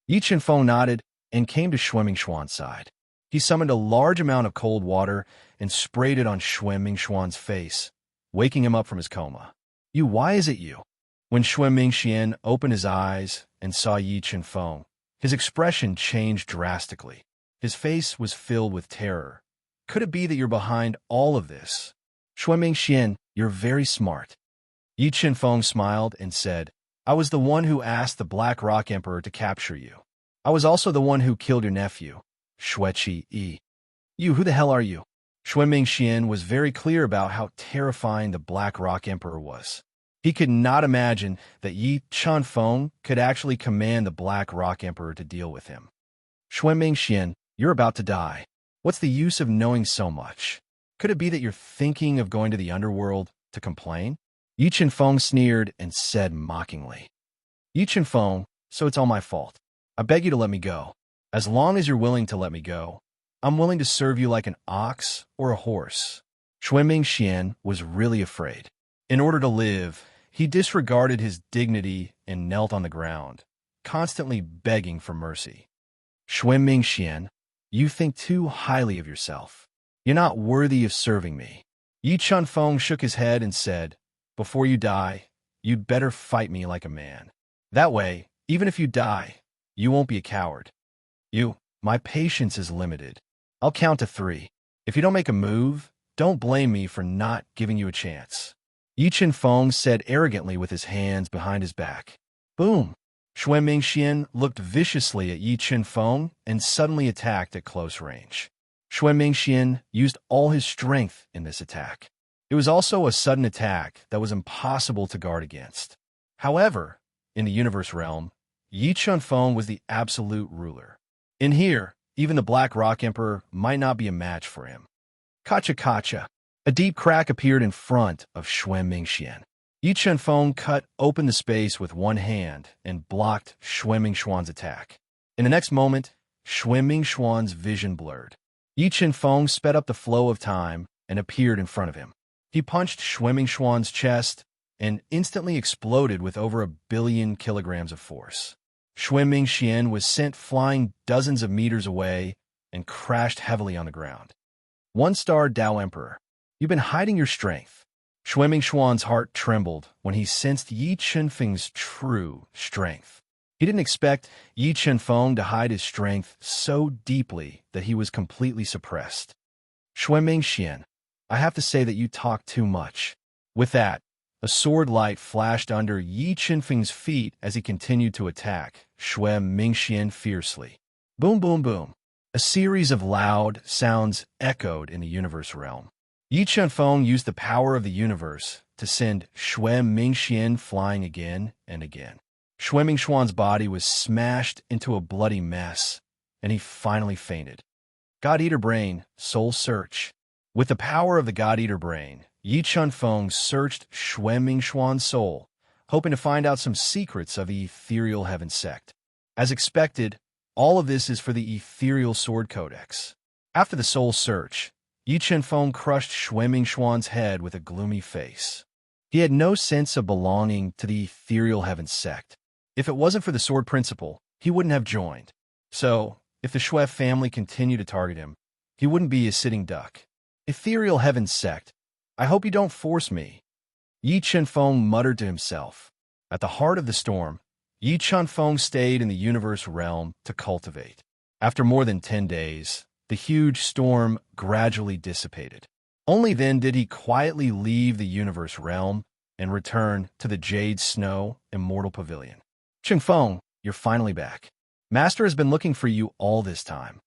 Yi Chenfeng nodded and came to Xue Mingxuan's side. He summoned a large amount of cold water and sprayed it on Xue Mingxuan's face, waking him up from his coma. You, why is it you? When Xue Mingxian opened his eyes and saw Yi Chenfeng, his expression changed drastically. His face was filled with terror. Could it be that you're behind all of this? Xue Mingxian, you're very smart. Yi Chenfeng smiled and said, I was the one who asked the Black Rock Emperor to capture you. I was also the one who killed your nephew, Xue Qi. You, who the hell are you? Xue Mingxian was very clear about how terrifying the Black Rock Emperor was. He could not imagine that Yi Chenfeng could actually command the Black Rock Emperor to deal with him. Xue Mingxian, you're about to die. What's the use of knowing so much? Could it be that you're thinking of going to the underworld to complain? Yi Chenfeng sneered and said mockingly. Yi Chenfeng, so it's all my fault. I beg you to let me go. As long as you're willing to let me go, I'm willing to serve you like an ox or a horse. Xue Mingxian was really afraid. In order to live, he disregarded his dignity and knelt on the ground, constantly begging for mercy. Xue Mingxian, you think too highly of yourself. You're not worthy of serving me. Yi Chenfeng shook his head and said, Before you die, you'd better fight me like a man. That way, even if you die, you won't be a coward. My patience is limited. I'll count to 3. If you don't make a move, don't blame me for not giving you a chance. Yi Chenfeng said arrogantly with his hands behind his back. Boom! Xue Mingxian looked viciously at Yi Chenfeng and suddenly attacked at close range. Xue Mingxian used all his strength in this attack. It was also a sudden attack that was impossible to guard against. However, in the universe realm, Yi Chenfeng was the absolute ruler. In here, even the Black Rock Emperor might not be a match for him. Kacha. A deep crack appeared in front of Xue Mingxian. Yi Chenfeng cut open the space with one hand and blocked Xue Mingxuan's attack. In the next moment, Xue Mingxuan's vision blurred. Yi Chenfeng sped up the flow of time and appeared in front of him. He punched Xue Mingxuan's chest and instantly exploded with over 1 billion kilograms of force. Xue Mingxian was sent flying dozens of meters away and crashed heavily on the ground. One-star Dao Emperor, you've been hiding your strength. Xue Mingxuan's heart trembled when he sensed Yi Chenfeng's true strength. He didn't expect Yi Chenfeng to hide his strength so deeply that he was completely suppressed. Shui Mingxian, I have to say that you talk too much. With that, a sword light flashed under Yi Chenfeng's feet as he continued to attack Shui Mingxian fiercely. Boom, boom, boom. A series of loud sounds echoed in the universe realm. Yi Chenfeng used the power of the universe to send Shui Mingxian flying again and again. Shui Mingxuan's body was smashed into a bloody mess, and he finally fainted. God-Eater Brain, Soul Search. With the power of the God-Eater Brain, Yi Chenfeng searched Shui Mingxuan's soul, hoping to find out some secrets of the Ethereal Heaven Sect. As expected, all of this is for the Ethereal Sword Codex. After the soul search, Yi Chenfeng crushed Shui Mingxuan's head with a gloomy face. He had no sense of belonging to the Ethereal Heaven Sect. If it wasn't for the Sword Principle, he wouldn't have joined. So, if the Shui family continued to target him, he wouldn't be a sitting duck. Ethereal Heaven Sect, I hope you don't force me. Yi Chenfeng muttered to himself. At the heart of the storm, Yi Chenfeng stayed in the universe realm to cultivate. After more than 10 days, the huge storm gradually dissipated. Only then did he quietly leave the universe realm and return to the Jade Snow Immortal Pavilion. Chenfeng, you're finally back. Master has been looking for you all this time.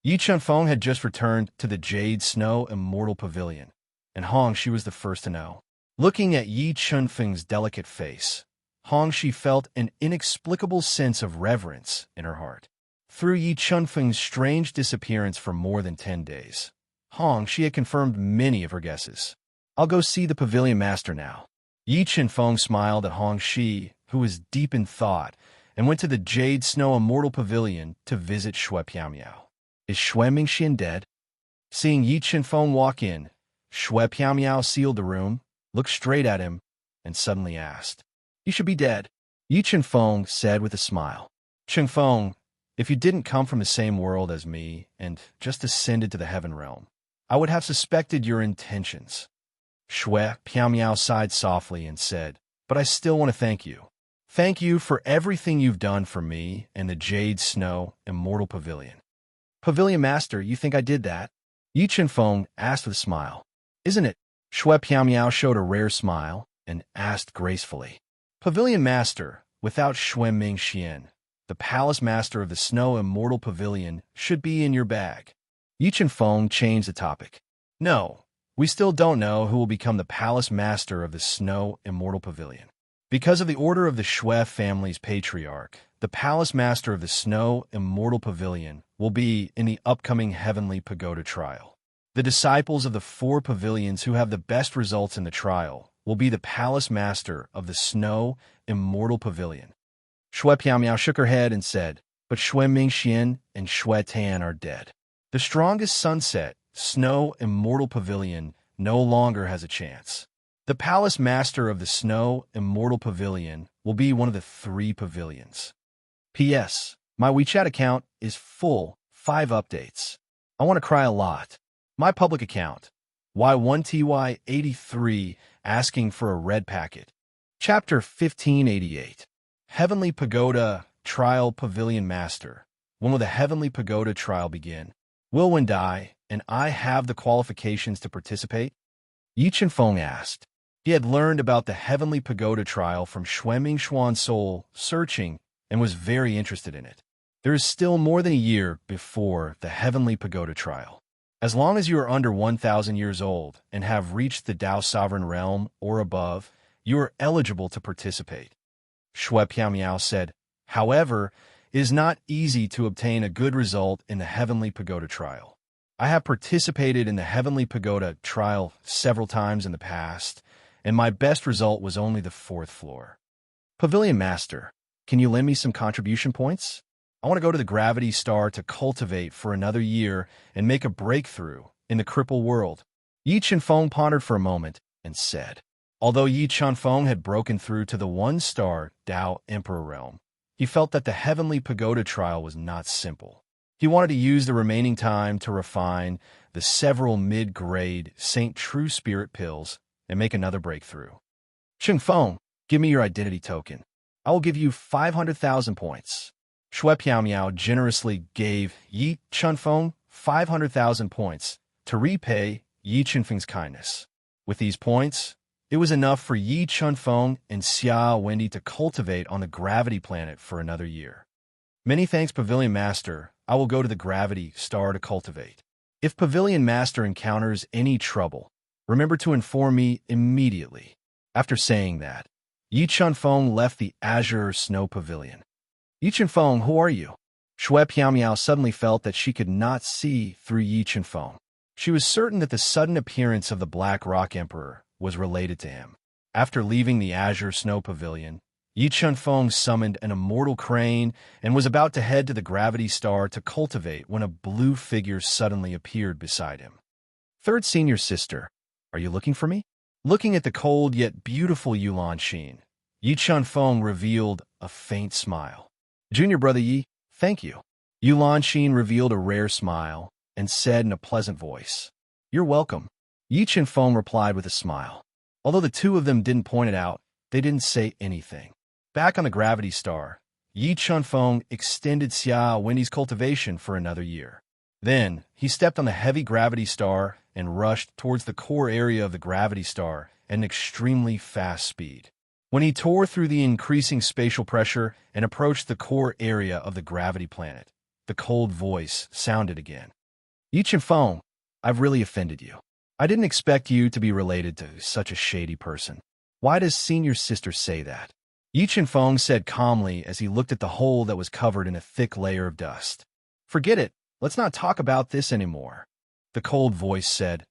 Yi Chenfeng had just returned to the Jade Snow Immortal Pavilion, and Hongxi was the first to know. Looking at Yi Chenfeng's delicate face, Hongxi felt an inexplicable sense of reverence in her heart. Through Yi Chenfeng's strange disappearance for more than 10 days, Hongxi had confirmed many of her guesses. I'll go see the Pavilion Master now. Yi Chenfeng smiled at Hongxi, who was deep in thought, and went to the Jade Snow Immortal Pavilion to visit Shui Piaomiao. Is Shui Mingxian dead? Seeing Yi Chenfeng walk in, Shui Piaomiao sealed the room, looked straight at him, and suddenly asked, "You should be dead," Yi Chenfeng said with a smile. "Chenfeng, if you didn't come from the same world as me and just ascended to the heaven realm, I would have suspected your intentions." Shui Piaomiao sighed softly and said, "But I still want to thank you. Thank you for everything you've done for me and the Jade Snow Immortal Pavilion." "Pavilion Master, you think I did that?" Yi Chenfeng asked with a smile. "Isn't it?" Shui Piaomiao showed a rare smile and asked gracefully. "Pavilion Master, without Shui Mingxian, the Palace Master of the Snow Immortal Pavilion should be in your bag." Yi Chenfeng changed the topic. "No, we still don't know who will become the Palace Master of the Snow Immortal Pavilion. Because of the order of the Shui family's patriarch, the Palace Master of the Snow Immortal Pavilion will be in the upcoming Heavenly Pagoda trial. The disciples of the 4 pavilions who have the best results in the trial will be the Palace Master of the Snow Immortal Pavilion." Shui Piaomiao shook her head and said, "But Shui Mingxian and Shui Tan are dead. The strongest Sunset Snow Immortal Pavilion no longer has a chance. The Palace Master of the Snow Immortal Pavilion will be one of the 3 pavilions. P.S. My WeChat account is full 5 updates. I want to cry a lot. My public account, Y1TY83, asking for a red packet. Chapter 1588. Heavenly Pagoda Trial Pavilion Master. When will the Heavenly Pagoda trial begin? Will one die, and I have the qualifications to participate? Yi Chenfeng asked. He had learned about the Heavenly Pagoda trial from Shui Mingxuan's soul searching and was very interested in it. There is still more than a year before the Heavenly Pagoda trial. As long as you are under 1,000 years old and have reached the Tao Sovereign Realm or above, you are eligible to participate. Shui Piaomiao said, "However, it is not easy to obtain a good result in the Heavenly Pagoda trial. I have participated in the Heavenly Pagoda trial several times in the past, and my best result was only the 4th floor. Pavilion Master, can you lend me some contribution points? I want to go to the Gravity Star to cultivate for another year and make a breakthrough in the cripple world." Yi Chenfeng pondered for a moment and said, although Yi Chenfeng had broken through to the 1-star Tao Emperor realm, he felt that the Heavenly Pagoda trial was not simple. He wanted to use the remaining time to refine the several mid-grade Saint True Spirit pills and make another breakthrough. "Chenfeng, give me your identity token." I will give you 500,000 points. Shui Piao generously gave Yi Chunfeng 500,000 points to repay Yi Chunfeng's kindness. With these points, it was enough for Yi Chunfeng and Xia Wendy to cultivate on the gravity planet for another year. Many thanks, Pavilion Master. I will go to the gravity star to cultivate. If Pavilion Master encounters any trouble, remember to inform me immediately. After saying that, Yi Chunfeng left the Azure Snow Pavilion. Yi Chunfeng, who are you? Shui Piao suddenly felt that she could not see through Yi Chunfeng. She was certain that the sudden appearance of the Black Rock Emperor was related to him. After leaving the Azure Snow Pavilion, Yi Chunfeng summoned an immortal crane and was about to head to the gravity star to cultivate when a blue figure suddenly appeared beside him. Third senior sister, are you looking for me? Looking at the cold yet beautiful Yulan Xin, Yi Chunfeng revealed a faint smile. Junior brother Yi, thank you. Yulan Xin revealed a rare smile and said in a pleasant voice, You're welcome. Yi Chunfeng replied with a smile. Although the two of them didn't point it out, they didn't say anything. Back on the gravity star, Yi Chunfeng extended Xia Wendy's cultivation for another year. Then, he stepped on the heavy gravity star and rushed towards the core area of the gravity star at an extremely fast speed. When he tore through the increasing spatial pressure and approached the core area of the gravity planet, the cold voice sounded again. Yi Chunfeng, I've really offended you. I didn't expect you to be related to such a shady person. Why does senior sister say that? Yi Chunfeng said calmly as he looked at the hole that was covered in a thick layer of dust. Forget it. Let's not talk about this anymore. The cold voice said,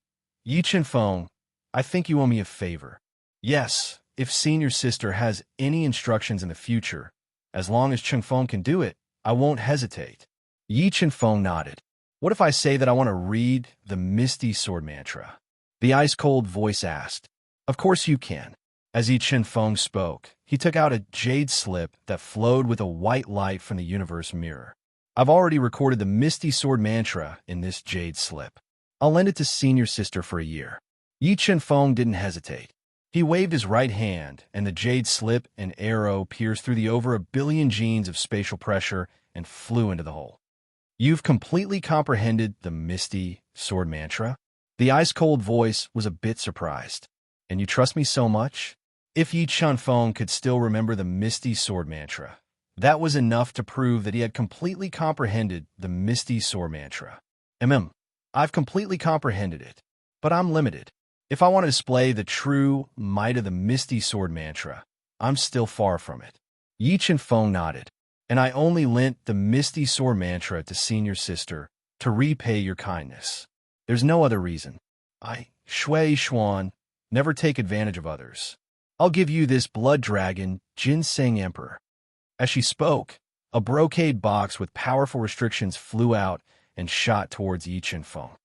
Yi Chunfeng, I think you owe me a favor. Yes, if senior sister has any instructions in the future, as long as Chunfeng can do it, I won't hesitate. Yi Chunfeng nodded. What if I say that I want to read the Misty Sword Mantra? The ice-cold voice asked. Of course you can. As Yi Chunfeng spoke, he took out a jade slip that flowed with a white light from the universe mirror. I've already recorded the Misty Sword Mantra in this jade slip. I'll lend it to senior sister for a year. Yi Chunfeng didn't hesitate. He waved his right hand, and the jade slip and arrow pierced through the over 1 billion genes of spatial pressure and flew into the hole. You've completely comprehended the Misty Sword Mantra? The ice-cold voice was a bit surprised. And you trust me so much? If Yi Chunfeng could still remember the Misty Sword Mantra, that was enough to prove that he had completely comprehended the Misty Sword Mantra. I've completely comprehended it, but I'm limited. If I want to display the true might of the Misty Sword Mantra, I'm still far from it. Yi Chunfeng nodded. And I only lent the Misty Sword Mantra to senior sister to repay your kindness. There's no other reason. I, Shui Xuan, never take advantage of others. I'll give you this blood dragon, Ginseng Emperor. As she spoke, a brocade box with powerful restrictions flew out and shot towards Yi Chunfeng.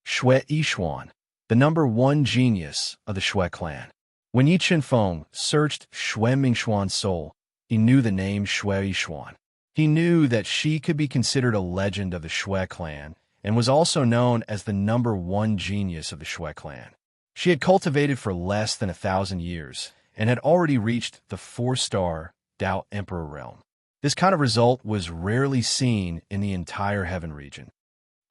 Shui Xuan, the #1 genius of the Shui clan. When Yi Chunfeng searched Shui Mingxuan's soul, he knew the name Shui Xuan. He knew that she could be considered a legend of the Shui clan and was also known as the #1 genius of the Shui clan. She had cultivated for less than 1,000 years and had already reached the 4-star Dao Emperor realm. This kind of result was rarely seen in the entire heaven region.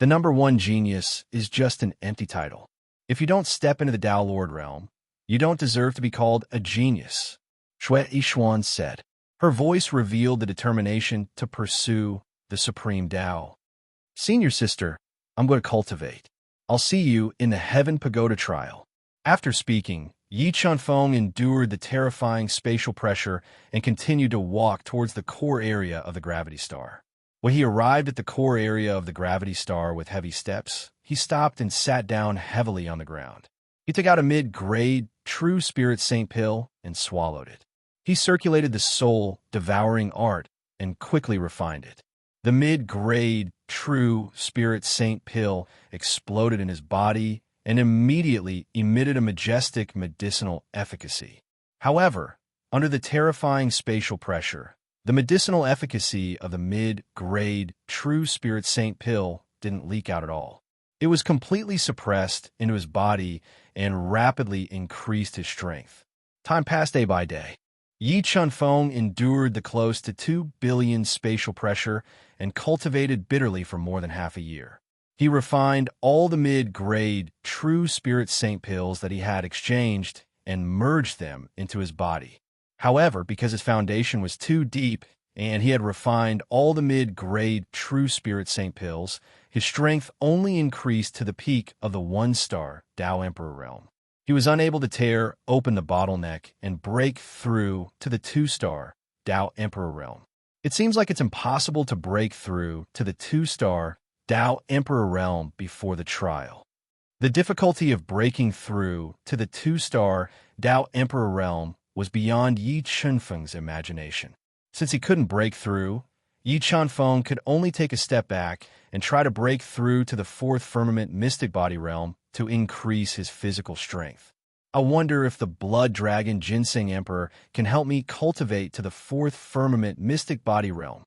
The #1 genius is just an empty title. If you don't step into the Dao Lord realm, you don't deserve to be called a genius, Shui Xuan said. Her voice revealed the determination to pursue the supreme Dao. Senior sister, I'm going to cultivate. I'll see you in the Heaven Pagoda trial. After speaking, Yi Chunfeng endured the terrifying spatial pressure and continued to walk towards the core area of the gravity star. When he arrived at the core area of the gravity star with heavy steps, he stopped and sat down heavily on the ground. He took out a mid-grade True Spirit Saint pill and swallowed it. He circulated the soul-devouring art and quickly refined it. The mid-grade True Spirit Saint pill exploded in his body and immediately emitted a majestic medicinal efficacy. However, under the terrifying spatial pressure, the medicinal efficacy of the mid-grade True Spirit Saint pill didn't leak out at all. It was completely suppressed into his body and rapidly increased his strength. Time passed day by day. Yi Chunfeng endured the close to 2 billion spatial pressure and cultivated bitterly for more than half a year. He refined all the mid-grade true spirit saint pills that he had exchanged and merged them into his body. However, because his foundation was too deep and he had refined all the mid-grade true spirit saint pills, his strength only increased to the peak of the 1-star Tao Emperor realm. He was unable to tear open the bottleneck and break through to the 2-star Tao Emperor realm. It seems like it's impossible to break through to the 2-star Tao Emperor realm before the trial. The difficulty of breaking through to the 2-star Tao Emperor realm was beyond Yi Chunfeng's imagination. Since he couldn't break through, Yi Chunfeng could only take a step back and try to break through to the 4th firmament mystic body realm to increase his physical strength. I wonder if the blood dragon Ginseng Emperor can help me cultivate to the 4th firmament mystic body realm.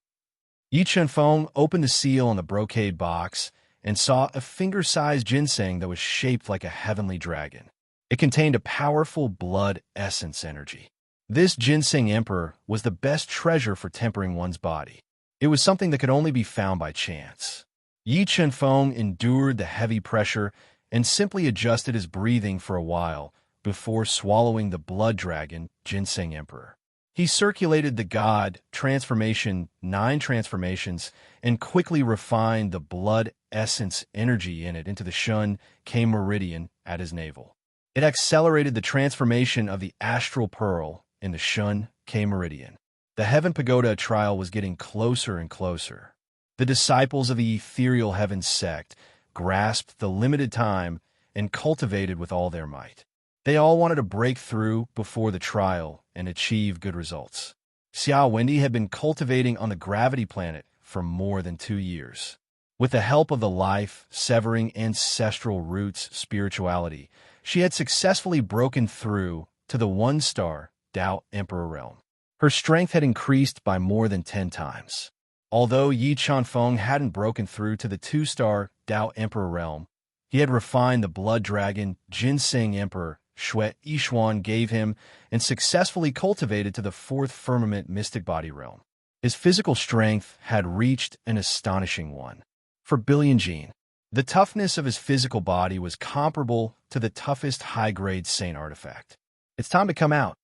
Yi Chunfeng opened the seal on the brocade box and saw a finger-sized ginseng that was shaped like a heavenly dragon. It contained a powerful blood essence energy. This Ginseng Emperor was the best treasure for tempering one's body. It was something that could only be found by chance. Yi Chunfeng endured the heavy pressure and simply adjusted his breathing for a while before swallowing the blood dragon Ginseng Emperor. He circulated the God transformation 9 transformations and quickly refined the blood essence energy in it into the Shun K meridian at his navel. It accelerated the transformation of the astral pearl in the Shun K meridian. The Heaven Pagoda trial was getting closer and closer. The disciples of the ethereal heaven sect grasped the limited time and cultivated with all their might. They all wanted to break through before the trial and achieve good results. Xiao Wendy had been cultivating on the gravity planet for more than 2 years. With the help of the life-severing ancestral roots spirituality, she had successfully broken through to the 1-star Tao Emperor realm. Her strength had increased by more than 10 times. Although Yi Chunfeng hadn't broken through to the 2-star Tao Emperor realm, he had refined the blood dragon Ginseng Emperor Shui Yishuan gave him and successfully cultivated to the 4th firmament mystic body realm. His physical strength had reached an astonishing one. For Billion Jin, the toughness of his physical body was comparable to the toughest high-grade saint artifact. It's time to come out.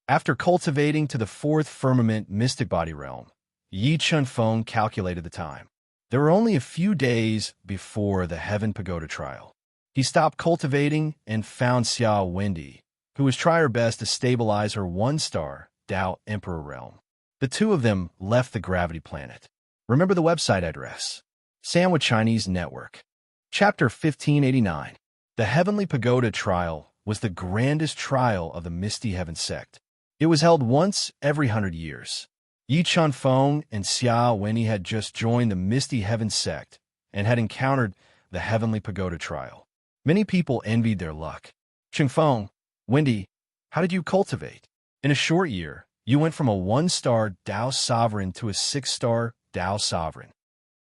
After cultivating to the 4th firmament mystic body realm, Yi Chunfeng calculated the time. There were only a few days before the Heaven Pagoda trial. He stopped cultivating and found Xiao Wendy, who was trying her best to stabilize her 1-star Tao Emperor realm. The two of them left the gravity planet. Remember the website address. Sandwich Chinese Network. Chapter 1589. The Heavenly Pagoda trial was the grandest trial of the Misty Heaven sect. It was held once every 100 years. Yi Chunfeng and Xiao Wendy had just joined the Misty Heaven sect and had encountered the Heavenly Pagoda trial. Many people envied their luck. Chunfeng, Wendy, how did you cultivate? In a short year, you went from a 1-star Tao sovereign to a 6-star Tao sovereign.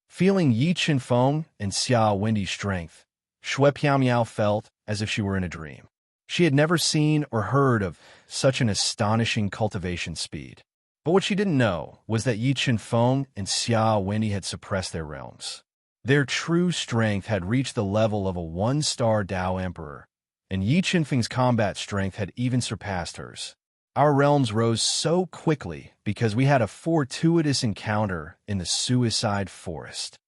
Feeling Yi Chunfeng and Xiao Wendy's strength, Shui Piaomiao felt as if she were in a dream. She had never seen or heard of such an astonishing cultivation speed. But what she didn't know was that Yi Chunfeng and Xiao Wendy had suppressed their realms. Their true strength had reached the level of a 1-star Tao Emperor, and Yi Chunfeng's combat strength had even surpassed hers. Our realms rose so quickly because we had a fortuitous encounter in the suicide forest.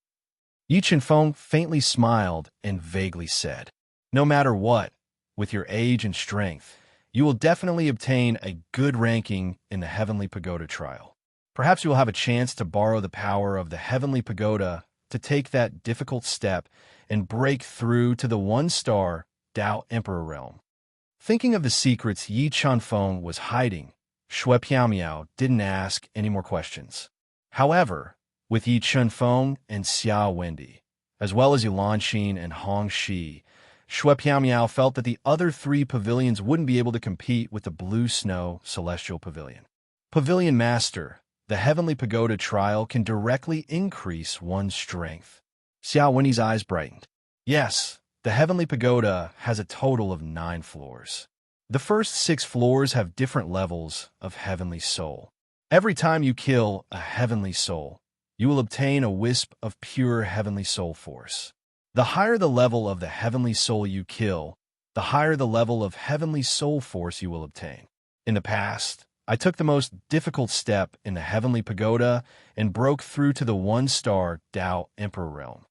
Yi Chunfeng faintly smiled and vaguely said, "No matter what, with your age and strength, you will definitely obtain a good ranking in the Heavenly Pagoda trial. Perhaps you will have a chance to borrow the power of the Heavenly Pagoda to take that difficult step and break through to the 1-star Tao Emperor realm." Thinking of the secrets Yi Chunfeng was hiding, Shui Piaomiao didn't ask any more questions. However, with Yi Chunfeng and Xiao Wendy, as well as Yulanxin and Hong Shi, Shui Piaomiao felt that the other 3 pavilions wouldn't be able to compete with the Blue Snow Celestial Pavilion. Pavilion Master, the Heavenly Pagoda trial can directly increase one's strength. Xiao Wendy's eyes brightened. Yes, the Heavenly Pagoda has a total of 9 floors. The first 6 floors have different levels of heavenly soul. Every time you kill a heavenly soul, you will obtain a wisp of pure heavenly soul force. The higher the level of the heavenly soul you kill, the higher the level of heavenly soul force you will obtain. In the past, I took the most difficult step in the heavenly pagoda and broke through to the 1-star Tao Emperor realm.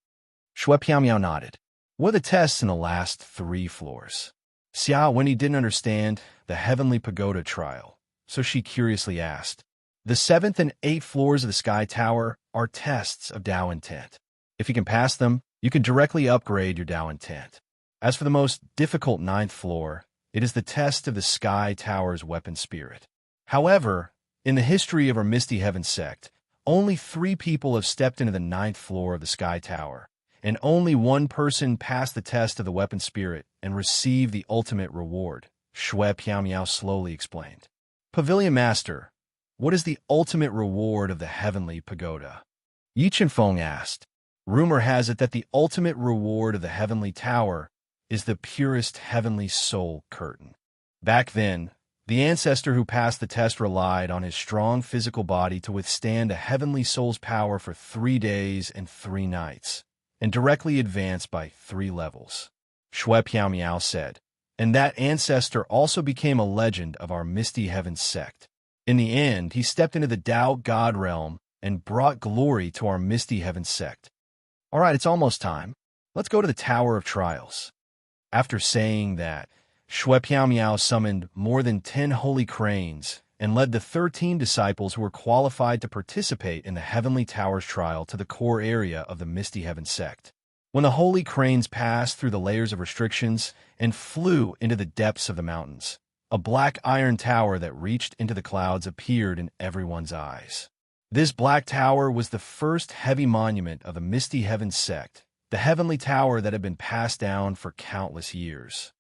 Shui Piao nodded. What are the tests in the last 3 floors? Xiao Wenyi didn't understand the heavenly pagoda trial, so she curiously asked. The 7th and 8th floors of the Sky Tower are tests of Tao intent. If you can pass them, you can directly upgrade your Tao intent. As for the most difficult 9th floor, it is the test of the Sky Tower's weapon spirit. However, in the history of our Misty Heaven sect, only 3 people have stepped into the 9th floor of the Sky Tower, and only 1 person passed the test of the weapon spirit and received the ultimate reward, Shui Piao slowly explained. Pavilion Master, what is the ultimate reward of the heavenly pagoda? Yi Chenfeng asked. Rumor has it that the ultimate reward of the heavenly tower is the purest heavenly soul curtain. Back then, the ancestor who passed the test relied on his strong physical body to withstand a heavenly soul's power for 3 days and 3 nights, and directly advance by 3 levels. Shui Piao said, and that ancestor also became a legend of our Misty Heaven sect. In the end, he stepped into the Tao God realm and brought glory to our Misty Heaven sect. All right, it's almost time. Let's go to the Tower of Trials. After saying that, Shui Piao summoned more than 10 holy cranes and led the 13 disciples who were qualified to participate in the Heavenly Tower's trial to the core area of the Misty Heaven sect. When the holy cranes passed through the layers of restrictions and flew into the depths of the mountains, a black iron tower that reached into the clouds appeared in everyone's eyes. This black tower was the first heavy monument of the Misty Heaven sect, the heavenly tower that had been passed down for countless years.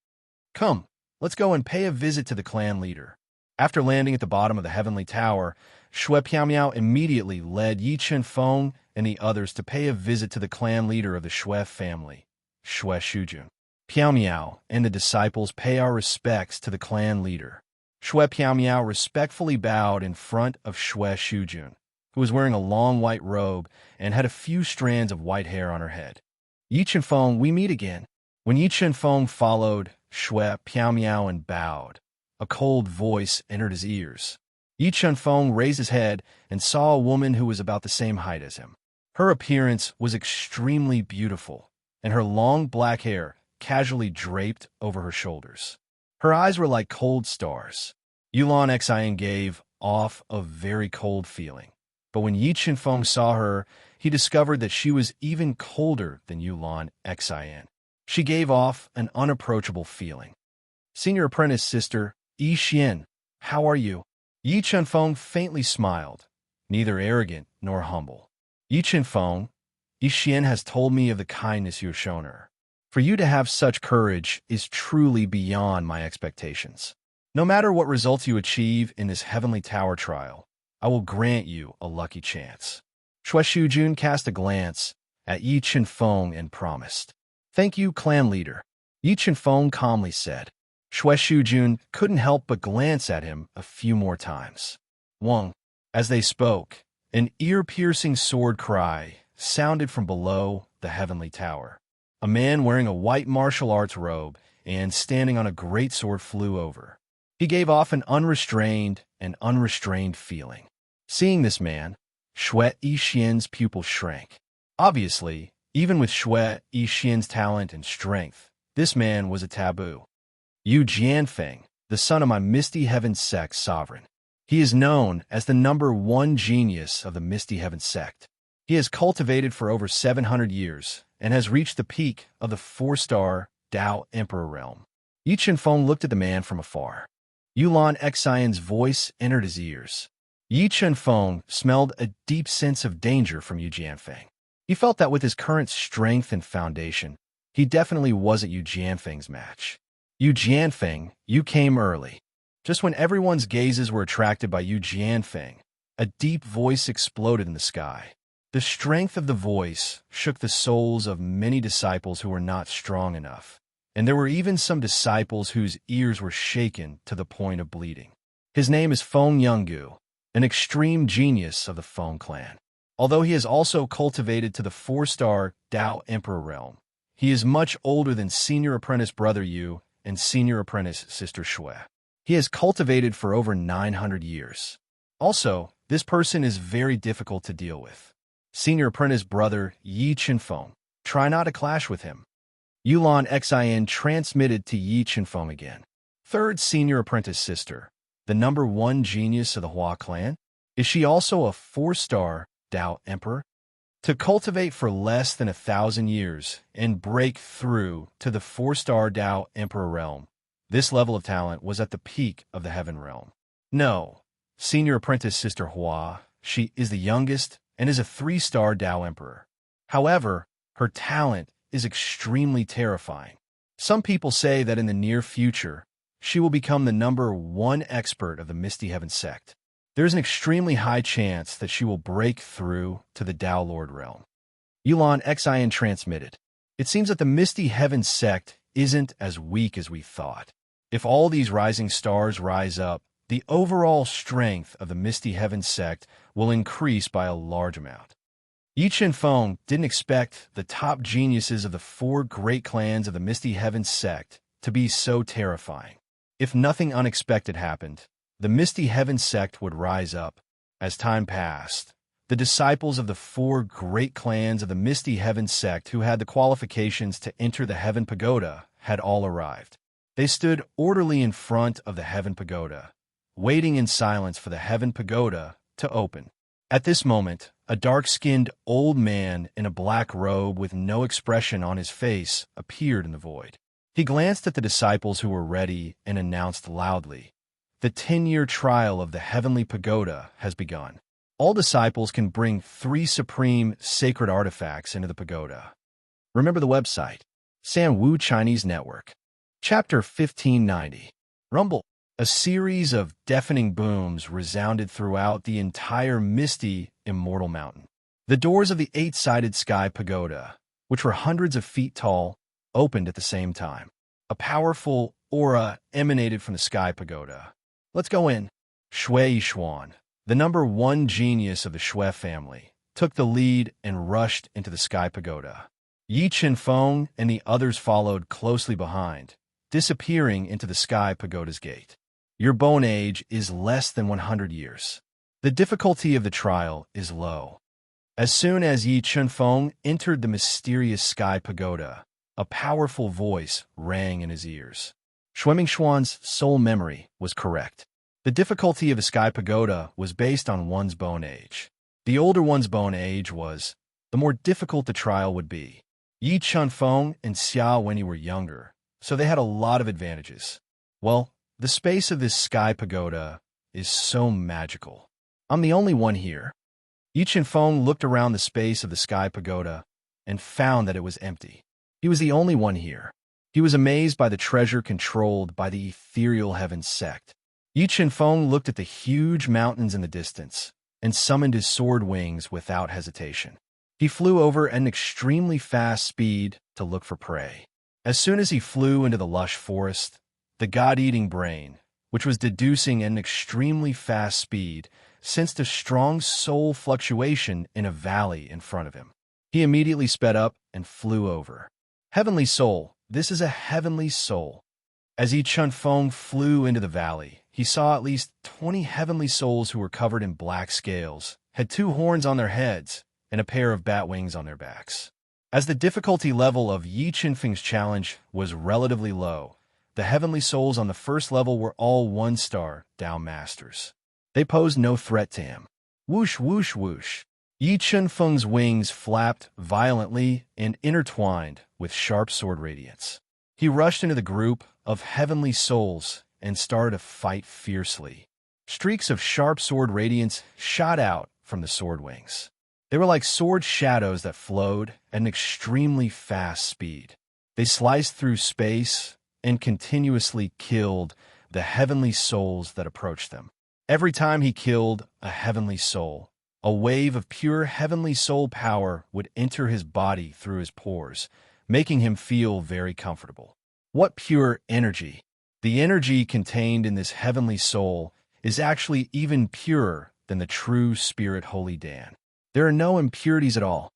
Come, let's go and pay a visit to the clan leader. After landing at the bottom of the heavenly tower, Shui Piao immediately led Yi Chenfeng and the others to pay a visit to the clan leader of the Shui family, Shui Shujun. Piao and the disciples pay our respects to the clan leader. Shui Piao respectfully bowed in front of Shui Shujun, who was wearing a long white robe and had a few strands of white hair on her head. Yi Chenfeng, we meet again. When Yi Chenfeng followed Shui Piao and bowed, a cold voice entered his ears. Yi Chenfeng raised his head and saw a woman who was about the same height as him. Her appearance was extremely beautiful, and her long black hair casually draped over her shoulders. Her eyes were like cold stars. Yulan Xian gave off a very cold feeling, but when Yi Chenfeng saw her, he discovered that she was even colder than Yulan Xian. She gave off an unapproachable feeling. Senior apprentice sister, Yi Xian, how are you? Yi Chenfeng faintly smiled, neither arrogant nor humble. Yi Chenfeng, Yi Xian has told me of the kindness you have shown her. For you to have such courage is truly beyond my expectations. No matter what results you achieve in this heavenly tower trial, I will grant you a lucky chance. Shui Shujun cast a glance at Yi Chenfeng and promised. Thank you, clan leader. Yi Chenfeng calmly said. Shui Shujun couldn't help but glance at him a few more times. Wang. As they spoke, an ear-piercing sword cry sounded from below the heavenly tower. A man wearing a white martial arts robe and standing on a great sword flew over. He gave off an unrestrained feeling. Seeing this man, Shui Yixian's pupil shrank. Obviously, even with Shui Yixian's talent and strength, this man was a taboo. Yu Jianfeng, the son of my Misty Heaven sect sovereign. He is known as the #1 genius of the Misty Heaven sect. He has cultivated for over 700 years and has reached the peak of the 4-star Tao Emperor realm. Yi Chenfeng looked at the man from afar. Yulan Xian's voice entered his ears. Yi Chenfeng smelled a deep sense of danger from Yu Jianfeng. He felt that with his current strength and foundation, he definitely wasn't Yu Jianfeng's match. Yu Jianfeng, you came early. Just when everyone's gazes were attracted by Yu Jianfeng, a deep voice exploded in the sky. The strength of the voice shook the souls of many disciples who were not strong enough, and there were even some disciples whose ears were shaken to the point of bleeding. His name is Feng Yonggu, an extreme genius of the Feng clan. Although he is also cultivated to the 4-star Dao Emperor realm, he is much older than senior apprentice brother Yu and senior apprentice sister Shui. He has cultivated for over 900 years. Also, this person is very difficult to deal with. Senior apprentice brother Yi Chenfeng. Try not to clash with him. Yulan Xin transmitted to Yi Chenfeng again. Third senior apprentice sister, the number 1 genius of the Hua clan. Is she also a 4-star Dao Emperor? To cultivate for less than 1,000 years and break through to the 4-star Dao Emperor realm, this level of talent was at the peak of the Heaven realm. No, senior apprentice sister Hua, she is the youngest and is a 3-star Dao Emperor. However, her talent is extremely terrifying. Some people say that in the near future, she will become the number 1 expert of the Misty Heaven sect. There is an extremely high chance that she will break through to the Dao Lord realm. Yulan Xin transmitted. It seems that the Misty Heaven sect isn't as weak as we thought. If all these rising stars rise up, the overall strength of the Misty Heaven sect will increase by a large amount. Yi Chenfeng didn't expect the top geniuses of the 4 great clans of the Misty Heaven sect to be so terrifying. If nothing unexpected happened, the Misty Heaven sect would rise up. As time passed, the disciples of the 4 great clans of the Misty Heaven sect who had the qualifications to enter the Heaven Pagoda had all arrived. They stood orderly in front of the Heaven Pagoda, waiting in silence for the Heaven Pagoda to open. At this moment, a dark-skinned old man in a black robe with no expression on his face appeared in the void. He glanced at the disciples who were ready and announced loudly, "The 10-year trial of the Heavenly Pagoda has begun. All disciples can bring 3 supreme sacred artifacts into the pagoda." Remember the website, Sanwu Chinese Network. Chapter 1590. Rumble. A series of deafening booms resounded throughout the entire misty, immortal mountain. The doors of the 8-sided sky pagoda, which were hundreds of feet tall, opened at the same time. A powerful aura emanated from the sky pagoda. "Let's go in." Shui Yishuan, the number 1 genius of the Shui family, took the lead and rushed into the sky pagoda. Yi Chenfeng and the others followed closely behind, disappearing into the sky pagoda's gate. Your bone age is less than 100 years. The difficulty of the trial is low. As soon as Yi Chenfeng entered the mysterious sky pagoda, a powerful voice rang in his ears. Shui Mingshuan's soul memory was correct. The difficulty of the sky pagoda was based on one's bone age. The older one's bone age was, the more difficult the trial would be. Yi Chenfeng and Xia Wenyi were younger, so they had a lot of advantages. Well, the space of this sky pagoda is so magical. I'm the only one here. Yi Chenfeng looked around the space of the sky pagoda and found that it was empty. He was the only one here. He was amazed by the treasure controlled by the ethereal heaven sect. Yi Chenfeng looked at the huge mountains in the distance and summoned his sword wings without hesitation. He flew over at an extremely fast speed to look for prey. As soon as he flew into the lush forest, the god-eating brain, which was deducing at an extremely fast speed, sensed a strong soul fluctuation in a valley in front of him. He immediately sped up and flew over. Heavenly soul, this is a heavenly soul. As Yi Chenfeng flew into the valley, he saw at least 20 heavenly souls who were covered in black scales, had 2 horns on their heads, and a pair of bat wings on their backs. As the difficulty level of Yi Chenfeng's challenge was relatively low, the heavenly souls on the first level were all 1-star Dao Masters. They posed no threat to him. Whoosh, whoosh, whoosh. Yi Chenfeng's wings flapped violently and intertwined with sharp sword radiance. He rushed into the group of heavenly souls and started to fight fiercely. Streaks of sharp sword radiance shot out from the sword wings. They were like sword shadows that flowed at an extremely fast speed. They sliced through space and continuously killed the heavenly souls that approached them. Every time he killed a heavenly soul, a wave of pure heavenly soul power would enter his body through his pores, making him feel very comfortable. What pure energy! The energy contained in this heavenly soul is actually even purer than the true spirit Holy Dan. There are no impurities at all.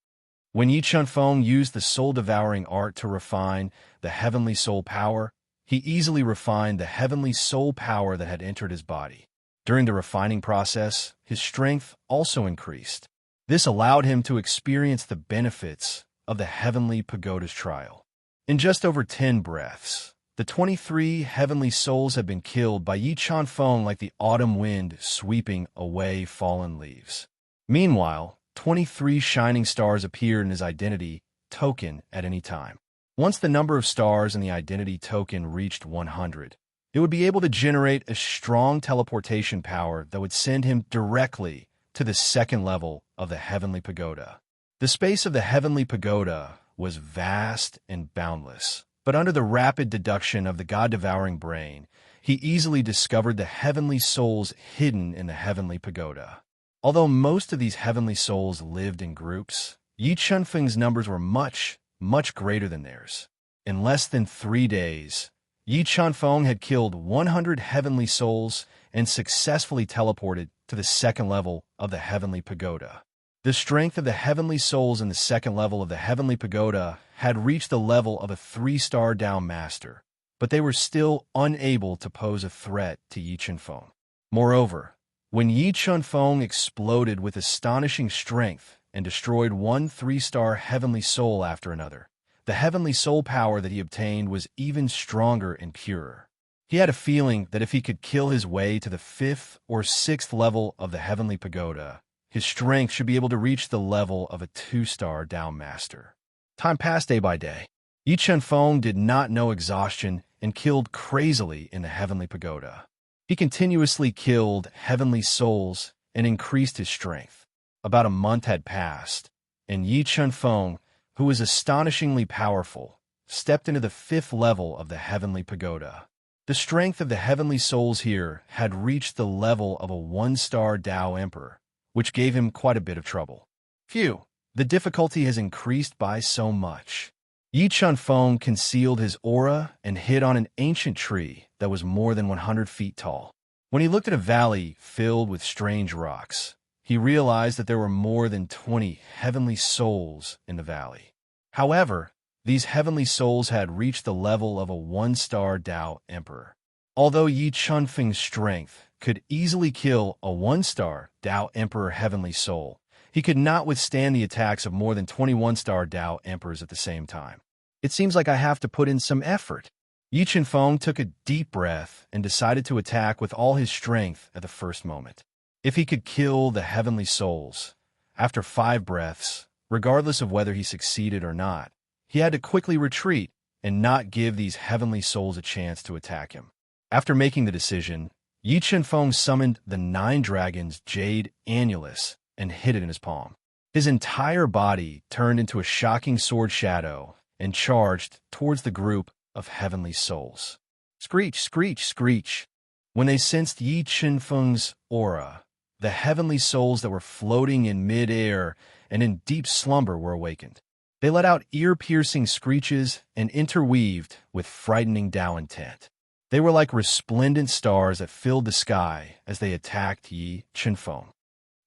When Yi Chun-Feng used the soul-devouring art to refine the heavenly soul power, he easily refined the heavenly soul power that had entered his body. During the refining process, his strength also increased. This allowed him to experience the benefits of the heavenly pagoda's trial. In just over 10 breaths, the 23 heavenly souls had been killed by Yi Chun-Feng like the autumn wind sweeping away fallen leaves. Meanwhile, 23 shining stars appeared in his identity token at any time. Once the number of stars in the identity token reached 100, it would be able to generate a strong teleportation power that would send him directly to the second level of the heavenly pagoda. The space of the heavenly pagoda was vast and boundless, but under the rapid deduction of the God-devouring brain, he easily discovered the heavenly souls hidden in the heavenly pagoda. Although most of these heavenly souls lived in groups, Yi Chun-Feng's numbers were much, much greater than theirs. In less than 3 days, Yi Chun-Feng had killed 100 heavenly souls and successfully teleported to the second level of the heavenly pagoda. The strength of the heavenly souls in the second level of the heavenly pagoda had reached the level of a 3-star down master, but they were still unable to pose a threat to Yi Chun-Feng. Moreover, when Yi Chun-Feng exploded with astonishing strength and destroyed one 3-star heavenly soul after another, the heavenly soul power that he obtained was even stronger and purer. He had a feeling that if he could kill his way to the 5th or 6th level of the heavenly pagoda, his strength should be able to reach the level of a 2-star down master. Time passed day by day. Yi Chun-Feng did not know exhaustion and killed crazily in the heavenly pagoda. He continuously killed heavenly souls and increased his strength. About a month had passed, and Yi Chun-Feng, who was astonishingly powerful, stepped into the 5th level of the heavenly pagoda. The strength of the heavenly souls here had reached the level of a 1-star Tao Emperor, which gave him quite a bit of trouble. Phew, the difficulty has increased by so much. Yi Chun-Feng concealed his aura and hid on an ancient tree that was more than 100 feet tall. When he looked at a valley filled with strange rocks, he realized that there were more than 20 heavenly souls in the valley. However, these heavenly souls had reached the level of a 1-star Tao Emperor. Although Yi Chun-Feng's strength could easily kill a 1-star Tao Emperor heavenly soul, he could not withstand the attacks of more than 21-star Tao Emperors at the same time. It seems like I have to put in some effort. Yi Chun-Feng took a deep breath and decided to attack with all his strength at the first moment. If he could kill the heavenly souls, after 5 breaths, regardless of whether he succeeded or not, he had to quickly retreat and not give these heavenly souls a chance to attack him. After making the decision, Yi Chun-Feng summoned the 9 dragons' jade annulus and hid it in his palm. His entire body turned into a shocking sword shadow and charged towards the group of heavenly souls. Screech, screech, screech. When they sensed Yi Chun-Feng's aura, the heavenly souls that were floating in mid-air and in deep slumber were awakened. They let out ear-piercing screeches and interweaved with frightening Tao intent. They were like resplendent stars that filled the sky as they attacked Yi Chun-Feng.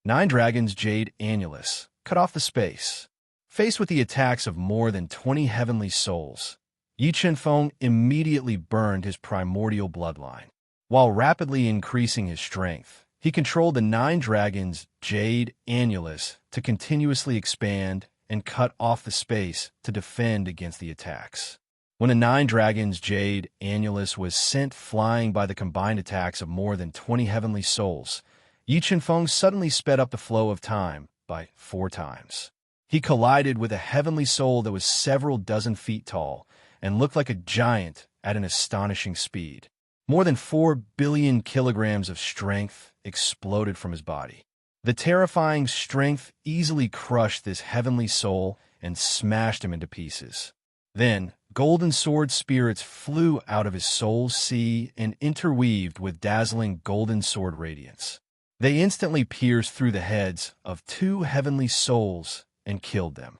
9 dragons' jade annulus cut off the space. Faced with the attacks of more than 20 heavenly souls, Yi Chun-Feng immediately burned his primordial bloodline. While rapidly increasing his strength, he controlled the 9 dragons' jade annulus to continuously expand and cut off the space to defend against the attacks. When the 9 dragons' jade annulus was sent flying by the combined attacks of more than 20 heavenly souls, Yi Chun-Feng suddenly sped up the flow of time by 4 times. He collided with a heavenly soul that was several dozen feet tall and looked like a giant at an astonishing speed. More than 4 billion kilograms of strength exploded from his body. The terrifying strength easily crushed this heavenly soul and smashed him into pieces. Then, golden sword spirits flew out of his soul's sea and interweaved with dazzling golden sword radiance. They instantly pierced through the heads of 2 heavenly souls and killed them.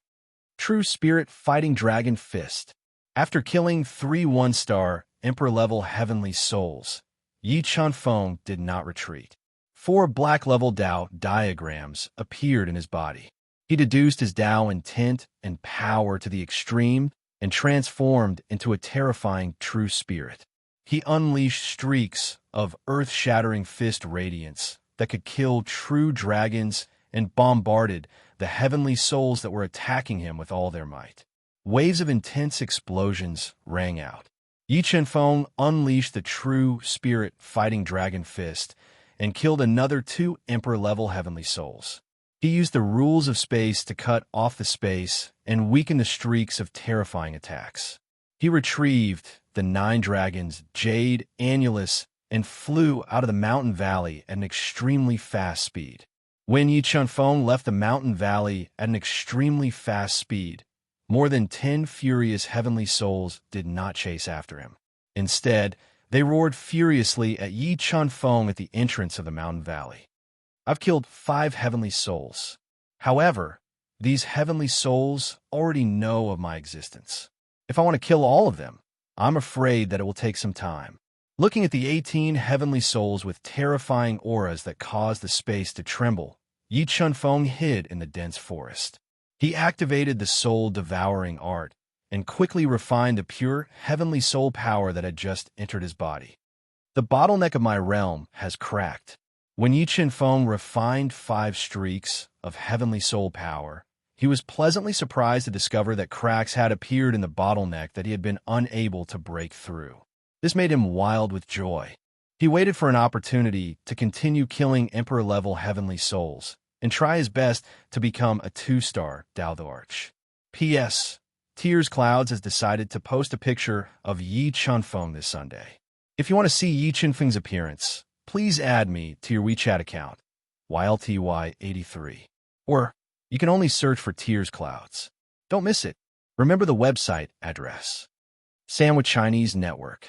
True spirit fighting dragon fist. After killing 3 one-star Emperor-level heavenly souls, Yi Chunfeng did not retreat. 4 black-level Dao diagrams appeared in his body. He deduced his Dao intent and power to the extreme and transformed into a terrifying true spirit. He unleashed streaks of earth-shattering fist radiance that could kill true dragons and bombarded the heavenly souls that were attacking him with all their might. Waves of intense explosions rang out. Yi Chunfeng unleashed the true spirit fighting dragon fist and killed another 2 Emperor-level heavenly souls. He used the rules of space to cut off the space and weaken the streaks of terrifying attacks. He retrieved the 9 dragons, Jade, Annulus, and flew out of the mountain valley at an extremely fast speed. When Yi Chunfeng left the mountain valley at an extremely fast speed, more than 10 furious heavenly souls did not chase after him. Instead, they roared furiously at Yi Chunfeng at the entrance of the mountain valley. I've killed 5 heavenly souls. However, these heavenly souls already know of my existence. If I want to kill all of them, I'm afraid that it will take some time. Looking at the 18 heavenly souls with terrifying auras that caused the space to tremble, Yi Chunfeng hid in the dense forest. He activated the soul-devouring art and quickly refined the pure heavenly soul power that had just entered his body. The bottleneck of my realm has cracked. When Yi Chunfeng refined 5 streaks of heavenly soul power, he was pleasantly surprised to discover that cracks had appeared in the bottleneck that he had been unable to break through. This made him wild with joy. He waited for an opportunity to continue killing Emperor-level heavenly souls and try his best to become a 2-star Dao the Arch. P.S. Tears Clouds has decided to post a picture of Yi Chunfeng this Sunday. If you want to see Yi Chunfeng's appearance, please add me to your WeChat account, YLTY83. Or you can only search for Tears Clouds. Don't miss it. Remember the website address. Sandwich Chinese Network.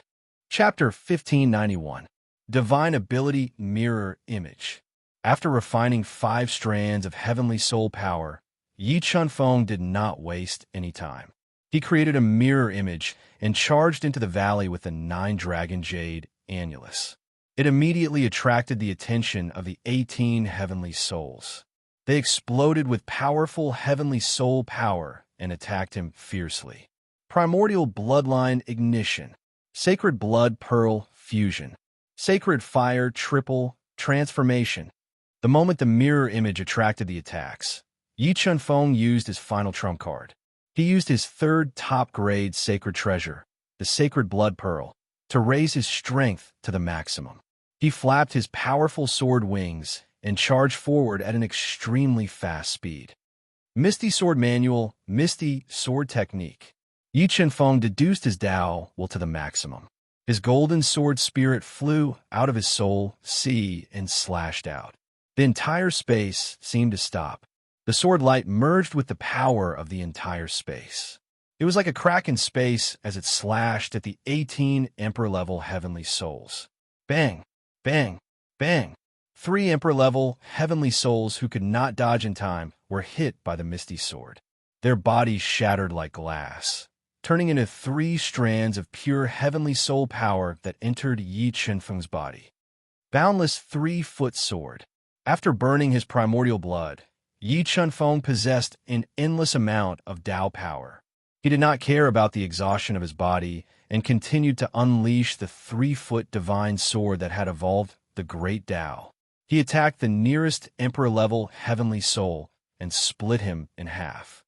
Chapter 1591. Divine Ability Mirror Image. After refining 5 strands of heavenly soul power, Yi Chunfeng did not waste any time. He created a mirror image and charged into the valley with the 9-dragon Jade Annulus. It immediately attracted the attention of the 18 heavenly souls. They exploded with powerful heavenly soul power and attacked him fiercely. Primordial Bloodline Ignition. Sacred Blood Pearl Fusion. Sacred Fire Triple Transformation. The moment the mirror image attracted the attacks, Yi Chunfeng used his final trump card. He used his 3rd top-grade sacred treasure, the Sacred Blood Pearl, to raise his strength to the maximum. He flapped his powerful sword wings and charged forward at an extremely fast speed. Misty Sword Manual, Misty Sword Technique. Yi Chunfeng deduced his Dao will to the maximum. His golden sword spirit flew out of his soul, sea, and slashed out. The entire space seemed to stop. The sword light merged with the power of the entire space. It was like a crack in space as it slashed at the 18 Emperor-level heavenly souls. Bang! Bang! Bang! 3 Emperor-level heavenly souls who could not dodge in time were hit by the misty sword. Their bodies shattered like glass, turning into 3 strands of pure heavenly soul power that entered Yi Chunfeng's body. Boundless 3-foot sword. After burning his primordial blood, Yi Chunfeng possessed an endless amount of Dao power. He did not care about the exhaustion of his body and continued to unleash the 3-foot divine sword that had evolved the Great Dao. He attacked the nearest Emperor-level heavenly soul and split him in half.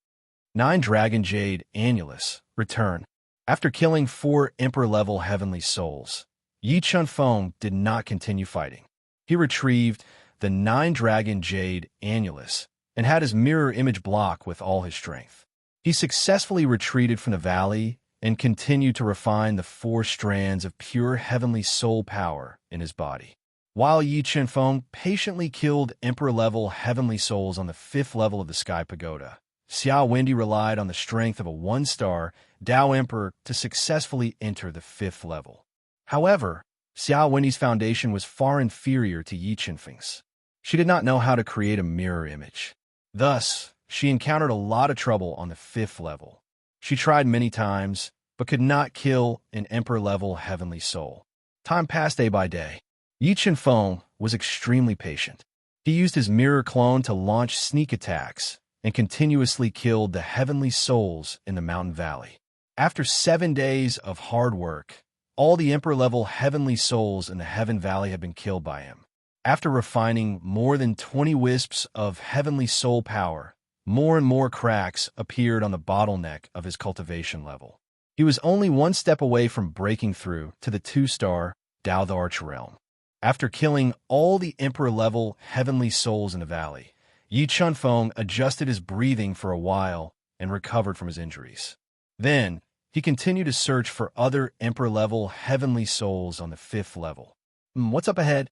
9-dragon Jade Annulus. Return. After killing 4 Emperor-level heavenly souls, Yi Chunfeng did not continue fighting. He retrieved the 9-dragon Jade Annulus and had his mirror image block with all his strength. He successfully retreated from the valley and continued to refine the 4 strands of pure heavenly soul power in his body. While Yi Chunfeng patiently killed Emperor-level heavenly souls on the 5th level of the Sky Pagoda, Xiao Wendy relied on the strength of a 1-star Dao Emperor to successfully enter the 5th level. However, Xiao Wendy's foundation was far inferior to Yi Chunfeng's. She did not know how to create a mirror image. Thus, she encountered a lot of trouble on the 5th level. She tried many times, but could not kill an Emperor-level heavenly soul. Time passed day by day. Yi Qianfeng was extremely patient. He used his mirror clone to launch sneak attacks and continuously killed the heavenly souls in the mountain valley. After 7 days of hard work, all the Emperor-level heavenly souls in the Heaven Valley had been killed by him. After refining more than 20 wisps of heavenly soul power, more and more cracks appeared on the bottleneck of his cultivation level. He was only 1 step away from breaking through to the 2-star Dao the Arch Realm. After killing all the Emperor-level heavenly souls in the valley, Yi Qianfeng adjusted his breathing for a while and recovered from his injuries. Then, he continued to search for other Emperor-level heavenly souls on the 5th level. What's up ahead?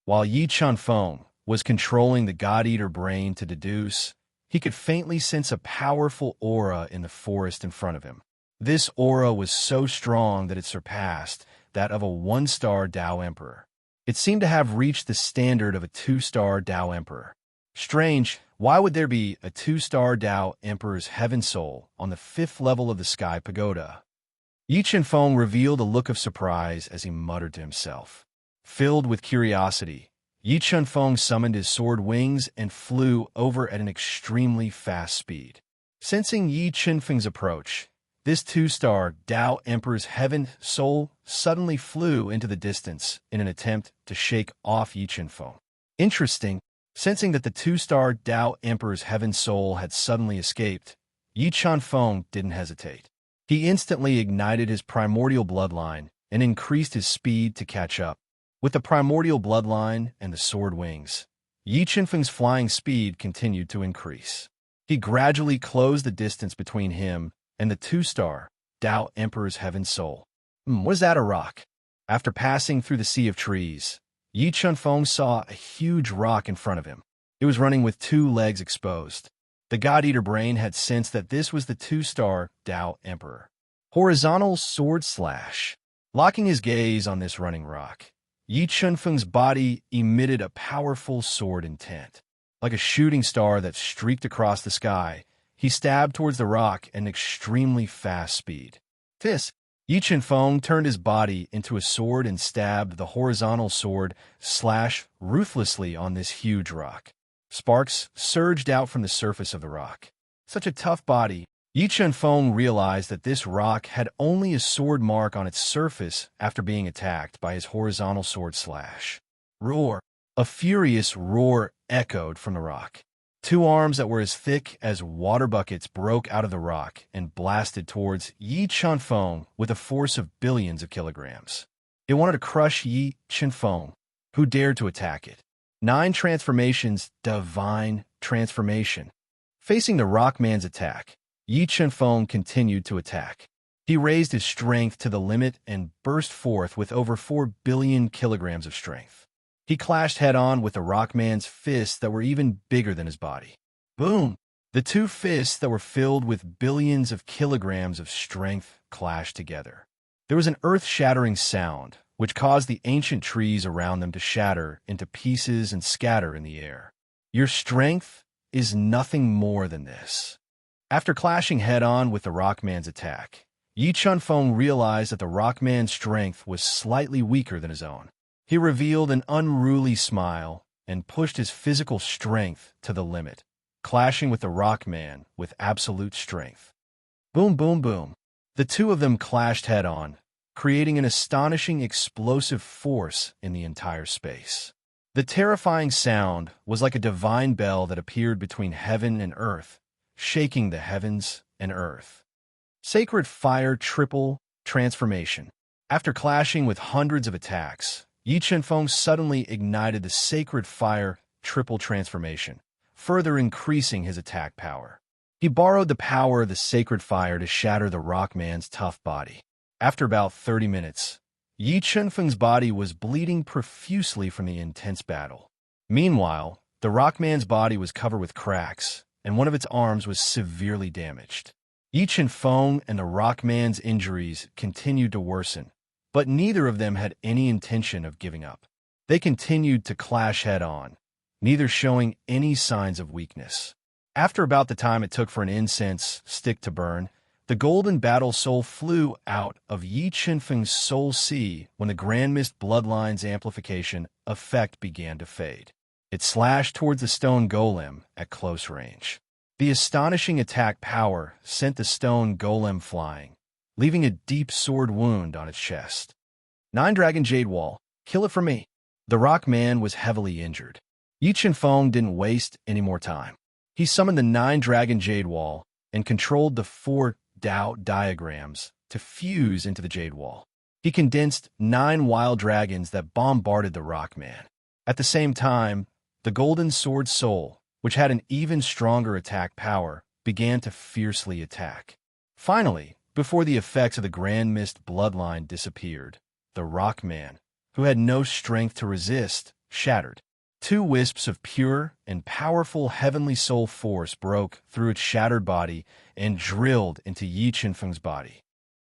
While Yi Qianfeng was controlling the God-Eater brain to deduce, he could faintly sense a powerful aura in the forest in front of him. This aura was so strong that it surpassed that of a 1-star Dao Emperor. It seemed to have reached the standard of a 2-star Dao Emperor. Strange, why would there be a 2-star Dao Emperor's heaven soul on the 5th level of the Sky Pagoda? Yi Qianfeng revealed a look of surprise as he muttered to himself. Filled with curiosity, Yi Qianfeng summoned his sword wings and flew over at an extremely fast speed. Sensing Yi Qianfeng's approach, this 2-star Dao Emperor's heaven soul suddenly flew into the distance in an attempt to shake off Yi Qianfeng. Interesting, sensing that the 2-star Dao Emperor's heaven soul had suddenly escaped, Yi Qianfeng didn't hesitate. He instantly ignited his primordial bloodline and increased his speed to catch up. With the primordial bloodline and the sword wings, Yi Qianfeng's flying speed continued to increase. He gradually closed the distance between him and the 2-star Dao Emperor's heaven soul. Was that a rock? After passing through the sea of trees, Yi Qianfeng saw a huge rock in front of him. It was running with 2 legs exposed. The God-Eater brain had sensed that this was the 2-star Dao Emperor. Horizontal sword slash. Locking his gaze on this running rock, Yi Qianfeng's body emitted a powerful sword intent. Like a shooting star that streaked across the sky, he stabbed towards the rock at an extremely fast speed. Yi Qianfeng turned his body into a sword and stabbed the horizontal sword slash ruthlessly on this huge rock. Sparks surged out from the surface of the rock. Such a tough body, Yi Qianfeng realized that this rock had only a sword mark on its surface after being attacked by his horizontal sword slash. Roar! A furious roar echoed from the rock. 2 arms that were as thick as water buckets broke out of the rock and blasted towards Yi Qianfeng with a force of billions of kilograms. It wanted to crush Yi Qianfeng, who dared to attack it. 9 transformations, divine transformation. Facing the Rockman's attack, Yi Qianfeng continued to attack. He raised his strength to the limit and burst forth with over 4 billion kilograms of strength. He clashed head-on with the Rockman's fists that were even bigger than his body. Boom! The 2 fists that were filled with billions of kilograms of strength clashed together. There was an earth-shattering sound, which caused the ancient trees around them to shatter into pieces and scatter in the air. Your strength is nothing more than this. After clashing head-on with the Rockman's attack, Yi Qianfeng realized that the Rockman's strength was slightly weaker than his own. He revealed an unruly smile and pushed his physical strength to the limit, clashing with the Rockman with absolute strength. Boom, boom, boom. The 2 of them clashed head-on, creating an astonishing explosive force in the entire space. The terrifying sound was like a divine bell that appeared between heaven and earth, shaking the heavens and earth. Sacred Fire Triple Transformation. After clashing with hundreds of attacks, Yi Qianfeng suddenly ignited the Sacred Fire Triple Transformation, further increasing his attack power. He borrowed the power of the Sacred Fire to shatter the Rockman's tough body. After about 30 minutes, Yi Qianfeng's body was bleeding profusely from the intense battle. Meanwhile, the Rockman's body was covered with cracks, and one of its arms was severely damaged. Yi Qianfeng and the Rockman's injuries continued to worsen, but neither of them had any intention of giving up. They continued to clash head-on, neither showing any signs of weakness. After about the time it took for an incense stick to burn, The golden battle soul flew out of Yi Qinfeng's soul sea when the Grand Mist Bloodline's amplification effect began to fade. It slashed towards the stone golem at close range. The astonishing attack power sent the stone golem flying, leaving a deep sword wound on its chest. 9-Dragon Jade Wall, kill it for me. The rock man was heavily injured. Yi Qinfeng didn't waste any more time. He summoned the 9-Dragon Jade Wall and controlled the 4 Tao diagrams to fuse into the Jade Wall. He condensed 9 wild dragons that bombarded the rock man. At the same time, the Golden Sword Soul, which had an even stronger attack power, began to fiercely attack. Finally, before the effects of the Grand Mist Bloodline disappeared, the rock man, who had no strength to resist, shattered. 2 wisps of pure and powerful heavenly soul force broke through its shattered body and drilled into Yi Qinfeng's body.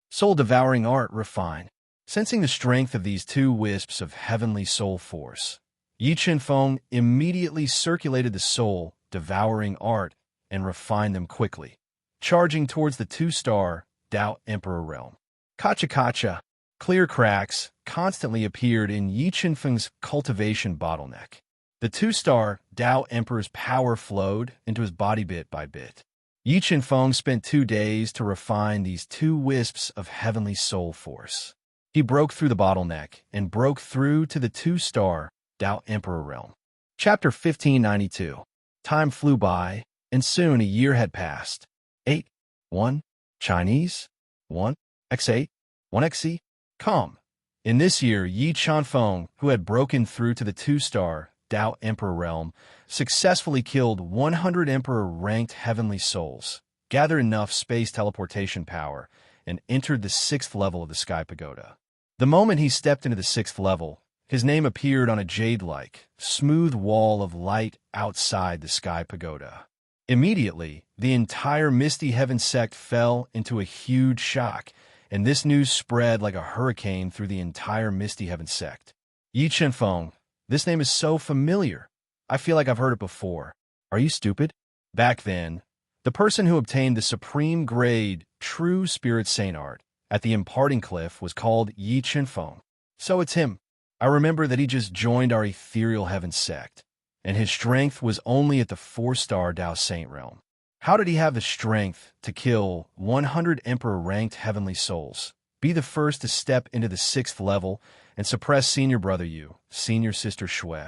Soul-devouring art refined. Sensing the strength of these 2 wisps of heavenly soul force, Yi Qinfeng immediately circulated the soul-devouring art and refined them quickly, charging towards the 2-star Tao Emperor realm. Kacha-kacha, clear cracks constantly appeared in Yi Qinfeng's cultivation bottleneck. The 2-star Tao Emperor's power flowed into his body bit by bit. Yi Qinfeng spent 2 days to refine these 2 wisps of heavenly soul force. He broke through the bottleneck and broke through to the 2-star Tao Emperor realm. Chapter 1592. Time flew by, and soon a year had passed. 8. 1. Chinese. 1. X8. 1 XC. Come. In this year, Yi Qinfeng, who had broken through to the 2-star Tao Emperor realm, successfully killed 100 Emperor-ranked heavenly souls, gathered enough space teleportation power, and entered the 6th level of the Sky Pagoda. The moment he stepped into the 6th level, his name appeared on a jade-like, smooth wall of light outside the Sky Pagoda. Immediately, the entire Misty Heaven sect fell into a huge shock, and this news spread like a hurricane through the entire Misty Heaven sect. Yi Qinfeng, this name is so familiar. I feel like I've heard it before. Are you stupid? Back then, the person who obtained the supreme grade True Spirit Saint art at the Imparting Cliff was called Yi Qinfeng. So it's him. I remember that he just joined our Ethereal Heaven sect, and his strength was only at the 4-star Tao Saint realm. How did he have the strength to kill 100 Emperor-ranked heavenly souls, be the first to step into the 6th level, and suppress Senior Brother Yu, Senior Sister Shui,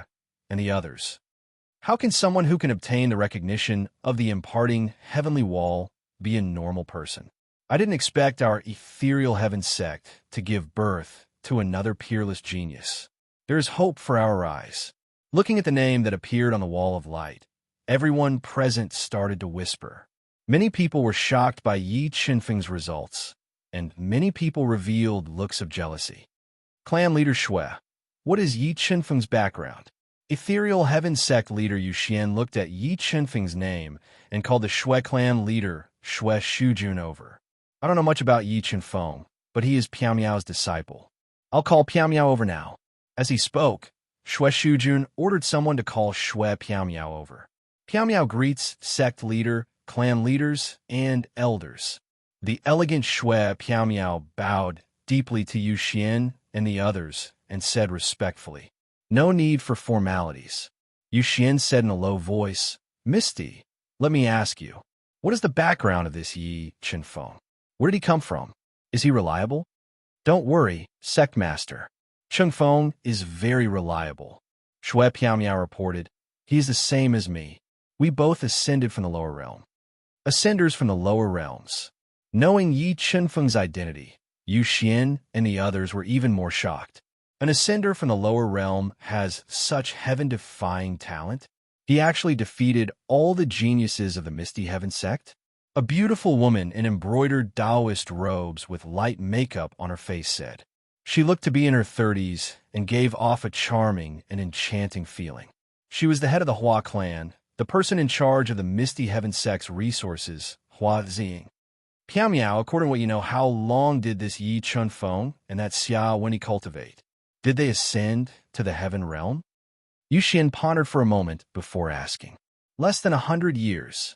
and the others? How can someone who can obtain the recognition of the Imparting Heavenly Wall be a normal person? I didn't expect our Ethereal Heaven sect to give birth to another peerless genius. There is hope for our eyes. Looking at the name that appeared on the wall of light, everyone present started to whisper. Many people were shocked by Yi Qinfeng's results, and many people revealed looks of jealousy. Clan leader Shui. What is Yi Qinfeng's background? Ethereal Heaven sect leader Yu Xian looked at Yi Qinfeng's name and called the Shui clan leader Shui Shujun over. I don't know much about Yi Qinfeng, but he is Piao Miao's disciple. I'll call Piao Miao over now. As he spoke, Shui Shujun ordered someone to call Shui Piao Miao over. Piao Miao greets sect leader, clan leaders, and elders. The elegant Shui Piao Miao bowed deeply to Yu Xian and the others and said respectfully, "No need for formalities." Yu Xian said in a low voice, "Misty, let me ask you, what is the background of this Yi Qinfeng? Where did he come from? Is he reliable?" "Don't worry, sect master. Qinfeng is very reliable," Shui Piao Miao reported. "He is the same as me. We both ascended from the lower realm." Ascenders from the lower realms. Knowing Yi Qinfeng's identity, Yu Xian and the others were even more shocked. An ascender from the lower realm has such heaven-defying talent? He actually defeated all the geniuses of the Misty Heaven sect? A beautiful woman in embroidered Taoist robes with light makeup on her face said. She looked to be in her 30s and gave off a charming and enchanting feeling. She was the head of the Hua clan, the person in charge of the Misty Heaven sect's resources, Hua Ziying. "Piao Miao, according to what you know, how long did this Yi Qinfeng and that Xia Wenyi cultivate? Did they ascend to the heaven realm?" Yu Xian pondered for a moment before asking. "Less than 100 years,"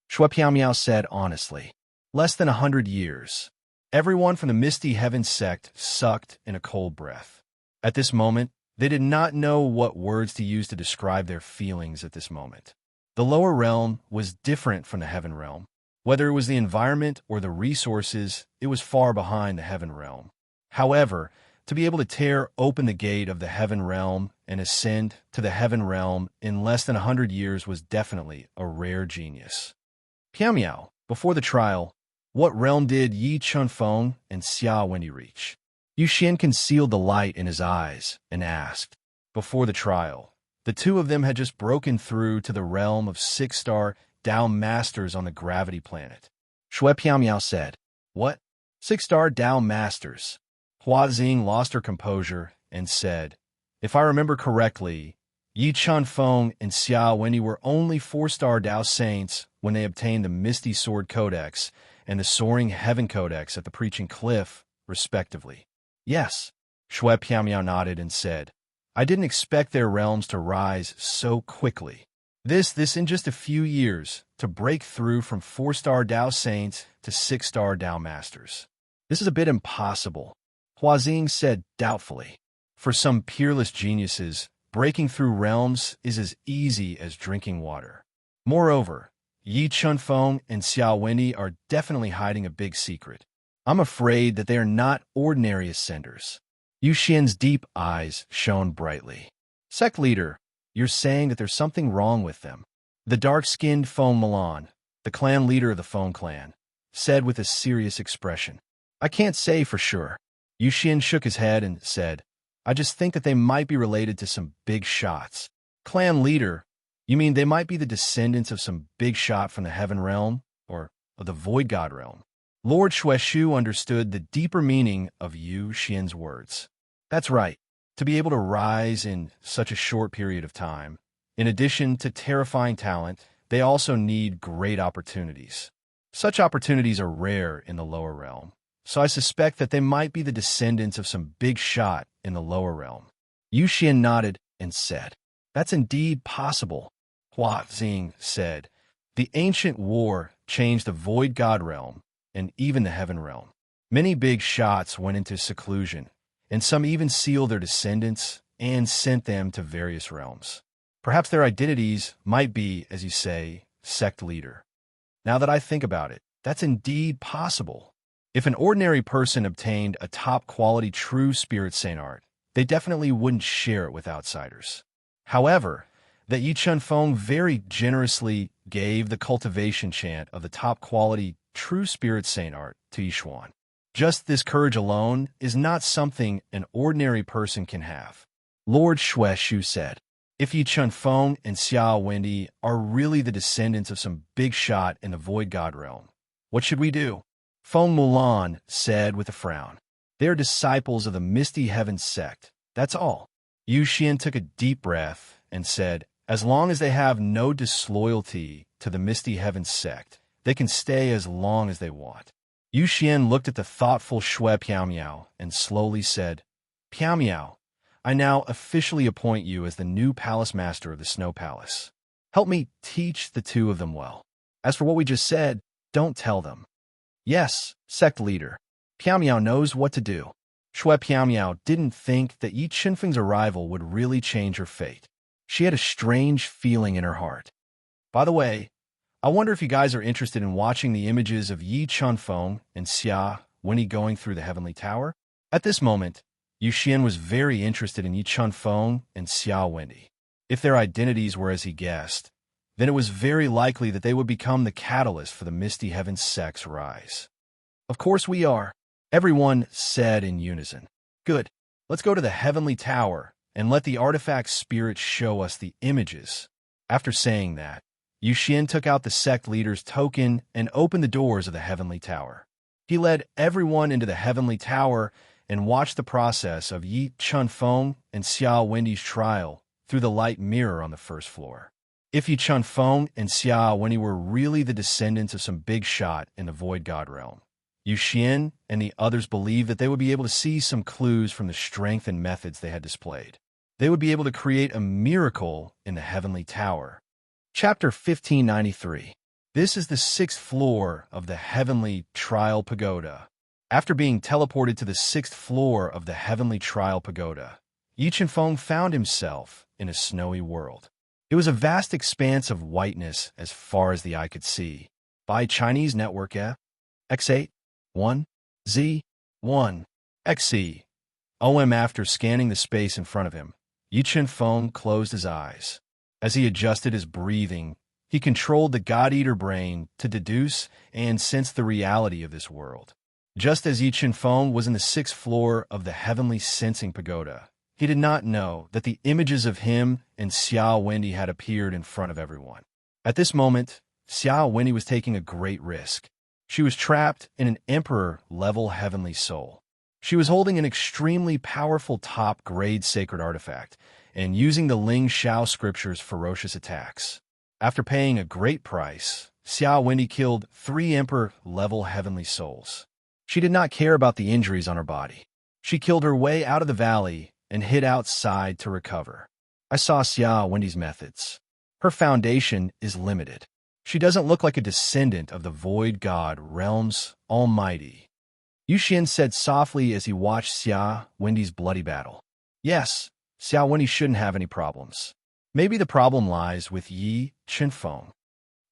Shui Piao Miao said honestly. Less than 100 years. Everyone from the misty heaven sect sucked in a cold breath. At this moment, they did not know what words to use to describe their feelings at this moment. The lower realm was different from the heaven realm. Whether it was the environment or the resources, it was far behind the heaven realm. However, to be able to tear open the gate of the heaven realm and ascend to the heaven realm in less than 100 years was definitely a rare genius. Piao, before the trial, what realm did Yi Chunfeng and Xia Wendy reach? Yu Xian concealed the light in his eyes and asked. Before the trial, the two of them had just broken through to the realm of 6-star Dao Masters on the gravity planet. Shui Piao said, "What? 6-star Dao Masters?" Hua Xing lost her composure and said, "If I remember correctly, Yi Chunfeng and Xia Wendy were only 4-star Dao Saints when they obtained the Misty Sword Codex and the Soaring Heaven Codex at the Preaching Cliff, respectively." Yes, Shui Piao nodded and said, "I didn't expect their realms to rise so quickly. This in just a few years, to break through from 4-star Dao Saints to 6-star Dao Masters. This is a bit impossible," Hua Xing said doubtfully. "For some peerless geniuses, breaking through realms is as easy as drinking water. Moreover, Yi Chunfeng and Xia Wendy are definitely hiding a big secret. I'm afraid that they are not ordinary ascenders." Yu Xian's deep eyes shone brightly. "Sect leader, you're saying that there's something wrong with them?" The dark-skinned Feng Milan, the clan leader of the Feng clan, said with a serious expression. "I can't say for sure." Yu Xian shook his head and said, "I just think that they might be related to some big shots." "Clan leader, you mean they might be the descendants of some big shot from the heaven realm, or of the void god realm?" Lord Shueshu understood the deeper meaning of Yu Xian's words. "That's right. To be able to rise in such a short period of time, in addition to terrifying talent, they also need great opportunities. Such opportunities are rare in the lower realm, so I suspect that they might be the descendants of some big shot in the lower realm." Yu Xian nodded and said, "That's indeed possible." Hua Xing said, "The ancient war changed the void god realm and even the heaven realm. Many big shots went into seclusion, and some even sealed their descendants and sent them to various realms. Perhaps their identities might be, as you say, sect leader. Now that I think about it, that's indeed possible. If an ordinary person obtained a top-quality true spirit saint art, they definitely wouldn't share it with outsiders. However, that Yi Chunfeng very generously gave the cultivation chant of the top-quality true spirit saint art to Yishuan. Just this courage alone is not something an ordinary person can have." Lord Shueshu said, "If Yi Chunfeng and Xia Wendy are really the descendants of some big shot in the void god realm, what should we do?" Feng Mulan said with a frown. "They are disciples of the Misty Heaven sect, that's all." Yu Xian took a deep breath and said, "As long as they have no disloyalty to the Misty Heaven sect, they can stay as long as they want." Yu Xian looked at the thoughtful Shui Piao and slowly said, "Piao, I now officially appoint you as the new palace master of the Snow Palace. Help me teach the two of them well. As for what we just said, don't tell them." "Yes, sect leader. Piao knows what to do." Shui Piao didn't think that Yi Chunfeng's arrival would really change her fate. She had a strange feeling in her heart. By the way, I wonder if you guys are interested in watching the images of Yi Chunfeng and Xia Wendy going through the Heavenly Tower? At this moment, Yu Xian was very interested in Yi Chunfeng and Xia Wendy. If their identities were as he guessed, then it was very likely that they would become the catalyst for the Misty Heaven sect's rise. "Of course we are," everyone said in unison. "Good. Let's go to the Heavenly Tower and let the artifact spirit show us the images." After saying that, Yu Xian took out the sect leader's token and opened the doors of the Heavenly Tower. He led everyone into the Heavenly Tower and watched the process of Yi Chunfeng and Xia Wendy's trial through the light mirror on the first floor. If Yi Chunfeng and Xia Wendy were really the descendants of some big shot in the Void God realm, Yu Xian and the others believed that they would be able to see some clues from the strength and methods they had displayed. They would be able to create a miracle in the Heavenly Tower. Chapter 1593. This is the sixth floor of the heavenly trial pagoda. After being teleported to the sixth floor of the heavenly trial pagoda, Yi Chenfeng found himself in a snowy world. It was a vast expanse of whiteness as far as the eye could see. By Chinese network X8, 1, Z, 1, XC. After scanning the space in front of him, Yi Chenfeng closed his eyes. As he adjusted his breathing, he controlled the God-Eater brain to deduce and sense the reality of this world. Just as Yi Chenfeng was in the sixth floor of the heavenly sensing pagoda, he did not know that the images of him and Xiao Wendy had appeared in front of everyone. At this moment, Xiao Wendy was taking a great risk. She was trapped in an emperor-level heavenly soul. She was holding an extremely powerful top-grade sacred artifact and using the Ling Shao scripture's ferocious attacks. After paying a great price, Xiao Wendy killed 3 emperor-level heavenly souls. She did not care about the injuries on her body. She killed her way out of the valley and hid outside to recover. I saw Xiao Wendy's methods. Her foundation is limited. She doesn't look like a descendant of the Void God Realm's Almighty. Yu Xian said softly as he watched Xiao Wendy's bloody battle. Yes, Xiao Wendy shouldn't have any problems. Maybe the problem lies with Yi Chenfeng.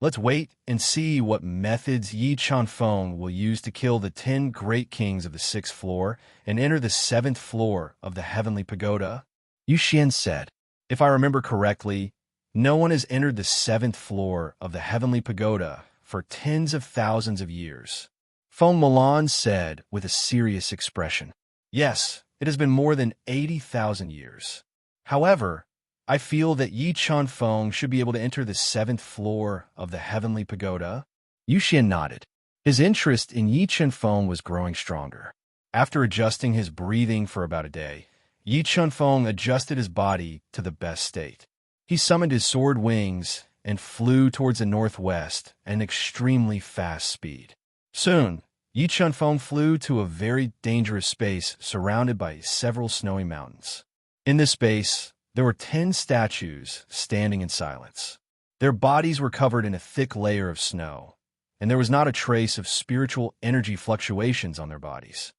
Let's wait and see what methods Yi Chenfeng will use to kill the 10 great kings of the 6th floor and enter the 7th floor of the heavenly pagoda. Yu Xian said, if I remember correctly, no one has entered the 7th floor of the heavenly pagoda for tens of thousands of years. Feng Milan said with a serious expression. Yes, it has been more than 80,000 years. However, I feel that Yi Chenfeng should be able to enter the 7th floor of the heavenly pagoda. Yu Xian nodded. His interest in Yi Chenfeng was growing stronger. After adjusting his breathing for about a day, Yi Chenfeng adjusted his body to the best state. He summoned his sword wings and flew towards the northwest at an extremely fast speed. Soon, Yi Chenfeng flew to a very dangerous space surrounded by several snowy mountains. In this space, there were 10 statues standing in silence. Their bodies were covered in a thick layer of snow, and there was not a trace of spiritual energy fluctuations on their bodies.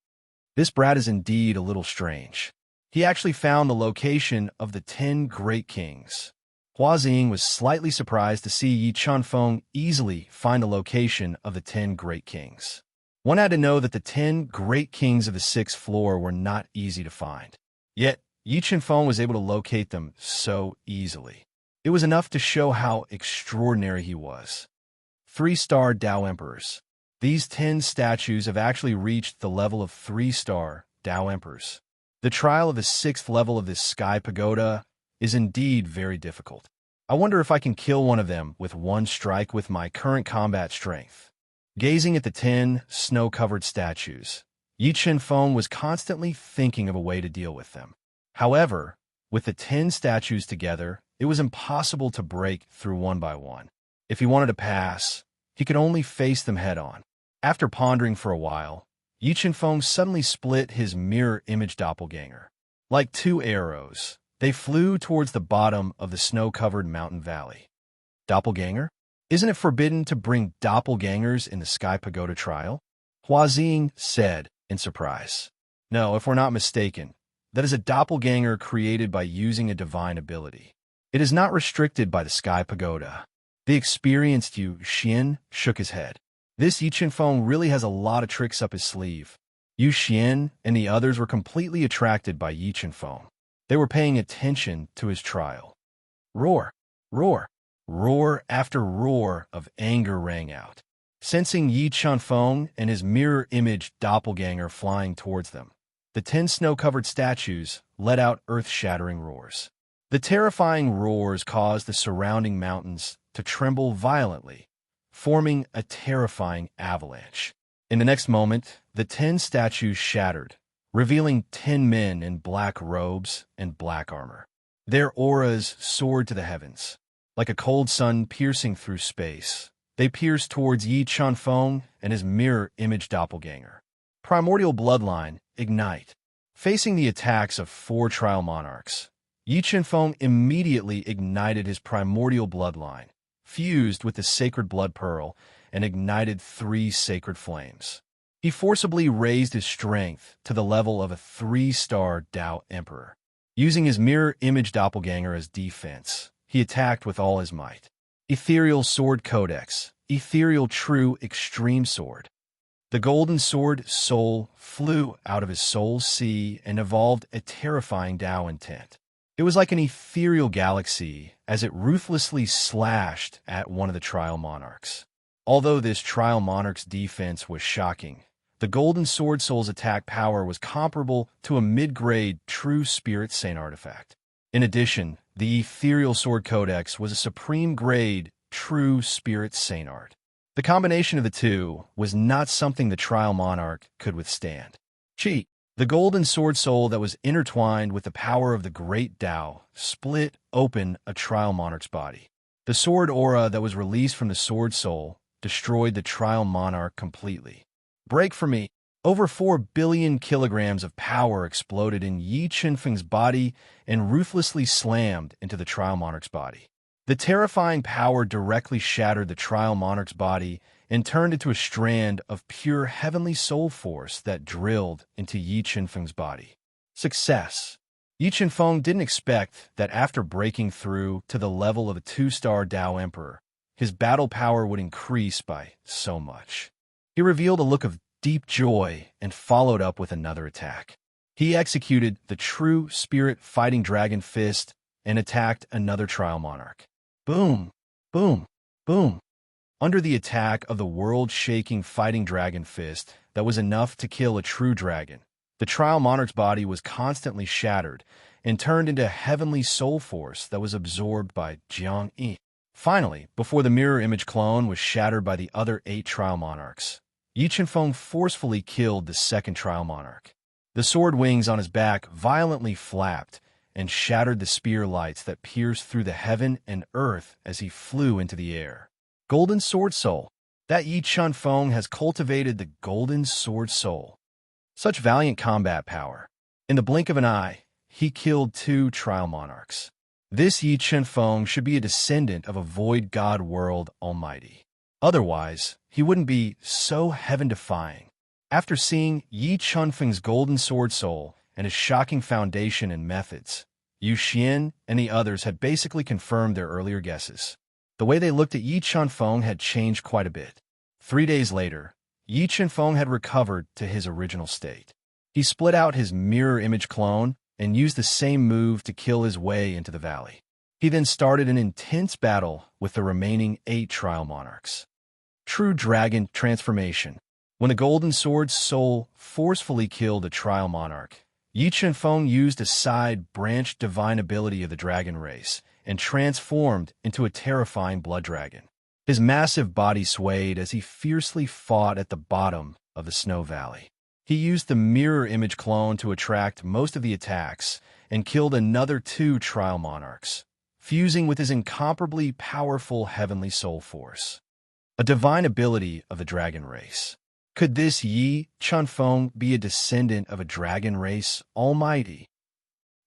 This brat is indeed a little strange. He actually found the location of the 10 great kings. Hua Xing was slightly surprised to see Yi Chenfeng easily find the location of the 10 great kings. One had to know that the 10 great kings of the 6th floor were not easy to find. Yet, Yi Chenfeng was able to locate them so easily. It was enough to show how extraordinary he was. 3-star Dao Emperors. These 10 statues have actually reached the level of 3-star Dao Emperors. The trial of the 6th level of this sky pagoda is indeed very difficult. I wonder if I can kill one of them with one strike with my current combat strength. Gazing at the 10 snow-covered statues, Yi Chenfeng was constantly thinking of a way to deal with them. However, with the 10 statues together, it was impossible to break through one by one. If he wanted to pass, he could only face them head-on. After pondering for a while, Yi Chenfeng suddenly split his mirror image doppelganger. Like 2 arrows, they flew towards the bottom of the snow-covered mountain valley. Doppelganger? Isn't it forbidden to bring doppelgangers in the Sky Pagoda trial? Hua Xing said in surprise. No, if we're not mistaken, that is a doppelganger created by using a divine ability. It is not restricted by the Sky Pagoda. The experienced Yu Xian shook his head. This Yi Chenfeng really has a lot of tricks up his sleeve. Yu Xian and the others were completely attracted by Yi Chenfeng. They were paying attention to his trial. Roar, roar, roar after roar of anger rang out. Sensing Yi Chenfeng and his mirror image doppelganger flying towards them, the 10 snow-covered statues let out earth-shattering roars. The terrifying roars caused the surrounding mountains to tremble violently, forming a terrifying avalanche. In the next moment, the 10 statues shattered, revealing 10 men in black robes and black armor. Their auras soared to the heavens. Like a cold sun piercing through space, they pierced towards Yi Chenfeng and his mirror image doppelganger. Primordial bloodline, ignite. Facing the attacks of 4 trial monarchs, Yi Chenfeng immediately ignited his primordial bloodline, fused with the sacred blood pearl, and ignited 3 sacred flames. He forcibly raised his strength to the level of a 3-star Tao Emperor. Using his mirror image doppelganger as defense, he attacked with all his might. Ethereal Sword Codex, Ethereal True Extreme Sword. The golden sword soul flew out of his soul's sea and evolved a terrifying Tao intent. It was like an ethereal galaxy as it ruthlessly slashed at one of the Trial Monarchs. Although this Trial Monarch's defense was shocking, the Golden Sword Soul's attack power was comparable to a mid-grade True Spirit Saint artifact. In addition, the Ethereal Sword Codex was a supreme-grade True Spirit Saint art. The combination of the two was not something the Trial Monarch could withstand. Chi, the Golden Sword Soul that was intertwined with the power of the Great Tao, split open a Trial Monarch's body. The sword aura that was released from the Sword Soul destroyed the Trial Monarch completely. Break for me. Over 4 billion kilograms of power exploded in Yi Qinfeng's body and ruthlessly slammed into the Trial Monarch's body. The terrifying power directly shattered the Trial Monarch's body and turned into a strand of pure heavenly soul force that drilled into Yi Qinfeng's body. Success. Yi Qinfeng didn't expect that after breaking through to the level of a 2-star Tao Emperor, his battle power would increase by so much. He revealed a look of deep joy and followed up with another attack. He executed the True Spirit Fighting Dragon Fist and attacked another Trial Monarch. Boom, boom, boom. Under the attack of the world-shaking Fighting Dragon Fist that was enough to kill a true dragon, the Trial Monarch's body was constantly shattered and turned into heavenly soul force that was absorbed by Jiang Yi. Finally, before the mirror image clone was shattered by the other 8 Trial Monarchs, Yi Qinfeng forcefully killed the second Trial Monarch. The sword wings on his back violently flapped and shattered the spear lights that pierced through the heaven and earth as he flew into the air. Golden Sword Soul. That Yi Qinfeng has cultivated the Golden Sword Soul. Such valiant combat power. In the blink of an eye, he killed 2 Trial Monarchs. This Yi Qinfeng should be a descendant of a void god world almighty. Otherwise, he wouldn't be so heaven-defying. After seeing Yi Qinfeng's Golden Sword Soul and his shocking foundation and methods, Yu Xian and the others had basically confirmed their earlier guesses. The way they looked at Yi Qinfeng had changed quite a bit. 3 days later, Yi Qinfeng had recovered to his original state. He split out his mirror image clone and used the same move to kill his way into the valley. He then started an intense battle with the remaining 8 Trial Monarchs. True Dragon Transformation. When the Golden Sword Soul forcefully killed a Trial Monarch, Yi Qinfeng used a side-branched divine ability of the dragon race and transformed into a terrifying blood dragon. His massive body swayed as he fiercely fought at the bottom of the Snow Valley. He used the mirror image clone to attract most of the attacks and killed another 2 Trial Monarchs, fusing with his incomparably powerful heavenly soul force. A divine ability of the dragon race. Could this Yi Qinfeng be a descendant of a dragon race almighty?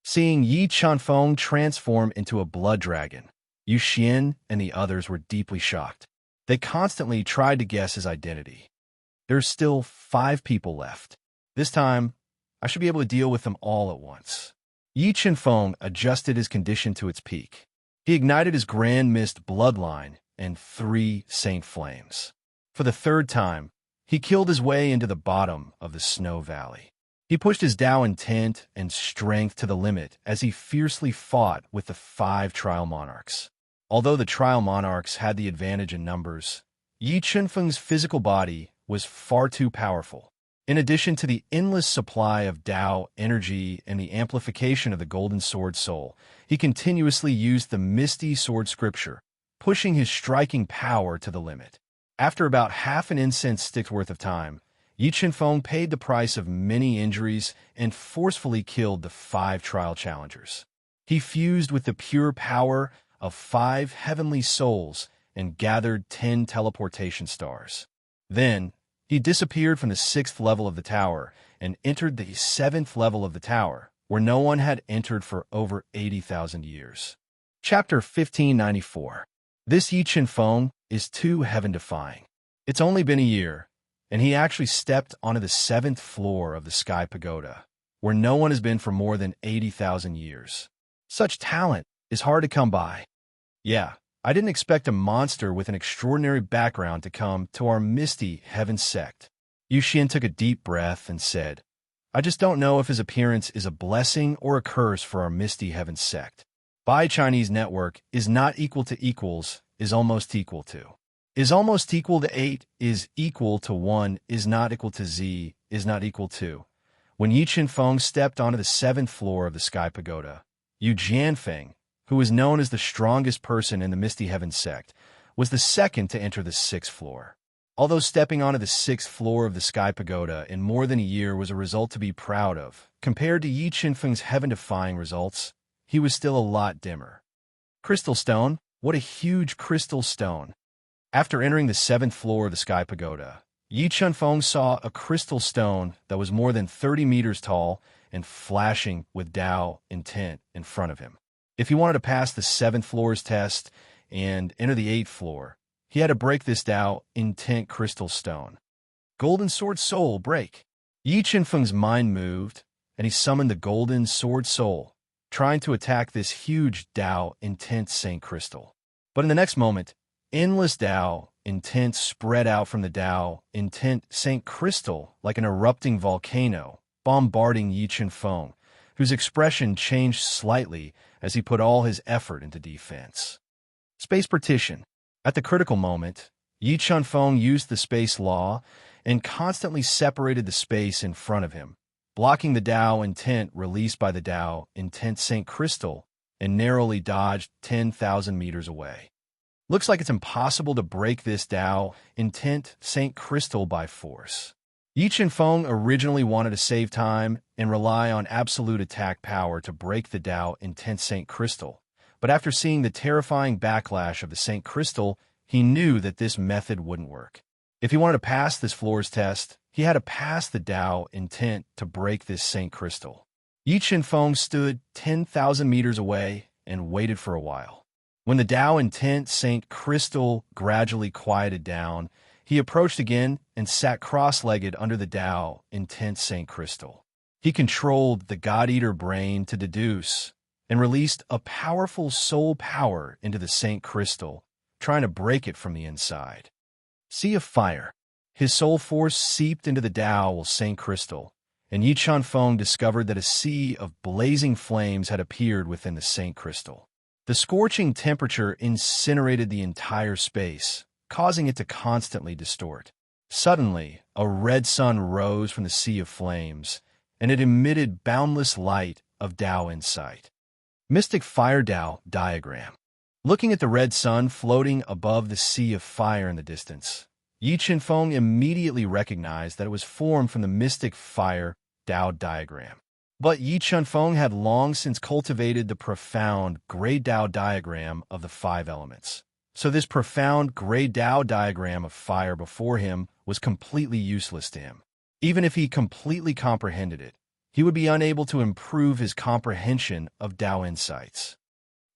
Seeing Yi Qinfeng transform into a blood dragon, Yu Xian and the others were deeply shocked. They constantly tried to guess his identity. There's still 5 people left. This time, I should be able to deal with them all at once. Yi Qinfeng adjusted his condition to its peak. He ignited his Grand Mist bloodline and 3 Saint Flames. For the 3rd time, he killed his way into the bottom of the Snow Valley. He pushed his Tao intent and strength to the limit as he fiercely fought with the 5 Trial Monarchs. Although the Trial Monarchs had the advantage in numbers, Yi Qinfeng's physical body was far too powerful. In addition to the endless supply of Tao energy and the amplification of the Golden Sword Soul, he continuously used the Misty Sword Scripture, pushing his striking power to the limit. After about half an incense stick's worth of time, Yi Qinfeng paid the price of many injuries and forcefully killed the 5 trial challengers. He fused with the pure power of 5 heavenly souls and gathered 10 teleportation stars. Then, he disappeared from the 6th level of the tower and entered the 7th level of the tower, where no one had entered for over 80,000 years. Chapter 1594. This Yi Chen Feng is too heaven-defying. It's only been a year, and he actually stepped onto the 7th floor of the Sky Pagoda, where no one has been for more than 80,000 years. Such talent is hard to come by. Yeah, I didn't expect a monster with an extraordinary background to come to our misty heaven sect. Yu Xian took a deep breath and said, I just don't know if his appearance is a blessing or a curse for our misty heaven sect. Bai Chinese network is not equal to equals is almost equal to. Is almost equal to 8 is equal to 1 is not equal to z is not equal to. When Yi Chen Feng stepped onto the 7th floor of the Sky Pagoda, Yu Jianfeng, who is known as the strongest person in the Misty Heaven sect, was the second to enter the 6th floor. Although stepping onto the 6th floor of the Sky Pagoda in more than a year was a result to be proud of, compared to Yi Chen Feng's heaven-defying results, he was still a lot dimmer. Crystal stone? What a huge crystal stone! After entering the 7th floor of the Sky Pagoda, Yi Chen Feng saw a crystal stone that was more than 30 meters tall and flashing with Dao intent in front of him. If he wanted to pass the 7th floor's test and enter the 8th floor, he had to break this Dao intent crystal stone. Golden Sword Soul, break! Yi Chen Feng's mind moved, and he summoned the Golden Sword Soul, trying to attack this huge Dao intent Saint Crystal. But in the next moment, endless Dao intent spread out from the Dao intent Saint Crystal like an erupting volcano, bombarding Yi Chen Feng, whose expression changed slightly as he put all his effort into defense. Space partition. At the critical moment, Yi Chen Feng used the space law and constantly separated the space in front of him, blocking the Dao intent released by the Dao intent Saint Crystal, and narrowly dodged 10,000 meters away. Looks like it's impossible to break this Dao intent Saint Crystal by force. Yi Chen Feng originally wanted to save time and rely on absolute attack power to break the Dao intent Saint Crystal, but after seeing the terrifying backlash of the Saint Crystal, he knew that this method wouldn't work. If he wanted to pass this floor's test, he had to pass the Dao intent to break this Saint Crystal. Yi Chen Feng stood 10,000 meters away and waited for a while. When the Dao intent Saint Crystal gradually quieted down, he approached again and sat cross-legged under the Dao intent Saint Crystal. He controlled the God-Eater brain to deduce and released a powerful soul power into the Saint Crystal, trying to break it from the inside. Sea of Fire. His soul force seeped into the Dao Saint Crystal, and Yi Chen Feng discovered that a sea of blazing flames had appeared within the Saint Crystal. The scorching temperature incinerated the entire space, causing it to constantly distort. Suddenly, a red sun rose from the sea of flames, and it emitted boundless light of Dao insight. Mystic Fire Dao diagram. Looking at the red sun floating above the sea of fire in the distance, Yi Chen Feng immediately recognized that it was formed from the Mystic Fire Dao diagram. But Yi Chen Feng had long since cultivated the profound Gray Dao diagram of the 5 elements. So this profound Gray Dao diagram of fire before him was completely useless to him. Even if he completely comprehended it, he would be unable to improve his comprehension of Dao insights.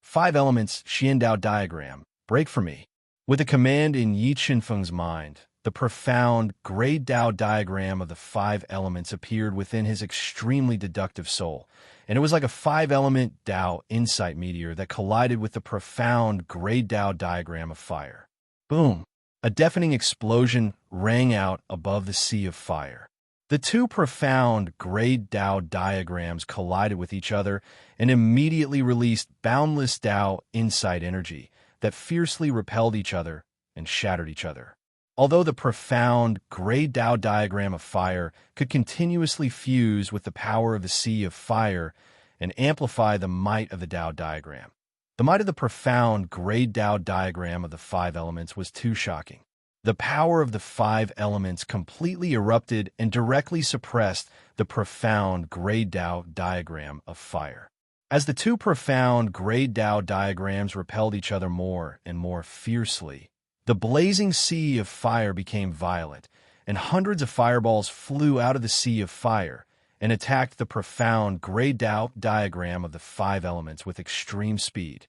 5 elements Xian Dao diagram, break for me. With a command in Yi Chen Feng's mind, the profound Gray Dao diagram of the 5 elements appeared within his extremely deductive soul, and it was like a 5-element Dao insight meteor that collided with the profound Gray Dao diagram of fire. Boom! A deafening explosion rang out above the sea of fire. The 2 profound Gray Dao diagrams collided with each other and immediately released boundless Dao insight energy that fiercely repelled each other and shattered each other. Although the profound Gray Dao diagram of fire could continuously fuse with the power of the sea of fire and amplify the might of the Dao diagram, the might of the profound Gray Dao diagram of the 5 elements was too shocking. The power of the 5 elements completely erupted and directly suppressed the profound Gray Dao diagram of fire. As the 2 profound Gray Dao diagrams repelled each other more and more fiercely, the blazing sea of fire became violet, and hundreds of fireballs flew out of the sea of fire and attacked the profound Gray Dao diagram of the 5 elements with extreme speed.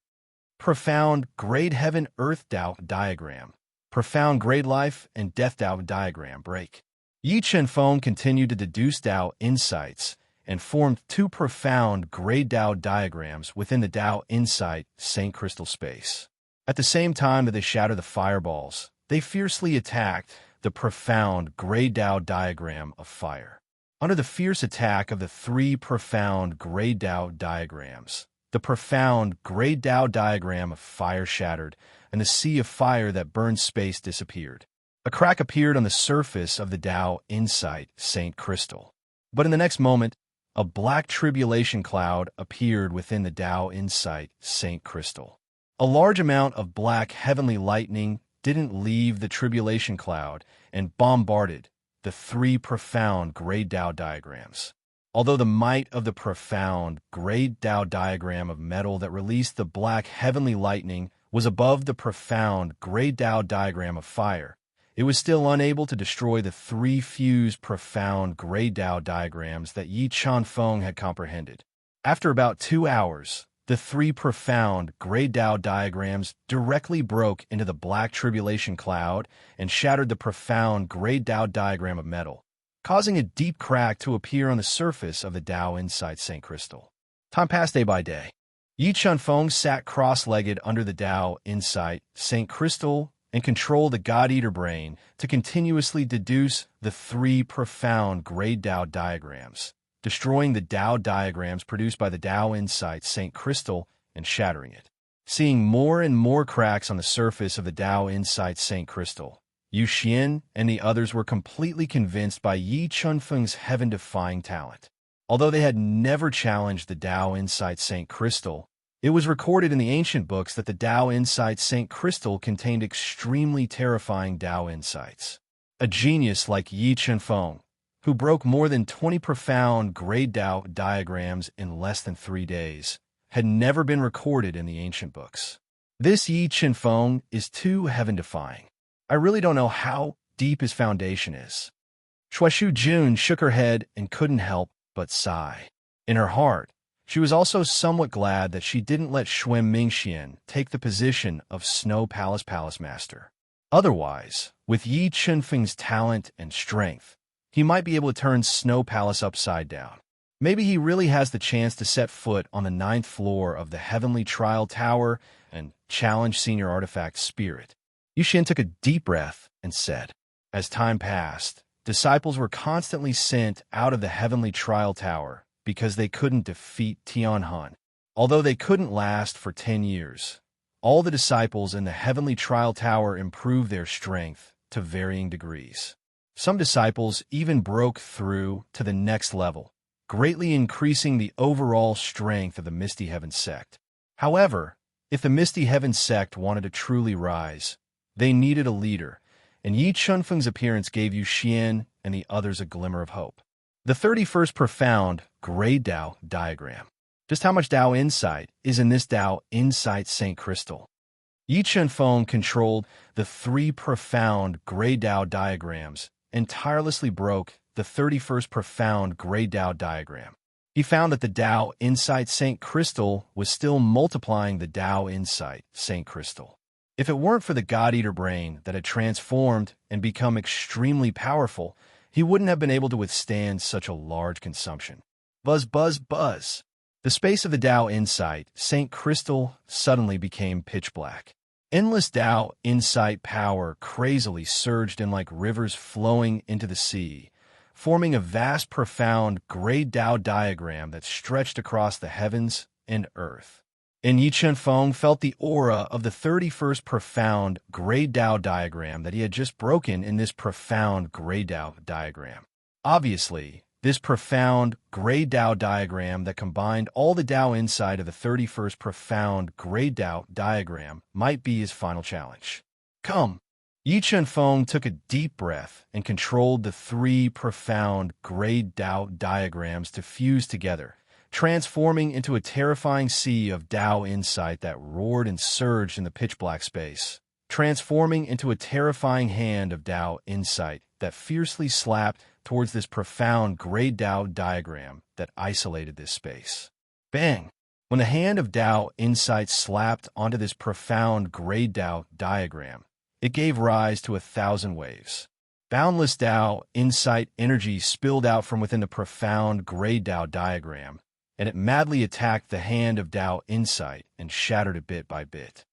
Profound grade heaven-earth Tao diagram. Profound grade life and death Tao diagram break. Yi Chen Feng continued to deduce Tao insights and formed two profound grade Tao diagrams within the Tao Insight Saint Crystal space. At the same time that they shattered the fireballs, they fiercely attacked the profound grade Tao diagram of fire. Under the fierce attack of the three profound grade Tao diagrams, the profound grade Tao diagram of fire shattered, and the sea of fire that burned space disappeared. A crack appeared on the surface of the Tao Insight Saint Crystal. But in the next moment, a black tribulation cloud appeared within the Tao Insight Saint Crystal. A large amount of black heavenly lightning didn't leave the tribulation cloud and bombarded the three profound grade Tao diagrams. Although the might of the profound grade Tao diagram of metal that released the black heavenly lightning was above the profound grade Tao diagram of fire, it was still unable to destroy the three fused profound grade Tao diagrams that Yi Chen Feng had comprehended. After about 2 hours, the three profound grade Tao diagrams directly broke into the black tribulation cloud and shattered the profound grade Tao diagram of metal, causing a deep crack to appear on the surface of the Tao Insight Saint Crystal. Time passed day by day. Yi Chen Feng sat cross-legged under the Tao Insight Saint Crystal and controlled the God-Eater brain to continuously deduce the three profound grade Tao diagrams, destroying the Tao diagrams produced by the Tao Insight Saint Crystal and shattering it. Seeing more and more cracks on the surface of the Tao Insight Saint Crystal, Yu Xian and the others were completely convinced by Yi Chen Feng's heaven-defying talent. Although they had never challenged the Tao Insight Saint Crystal, it was recorded in the ancient books that the Tao Insight Saint Crystal contained extremely terrifying Tao insights. A genius like Yi Chen Feng, who broke more than 20 profound grade Tao diagrams in less than 3 days, had never been recorded in the ancient books. This Yi Chen Feng is too heaven-defying. I really don't know how deep his foundation is. Shuaishu Jun shook her head and couldn't help but sigh. In her heart, she was also somewhat glad that she didn't let Xuan Mingxian take the position of Snow Palace Master. Otherwise, with Yi Chen Feng's talent and strength, he might be able to turn Snow Palace upside down. Maybe he really has the chance to set foot on the 9th floor of the Heavenly Trial Tower and challenge Senior Artifact Spirit. Yu Xian took a deep breath and said, as time passed, disciples were constantly sent out of the Heavenly Trial Tower because they couldn't defeat Tianhan. Although they couldn't last for 10 years, all the disciples in the Heavenly Trial Tower improved their strength to varying degrees. Some disciples even broke through to the next level, greatly increasing the overall strength of the Misty Heaven sect. However, if the Misty Heaven sect wanted to truly rise, they needed a leader, and Yi Chen Feng's appearance gave Yu Xian and the others a glimmer of hope. The 31st profound grade Tao diagram. Just how much Tao insight is in this Tao Insight Saint Crystal? Yi Chen Feng controlled the three profound grade Tao diagrams and tirelessly broke the 31st profound grade Tao diagram. He found that the Tao Insight Saint Crystal was still multiplying the Tao Insight Saint Crystal. If it weren't for the God-Eater brain that had transformed and become extremely powerful, he wouldn't have been able to withstand such a large consumption. Buzz, buzz, buzz. The space of the Tao Insight Saint Crystal suddenly became pitch black. Endless Tao Insight power crazily surged in like rivers flowing into the sea, forming a vast, profound grade Tao diagram that stretched across the heavens and earth. And Yi Chen Feng felt the aura of the 31st profound grade Tao diagram that he had just broken in this profound grade Tao diagram. Obviously, this profound grade Tao diagram that combined all the Tao inside of the 31st profound grade Tao diagram might be his final challenge. Come! Yi Chen Feng took a deep breath and controlled the three profound grade Tao diagrams to fuse together, transforming into a terrifying sea of Tao insight that roared and surged in the pitch-black space, transforming into a terrifying hand of Tao insight that fiercely slapped towards this profound grade Tao diagram that isolated this space. Bang! When the hand of Tao insight slapped onto this profound gray Tao diagram, it gave rise to 1,000 waves. Boundless Tao insight energy spilled out from within the profound gray Tao diagram, and it madly attacked the hand of Tao insight and shattered it bit by bit.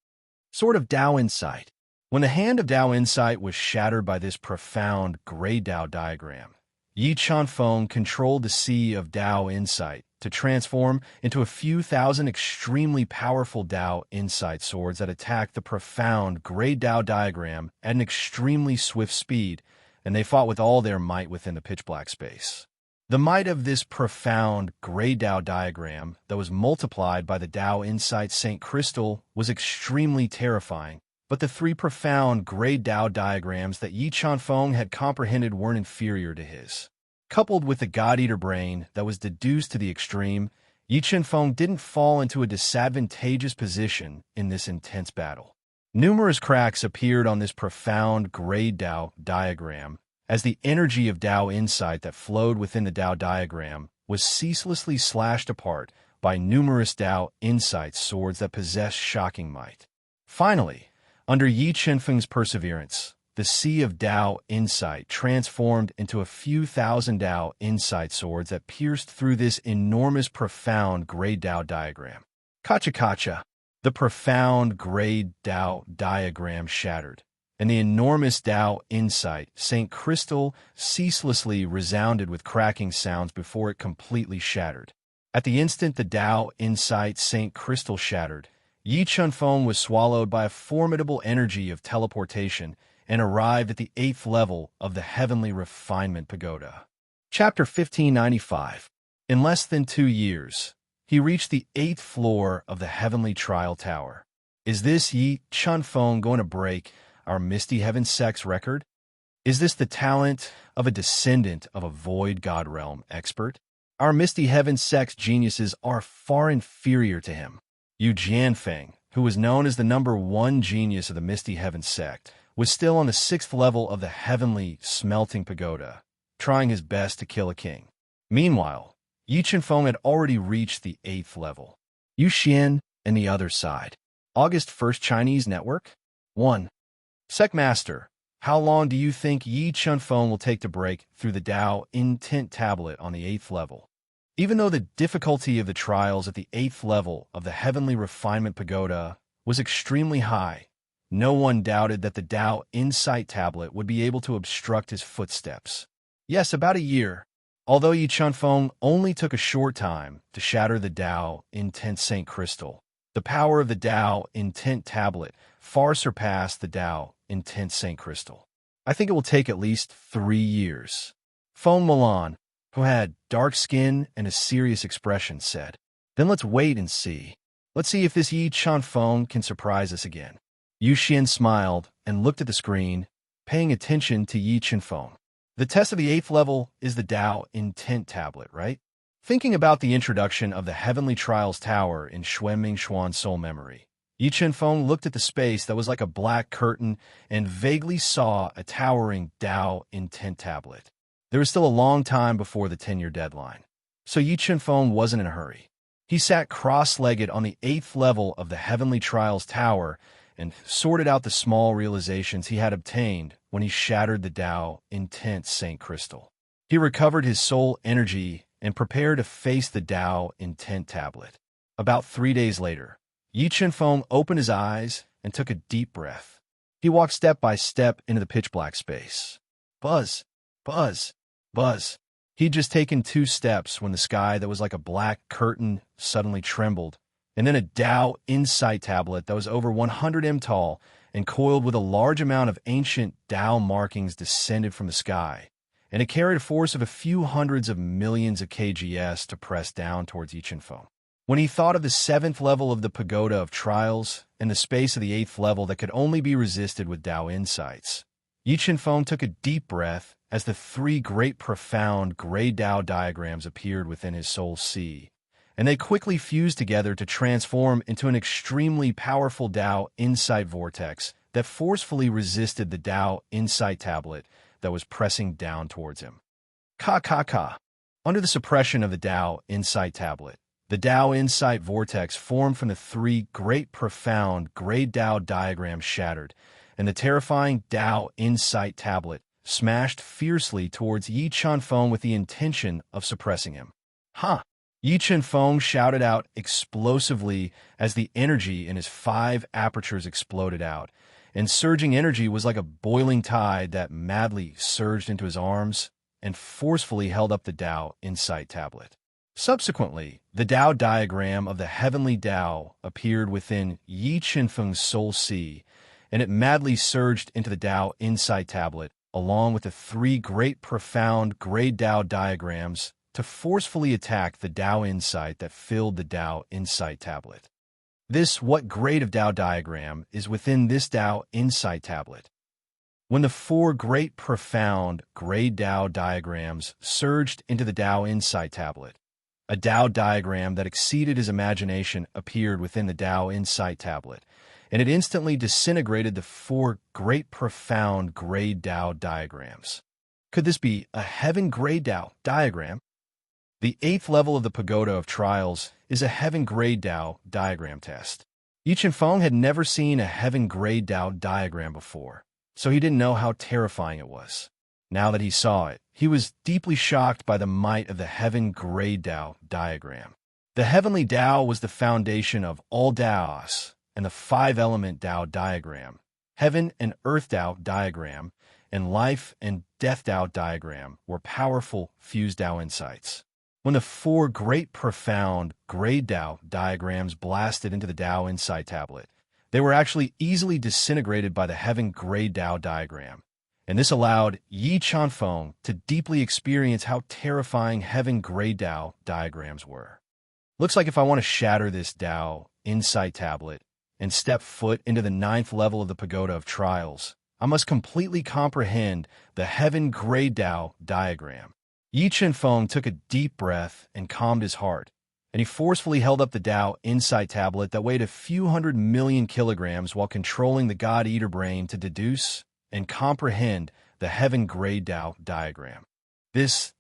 Sort of Tao insight. When the hand of Tao insight was shattered by this profound gray Tao diagram, Yi Chuanfeng controlled the sea of Tao insight to transform into a few thousand extremely powerful Tao insight swords that attacked the profound gray Tao diagram at an extremely swift speed, and they fought with all their might within the pitch-black space. The might of this profound gray Tao diagram that was multiplied by the Tao insight Saint Crystal was extremely terrifying, but the three profound gray Tao diagrams that Yi Chuanfeng had comprehended weren't inferior to his. Coupled with the God-Eater brain that was deduced to the extreme, Yi Chuanfeng didn't fall into a disadvantageous position in this intense battle. Numerous cracks appeared on this profound gray Tao diagram, as the energy of Tao insight that flowed within the Tao diagram was ceaselessly slashed apart by numerous Tao insight swords that possessed shocking might. Finally, under Yi Chuanfeng's perseverance, the sea of Tao insight transformed into a few thousand Tao insight swords that pierced through this enormous profound gray Tao diagram. Kacha. The profound gray Tao diagram shattered, and the enormous Tao insight Saint Crystal ceaselessly resounded with cracking sounds before it completely shattered. At the instant the Tao insight Saint Crystal shattered, Yi Chuanfeng was swallowed by a formidable energy of teleportation and arrived at the 8th level of the Heavenly Refinement Pagoda. Chapter 1595. In less than 2 years, he reached the 8th floor of the Heavenly Trial Tower. Is this Yi Chuanfeng going to break our Misty Heaven Sex record? Is this the talent of a descendant of a Void God Realm expert? Our Misty Heaven Sex geniuses are far inferior to him. Yu Jianfeng, who was known as the #1 genius of the Misty Heaven sect, was still on the 6th level of the Heavenly Smelting Pagoda, trying his best to kill a king. Meanwhile, Yi Chuanfeng had already reached the 8th level. Yu Xian and the other side. August 1st Chinese Network? 1. Secmaster, how long do you think Yi Chuanfeng will take to break through the Tao Intent Tablet on the 8th level? Even though the difficulty of the trials at the 8th level of the Heavenly Refinement Pagoda was extremely high, no one doubted that the Tao Insight Tablet would be able to obstruct his footsteps. Yes, about a year. Although Yi Chuanfeng only took a short time to shatter the Tao Intent Saint Crystal, the power of the Tao Intent Tablet far surpassed the Tao Intent Saint Crystal. I think it will take at least 3 years. Feng Milan, who had dark skin and a serious expression, said, Then let's wait and see. Let's see if this Yi Chuanfeng can surprise us again. Yu Xian smiled and looked at the screen, paying attention to Yi Chuanfeng. The test of the 8th level is the Tao Intent Tablet, right? Thinking about the introduction of the Heavenly Trials Tower in Xuanming Xuan's soul memory, Yi Chuanfeng looked at the space that was like a black curtain and vaguely saw a towering Tao Intent Tablet. There was still a long time before the 10-year deadline, so Yi Chuanfeng wasn't in a hurry. He sat cross-legged on the 8th level of the Heavenly Trials Tower and sorted out the small realizations he had obtained when he shattered the Tao Intent Saint Crystal. He recovered his soul energy and prepared to face the Tao Intent Tablet. About 3 days later, Yi Chuanfeng opened his eyes and took a deep breath. He walked step by step into the pitch-black space. Buzz, buzz, buzz. He'd just taken 2 steps when the sky that was like a black curtain suddenly trembled, and then a Tao Insight Tablet that was over 100 m tall and coiled with a large amount of ancient Tao markings descended from the sky, and it carried a force of a few hundreds of millions of kgs to press down towards Yi Chuanfeng. When he thought of the 7th level of the Pagoda of Trials and the space of the 8th level that could only be resisted with Tao Insights, Yi Chuanfeng took a deep breath as the 3 great profound gray Tao diagrams appeared within his soul sea, and they quickly fused together to transform into an extremely powerful Tao Insight vortex that forcefully resisted the Tao Insight Tablet that was pressing down towards him. Ka. Under the suppression of the Tao Insight Tablet, The Tao Insight vortex formed from the three great profound gray Tao diagrams shattered, and the terrifying Tao Insight tablet smashed fiercely towards Yi Chunfeng with the intention of suppressing him. "Huh!" Yi Chunfeng shouted out explosively as the energy in his 5 apertures exploded out, and surging energy was like a boiling tide that madly surged into his arms and forcefully held up the Tao Insight tablet. Subsequently, the Tao diagram of the heavenly Tao appeared within Yi Chunfeng's soul sea, and it madly surged into the Tao Insight tablet, along with the 3 great profound gray Tao diagrams to forcefully attack the Tao Insight that filled the Tao Insight tablet. This what grade of Tao diagram is within this Tao Insight tablet? When the 4 great profound gray Tao diagrams surged into the Tao Insight tablet, a Tao diagram that exceeded his imagination appeared within the Tao Insight tablet, and it instantly disintegrated the 4 great profound gray Tao diagrams. Could this be a heaven gray Tao diagram? The 8th level of the Pagoda of Trials is a heaven gray Tao diagram test. Yi Chunfeng had never seen a heaven gray Tao diagram before, so he didn't know how terrifying it was. Now that he saw it, he was deeply shocked by the might of the heaven gray Tao diagram. The heavenly Tao was the foundation of all Taos, and the 5-element Tao diagram, heaven and earth Tao diagram, and life and death Tao diagram were powerful fused Tao insights. When the 4 great profound gray Tao diagrams blasted into the Tao Insight tablet, they were actually easily disintegrated by the heaven gray Tao diagram, and this allowed Yi Chunfeng to deeply experience how terrifying heaven gray Tao diagrams were. Looks like if I want to shatter this Tao Insight tablet and step foot into the 9th level of the Pagoda of Trials, I must completely comprehend the heaven gray Tao diagram. Yi Chunfeng took a deep breath and calmed his heart, and he forcefully held up the Tao Insight tablet that weighed a few 100 million kilograms while controlling the God-Eater brain to deduce and comprehend the heaven gray Tao diagram. This,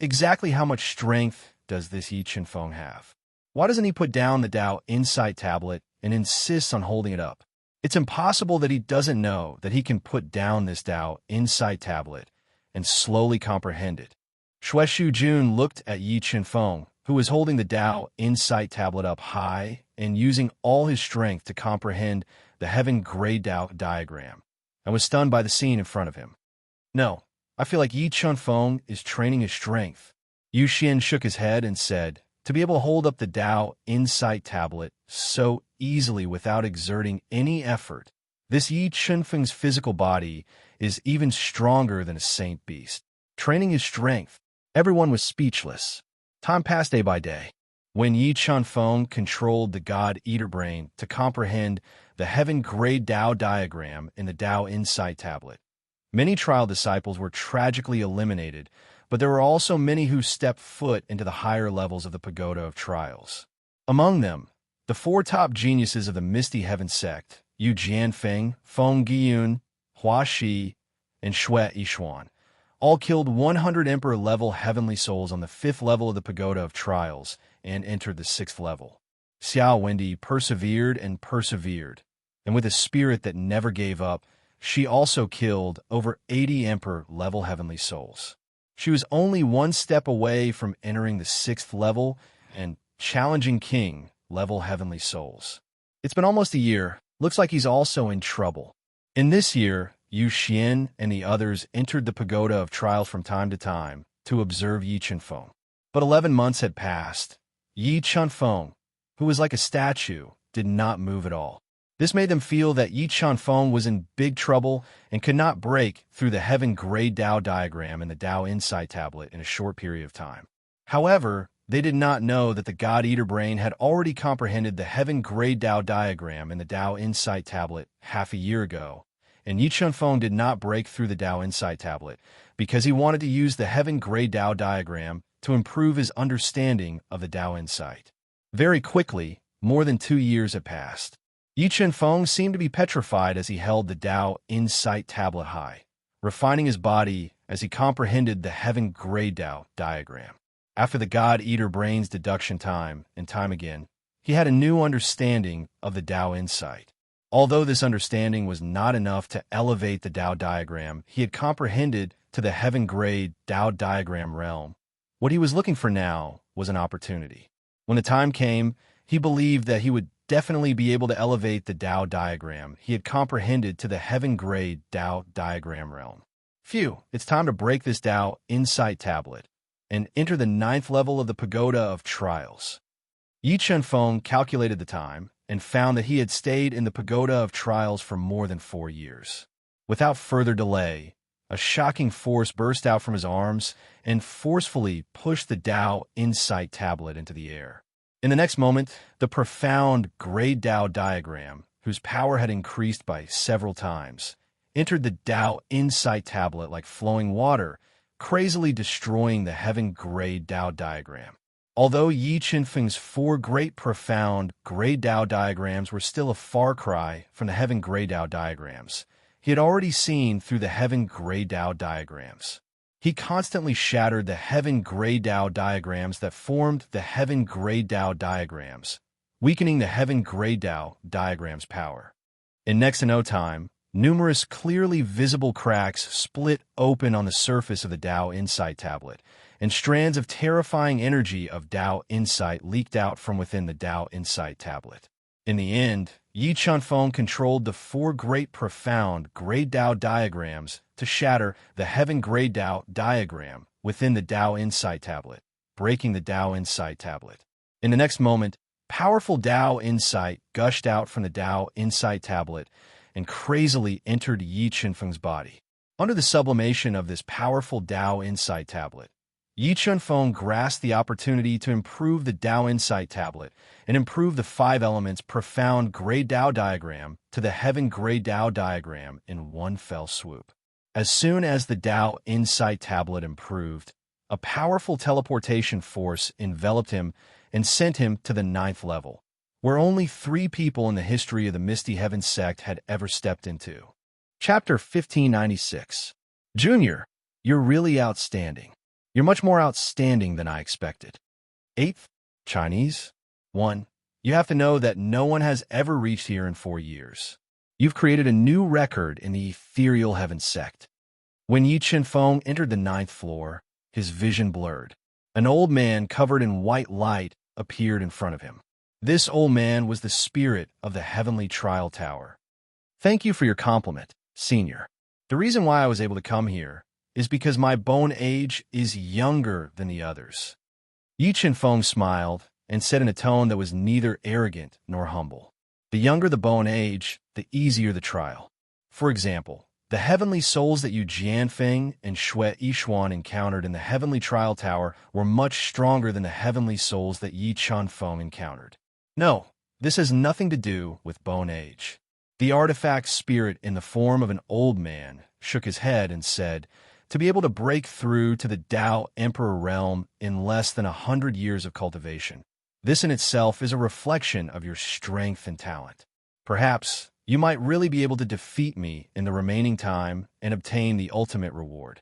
exactly how much strength does this Yi Chunfeng have? Why doesn't he put down the Tao Insight tablet and insists on holding it up? It's impossible that he doesn't know that he can put down this Tao Insight tablet and slowly comprehend it. Shueshu Jun looked at Yi Chunfeng, who was holding the Tao Insight tablet up high and using all his strength to comprehend the heaven gray Tao diagram, and was stunned by the scene in front of him. No, I feel like Yi Chunfeng is training his strength. Yu Xian shook his head and said, to be able to hold up the Tao Insight tablet so easily without exerting any effort, this Yi Chunfeng's physical body is even stronger than a saint beast. Training his strength. Everyone was speechless. Time passed day by day. When Yi Chunfeng controlled the God-Eater brain to comprehend the heaven gray Tao diagram in the Tao Insight tablet, many trial disciples were tragically eliminated, but there were also many who stepped foot into the higher levels of the Pagoda of Trials. Among them, the 4 top geniuses of the Misty Heaven sect, Yu Jianfeng, Feng Giyun, Hua Shi, and Xue Yishuan, all killed 100 Emperor-level heavenly souls on the 5th level of the Pagoda of Trials and entered the 6th level. Xiao Wendy persevered and persevered, and with a spirit that never gave up, she also killed over 80 Emperor-level heavenly souls. She was only 1 step away from entering the 6th level and challenging King-level heavenly souls. It's been almost a year. Looks like he's also in trouble. In this year, Yu Xian and the others entered the Pagoda of Trials from time to time to observe Yi Chunfeng. But 11 months had passed. Yi Chunfeng, who was like a statue, did not move at all. This made them feel that Yi Chunfeng was in big trouble and could not break through the heaven gray Tao diagram in the Tao Insight tablet in a short period of time. However, they did not know that the God-Eater brain had already comprehended the heaven gray Tao diagram in the Tao Insight tablet half a year ago, and Yi Chunfeng did not break through the Tao Insight tablet because he wanted to use the heaven gray Tao diagram to improve his understanding of the Tao Insight. Very quickly, more than 2 years had passed. Yi Chunfeng seemed to be petrified as he held the Tao Insight tablet high, refining his body as he comprehended the heaven gray Tao diagram. After the God-Eater brain's deduction time and time again, he had a new understanding of the Tao insight. Although this understanding was not enough to elevate the Tao diagram he had comprehended to the heaven-grade Tao diagram realm, what he was looking for now was an opportunity. When the time came, he believed that he would definitely be able to elevate the Tao diagram he had comprehended to the heaven-grade Tao diagram realm. Phew, it's time to break this Tao insight tablet and enter the 9th level of the Pagoda of Trials. Yi Chunfeng calculated the time and found that he had stayed in the Pagoda of Trials for more than 4 years. Without further delay, a shocking force burst out from his arms and forcefully pushed the Tao insight tablet into the air. In the next moment, the profound Gray Tao diagram, whose power had increased by several times, entered the Tao insight tablet like flowing water, crazily destroying the heaven-grade Tao diagram. Although Yi Chunfeng's 4 great profound Gray Tao diagrams were still a far cry from the heaven-grade Tao diagrams, he had already seen through the heaven-grade Tao diagrams. He constantly shattered the heaven-grade Tao diagrams that formed the heaven-grade Tao diagrams, weakening the heaven-grade Tao diagram's power. In next to no time, numerous clearly visible cracks split open on the surface of the Tao insight tablet, and strands of terrifying energy of Tao insight leaked out from within the Tao insight tablet. In the end, Yi Chunfeng controlled the 4 great profound Gray Tao diagrams to shatter the heaven-grade Tao diagram within the Tao insight tablet, breaking the Tao insight tablet. In the next moment, powerful Tao insight gushed out from the Tao insight tablet and crazily entered Yi Chunfeng's body. Under the sublimation of this powerful Tao insight tablet, Yi Chunfeng grasped the opportunity to improve the Tao insight tablet and improve the 5 elements profound Gray Tao diagram to the heaven-grade Tao diagram in one fell swoop. As soon as the Tao insight tablet improved, a powerful teleportation force enveloped him and sent him to the 9th level, where only 3 people in the history of the Misty Heaven sect had ever stepped into. Chapter 1596. Junior, you're really outstanding. You're much more outstanding than I expected. 8th, Chinese. 1. You have to know that no one has ever reached here in 4 years. You've created a new record in the ethereal heaven sect. When Yi Chunfeng entered the 9th floor, his vision blurred. An old man covered in white light appeared in front of him. This old man was the spirit of the heavenly trial tower. Thank you for your compliment, Senior. The reason why I was able to come here is because my bone age is younger than the others. Yi Chunfeng smiled and said in a tone that was neither arrogant nor humble. The younger the bone age, the easier the trial. For example, the heavenly souls that Yu Jianfeng and Xue Yishuan encountered in the heavenly trial tower were much stronger than the heavenly souls that Yi Chunfeng encountered. No, this has nothing to do with bone age. The artifact spirit in the form of an old man shook his head and said, to be able to break through to the Tao Emperor realm in less than 100 years of cultivation. This in itself is a reflection of your strength and talent. Perhaps you might really be able to defeat me in the remaining time and obtain the ultimate reward.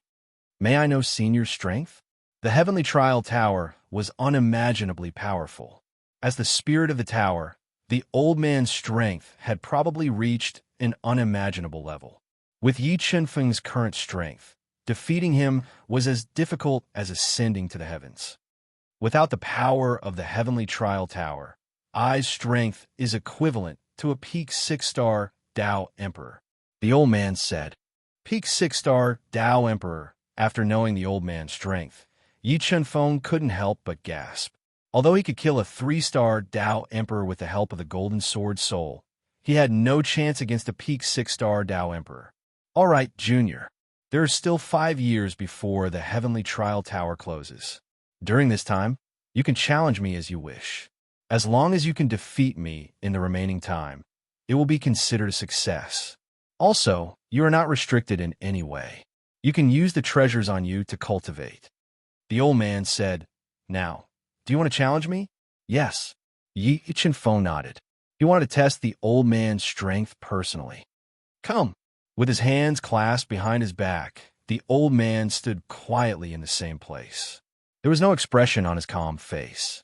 May I know Senior's strength? The heavenly trial tower was unimaginably powerful. As the spirit of the tower, the old man's strength had probably reached an unimaginable level. With Yi Chunfeng's current strength, defeating him was as difficult as ascending to the heavens. Without the power of the heavenly trial tower, I's strength is equivalent to a peak 6-star Tao Emperor. The old man said. Peak 6-star Tao Emperor. After knowing the old man's strength, Yi Chunfeng couldn't help but gasp. Although he could kill a 3-star Tao Emperor with the help of the Golden Sword Soul, he had no chance against a peak 6-star Tao Emperor. All right, Junior. There are still 5 years before the heavenly trial tower closes. During this time, you can challenge me as you wish. As long as you can defeat me in the remaining time, it will be considered a success. Also, you are not restricted in any way. You can use the treasures on you to cultivate. The old man said, Now, do you want to challenge me? Yes. Yi Chunfeng nodded. He wanted to test the old man's strength personally. Come. With his hands clasped behind his back, the old man stood quietly in the same place. It There was no expression on his calm face.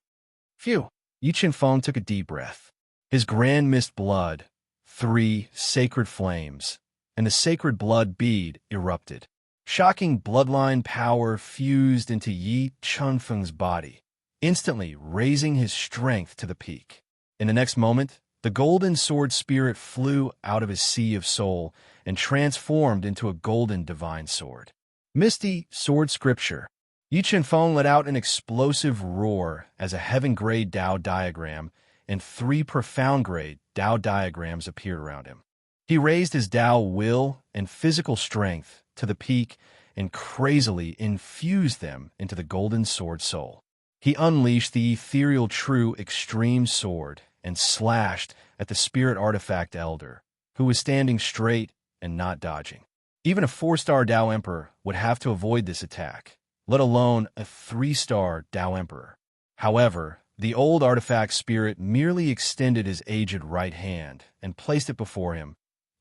Phew! Yi Feng took a deep breath. His grand mist blood, 3 sacred flames, and the sacred blood bead erupted. Shocking bloodline power fused into Yi Feng's body, instantly raising his strength to the peak. In the next moment, the golden sword spirit flew out of his sea of soul and transformed into a golden divine sword. Misty sword scripture. Yi Feng let out an explosive roar as a heaven-grade Dao diagram and 3 profound-grade Dao diagrams appeared around him. He raised his Dao will and physical strength to the peak and crazily infused them into the golden sword soul. He unleashed the ethereal true extreme sword and slashed at the spirit artifact elder, who was standing straight and not dodging. Even a 4-star Dao Emperor would have to avoid this attack, let alone a 3-star Dao Emperor. However, the old artifact spirit merely extended his aged right hand and placed it before him,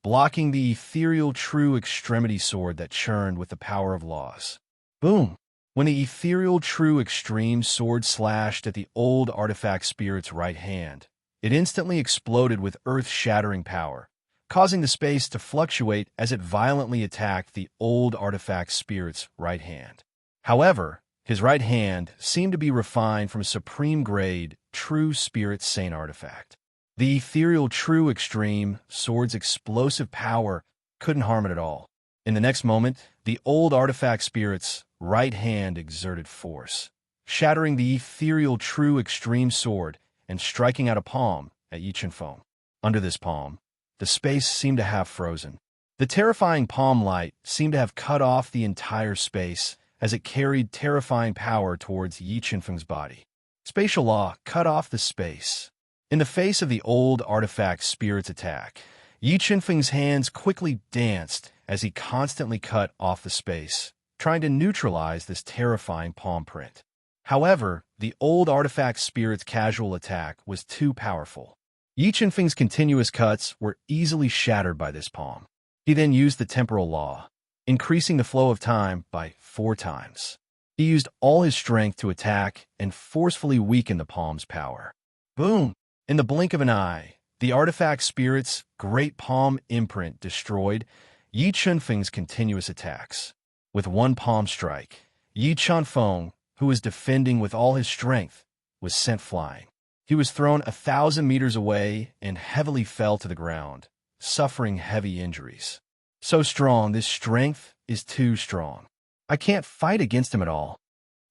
blocking the ethereal true extremity sword that churned with the power of laws. Boom! When the ethereal true extreme sword slashed at the old artifact spirit's right hand, it instantly exploded with earth-shattering power, causing the space to fluctuate as it violently attacked the old artifact spirit's right hand. However, his right hand seemed to be refined from a supreme-grade, true spirit saint artifact. The ethereal true extreme sword's explosive power couldn't harm it at all. In the next moment, the old artifact spirit's right hand exerted force, shattering the ethereal true extreme sword and striking out a palm at Yi Feng. Under this palm, the space seemed to have frozen. The terrifying palm light seemed to have cut off the entire space as it carried terrifying power towards Yi Feng's body. Spatial law cut off the space. In the face of the old artifact spirit's attack, Yi Feng's hands quickly danced as he constantly cut off the space, trying to neutralize this terrifying palm print. However, the old artifact spirit's casual attack was too powerful. Yi Feng's continuous cuts were easily shattered by this palm. He then used the temporal law, increasing the flow of time by 4 times. He used all his strength to attack and forcefully weaken the palm's power. Boom! In the blink of an eye, the artifact spirit's great palm imprint destroyed Yi Feng's continuous attacks. With one palm strike, Yi Feng, who was defending with all his strength, was sent flying. He was thrown 1,000 meters away and heavily fell to the ground, suffering heavy injuries. So strong, this strength is too strong. I can't fight against him at all.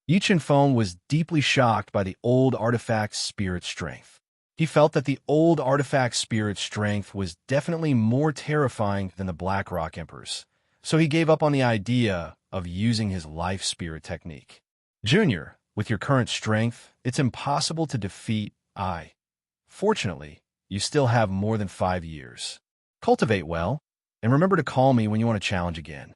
Yi Feng was deeply shocked by the old artifact spirit's strength. He felt that the old artifact spirit's strength was definitely more terrifying than the Black Rock Emperor's, so he gave up on the idea of using his life spirit technique. Junior, with your current strength, it's impossible to defeat I. Fortunately, you still have more than 5 years. Cultivate well, and remember to call me when you want to challenge again.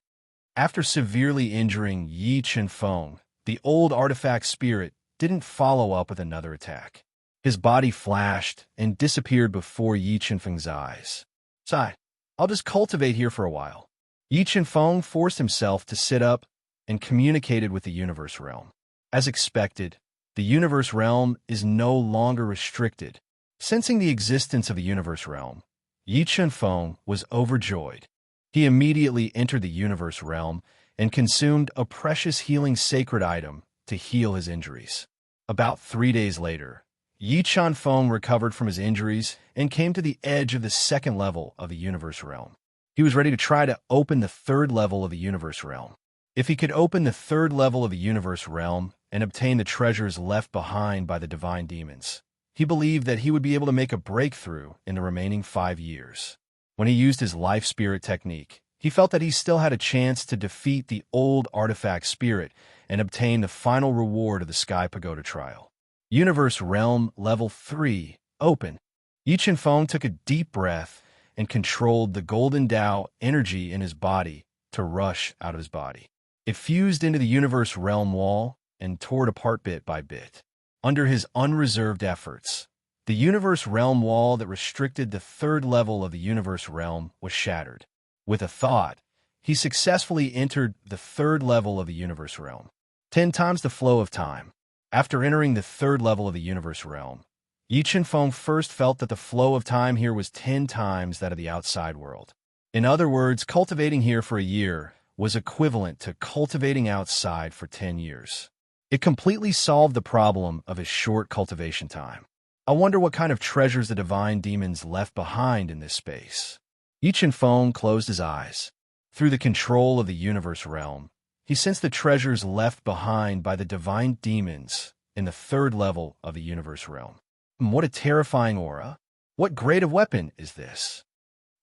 After severely injuring Yi Feng, the old artifact spirit didn't follow up with another attack. His body flashed and disappeared before Yi Feng's eyes. Sigh, I'll just cultivate here for a while. Yi Feng forced himself to sit up and communicated with the universe realm. As expected, the universe realm is no longer restricted. Sensing the existence of the universe realm, Yi Feng was overjoyed. He immediately entered the universe realm and consumed a precious healing sacred item to heal his injuries. About 3 days later, Yi Feng recovered from his injuries and came to the edge of the 2nd level of the universe realm. He was ready to try to open the 3rd level of the universe realm. If he could open the 3rd level of the universe realm and obtain the treasures left behind by the divine demons, he believed that he would be able to make a breakthrough in the remaining 5 years. When he used his life spirit technique, he felt that he still had a chance to defeat the old artifact spirit and obtain the final reward of the Sky Pagoda trial. Universe Realm Level 3 Open. Yi Feng took a deep breath and controlled the golden Dao energy in his body to rush out of his body. It fused into the universe realm wall and tore it apart bit by bit. Under his unreserved efforts, the universe realm wall that restricted the 3rd level of the universe realm was shattered. With a thought, he successfully entered the 3rd level of the universe realm. 10 times the flow of time. After entering the third level of the universe realm, Yi Feng first felt that the flow of time here was 10 times that of the outside world. In other words, cultivating here for a year was equivalent to cultivating outside for 10 years. It completely solved the problem of his short cultivation time. I wonder what kind of treasures the divine demons left behind in this space. Yi Feng closed his eyes. Through the control of the universe realm, he sensed the treasures left behind by the divine demons in the third level of the universe realm. What a terrifying aura! What grade of weapon is this?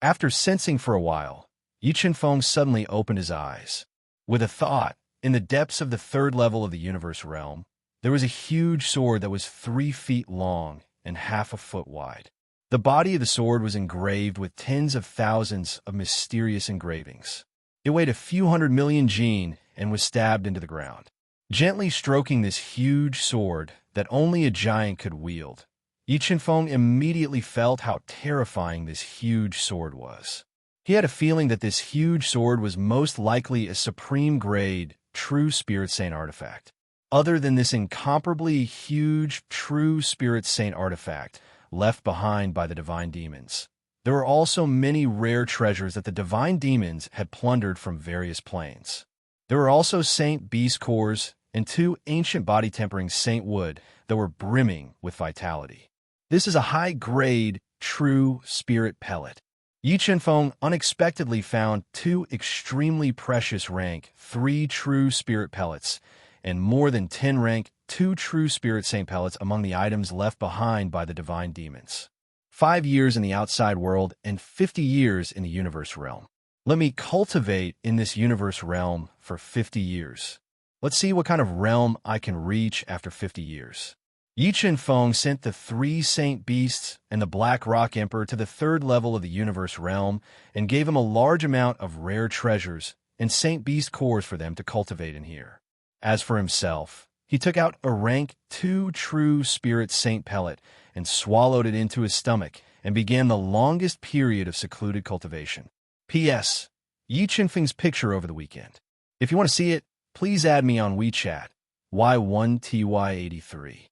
After sensing for a while, Yi Feng suddenly opened his eyes. With a thought, in the depths of the third level of the universe realm, there was a huge sword that was 3 feet long and half a foot wide. The body of the sword was engraved with tens of thousands of mysterious engravings. It weighed a few 100 million jin and was stabbed into the ground. Gently stroking this huge sword that only a giant could wield, Yi Feng immediately felt how terrifying this huge sword was. He had a feeling that this huge sword was most likely a supreme-grade, true Spirit Saint artifact. Other than this incomparably huge, true Spirit Saint artifact left behind by the divine demons, there were also many rare treasures that the divine demons had plundered from various planes. There were also Saint Beast cores and 2 ancient body-tempering Saint Wood that were brimming with vitality. This is a high-grade, true spirit pellet. Yi Feng unexpectedly found 2 extremely precious rank 3 true spirit pellets and more than 10 rank 2 true Spirit Saint pellets among the items left behind by the divine demons. 5 years in the outside world and 50 years in the universe realm. Let me cultivate in this universe realm for 50 years. Let's see what kind of realm I can reach after 50 years. Yi Feng sent the 3 Saint Beasts and the Black Rock Emperor to the third level of the universe realm and gave him a large amount of rare treasures and Saint Beast cores for them to cultivate in here. As for himself, he took out a rank 2 true Spirit Saint pellet and swallowed it into his stomach and began the longest period of secluded cultivation. P.S. Yi Feng's picture over the weekend. If you want to see it, please add me on WeChat, Y1TY83.